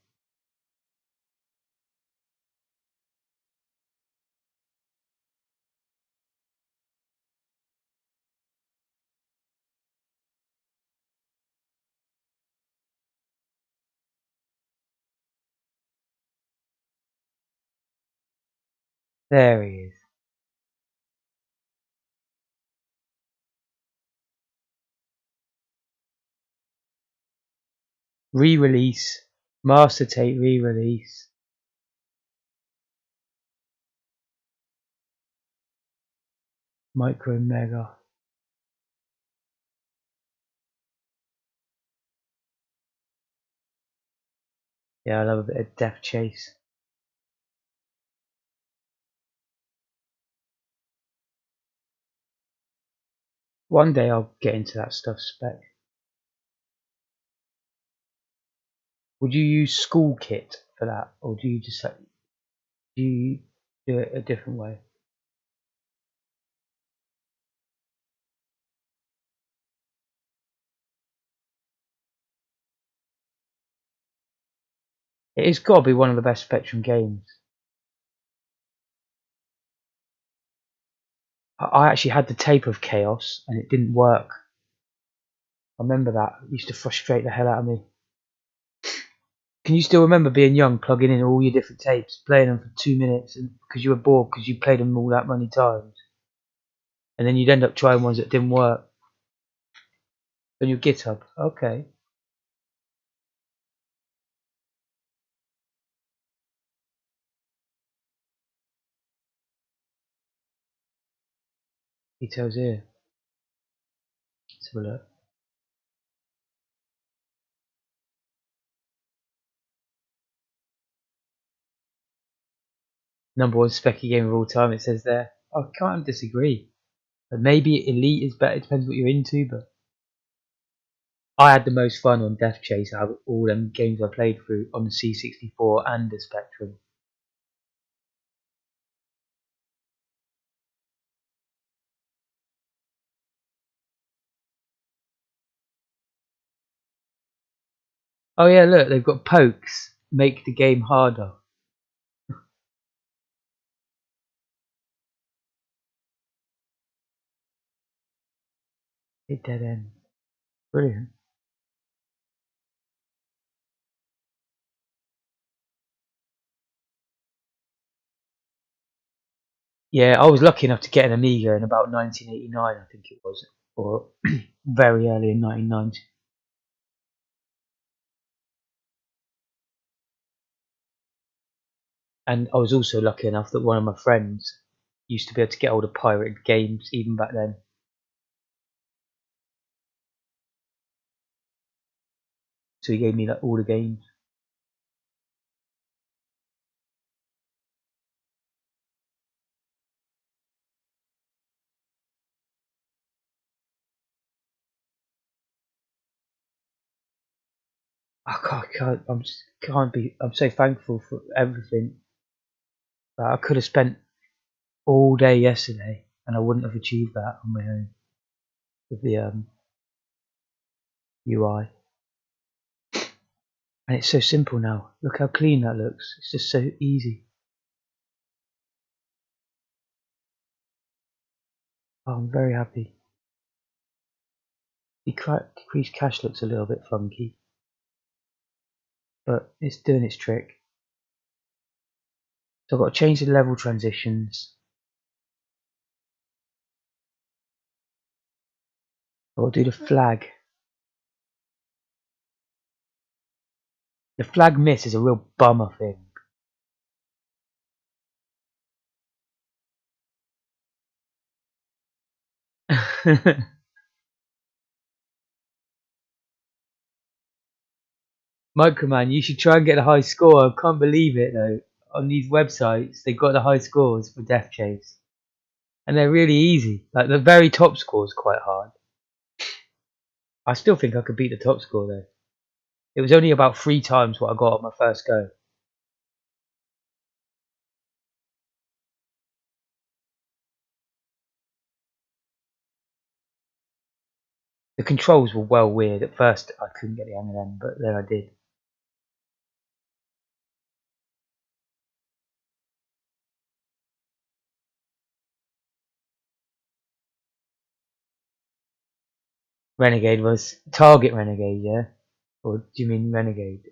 There he is. Re-release, master tape re-release, micro mega. Yeah, I love a bit of Death Chase. One day I'll get into that stuff, Spec. Would you use school kit for that, or do you just like, do you do it a different way? It's got to be one of the best Spectrum games. I actually had the tape of Chaos and it didn't work. I remember that. It used to frustrate the hell out of me. Can you still remember being young, plugging in all your different tapes, playing them for 2 minutes, and because you were bored because you played them all that many times, and then you'd end up trying ones that didn't work on your GitHub? Okay, details here. Let's have a look. Number one Specky game of all time. It says there. I can't disagree. But maybe Elite is better. It depends what you're into, but I had the most fun on Death Chase out of all them games I played through on the C64 and the Spectrum. Oh yeah, look, they've got pokes. Make the game harder. Hit dead end. Brilliant. Yeah, I was lucky enough to get an Amiga in about 1989, I think it was, or very early in 1990. And I was also lucky enough that one of my friends used to be able to get all the pirated games even back then. So he gave me like all the games. Can't be. I'm so thankful for everything. I could have spent all day yesterday, and I wouldn't have achieved that on my own with the UI. And it's so simple now. Look how clean that looks. It's just so easy. Oh, I'm very happy. Decreased cache looks a little bit funky, but it's doing its trick. So I've got to change the level transitions. I'll do the flag. The flag miss is a real bummer thing. Microman, you should try and get a high score. I can't believe it though. On these websites, they've got the high scores for Death Chase. And they're really easy. Like the very top score is quite hard. I still think I could beat the top score though. It was only about 3 times what I got on my first go. The controls were well weird. At first I couldn't get the hang of them, but then I did. Renegade was Target Renegade, yeah? Or do you mean Renegade?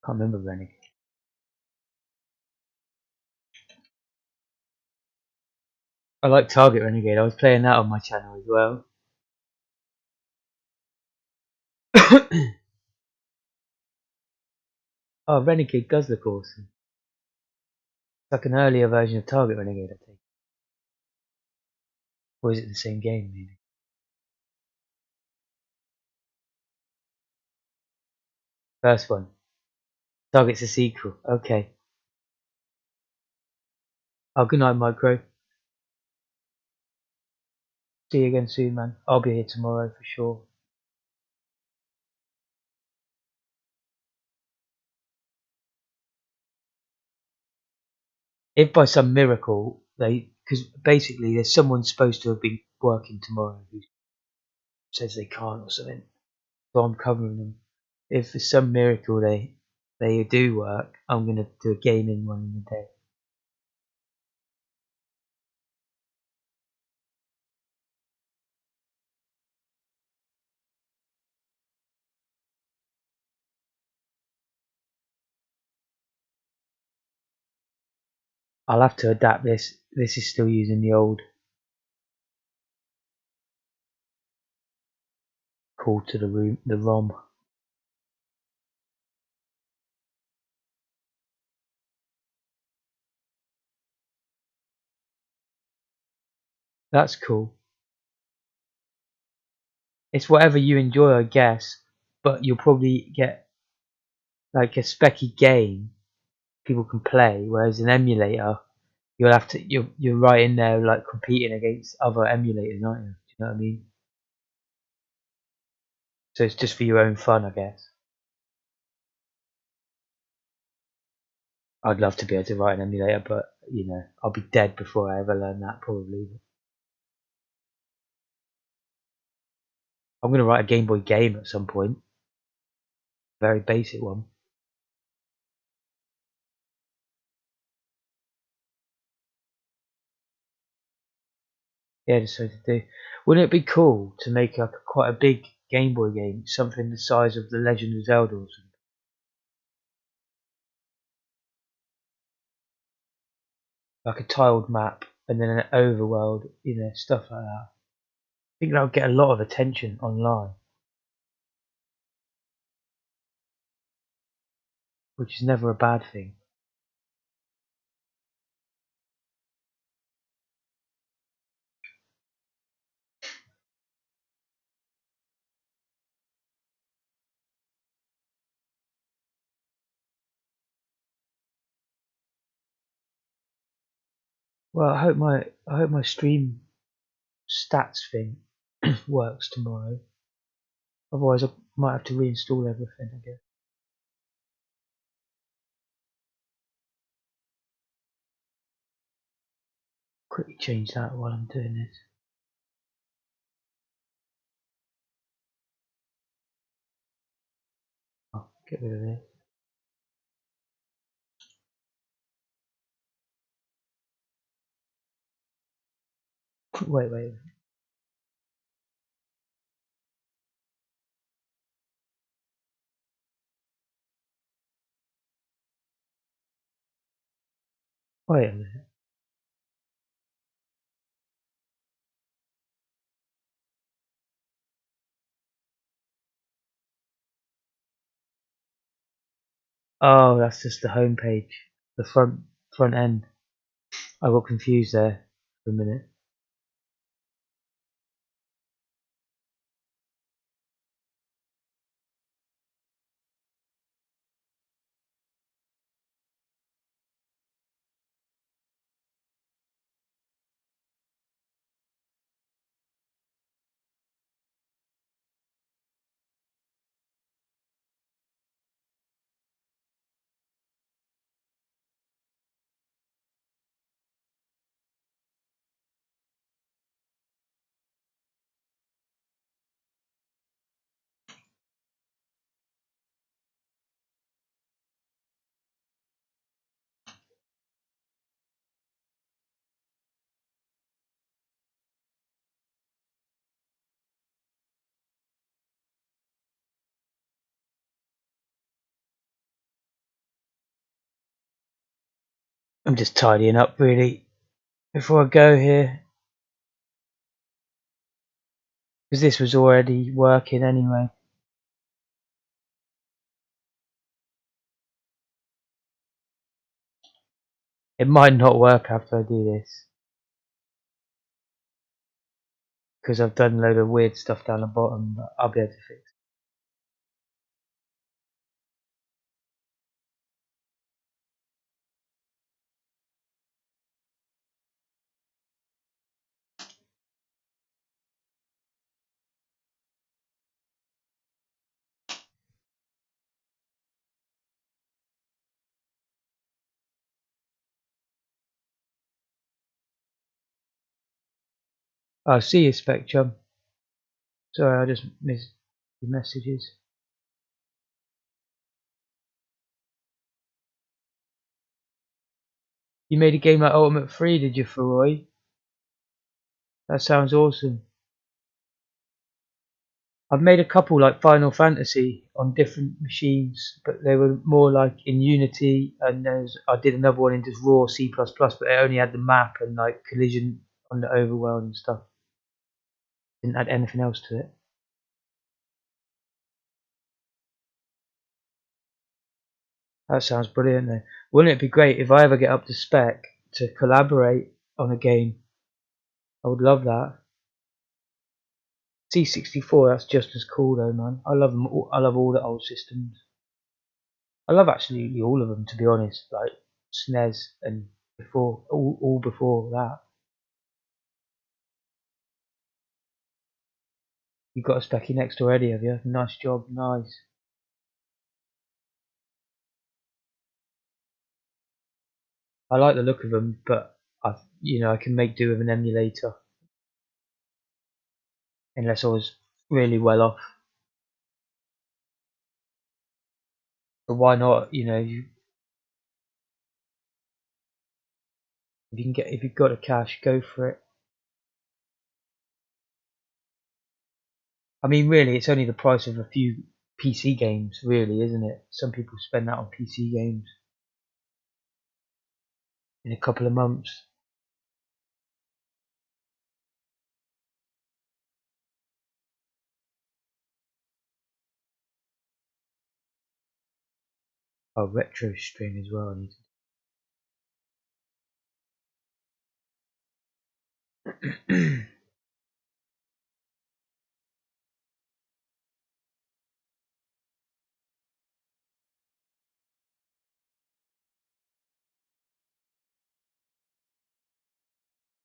Can't remember Renegade. I like Target Renegade. I was playing that on my channel as well. Oh, Renegade does look awesome. It's like an earlier version of Target Renegade, I think. Or is it the same game, maybe? First one. Target's a sequel. Okay. Oh, good night, Micro. See you again soon, man. I'll be here tomorrow for sure. If by some miracle because basically there's someone supposed to have been working tomorrow who says they can't or something, so I'm covering them. If for some miracle they do work, I'm gonna do a gaming one in the day. I'll have to adapt this. This is still using the old call to the ROM. That's cool. It's whatever you enjoy, I guess, but you'll probably get like a Specky game people can play, whereas an emulator you'll have to you're right in there like competing against other emulators, aren't you? Do you know what I mean? So it's just for your own fun, I guess. I'd love to be able to write an emulator, but I'll be dead before I ever learn that probably. I'm gonna write a Game Boy game at some point, very basic one. Yeah, just so to do. Wouldn't it be cool to make like quite a big Game Boy game, something the size of the Legend of Zelda or something? Like a tiled map and then an overworld, stuff like that. I think that would get a lot of attention online, which is never a bad thing. Well, I hope my stream stats thing works tomorrow. Otherwise, I might have to reinstall everything again. Quickly change that while I'm doing this. I'll get rid of this. Wait. Wait a minute. Oh, that's just the home page, the front end. I got confused there for a minute. I'm just tidying up really before I go here, because this was already working anyway. It might not work after I do this, because I've done a load of weird stuff down the bottom, but I'll be able to fix it. Oh, see you, Spec, Chum. Sorry, I just missed your messages. You made a game like Ultimate 3, did you, for Roy? That sounds awesome. I've made a couple like Final Fantasy on different machines, but they were more like in Unity, and I did another one in just raw C++, but it only had the map and like collision on the overworld and stuff. Didn't add anything else to it. That sounds brilliant though. Wouldn't it be great if I ever get up to Spec to collaborate on a game? I would love that. C64, that's just as cool though, man. I love them. I love all the old systems. I love absolutely all of them, to be honest. Like SNES and before, all before that. You got a Specky next already, have you? Nice job, nice. I like the look of them, but I can make do with an emulator unless I was really well off. But why not? If you've got the cash, go for it. I mean, really, it's only the price of a few PC games, really, isn't it? Some people spend that on PC games in a couple of months. Oh, retro string as well.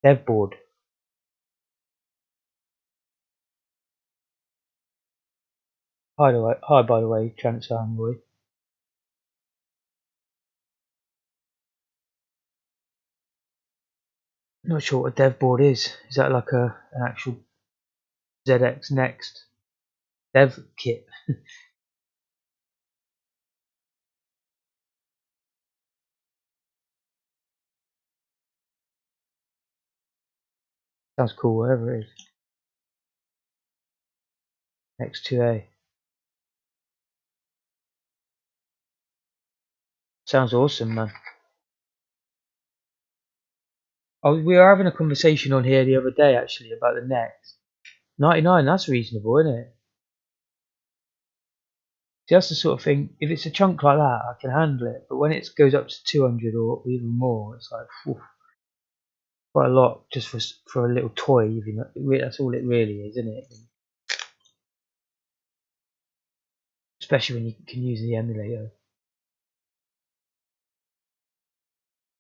Dev board. Hi, by the way, Chance Roy. Not sure what a dev board is. Is that like an actual ZX Next dev kit? Sounds cool, whatever it is. X2A. Sounds awesome, man. Oh, we were having a conversation on here the other day actually about the Next. 99, that's reasonable, isn't it? See, that's the sort of thing. If it's a chunk like that, I can handle it. But when it goes up to 200 or even more, it's like whew, quite a lot just for a little toy. That's all it really is, isn't it? Especially when you can use the emulator.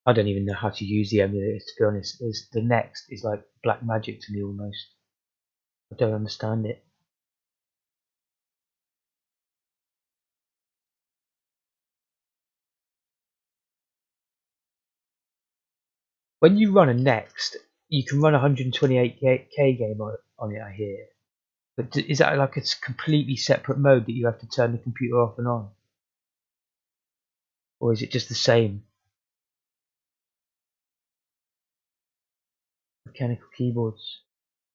I don't even know how to use the emulator, to be honest. The Next is like black magic to me almost. I don't understand it. When you run a Next, you can run a 128K game on it, I hear. But is that like a completely separate mode that you have to turn the computer off and on? Or is it just the same? Mechanical keyboards.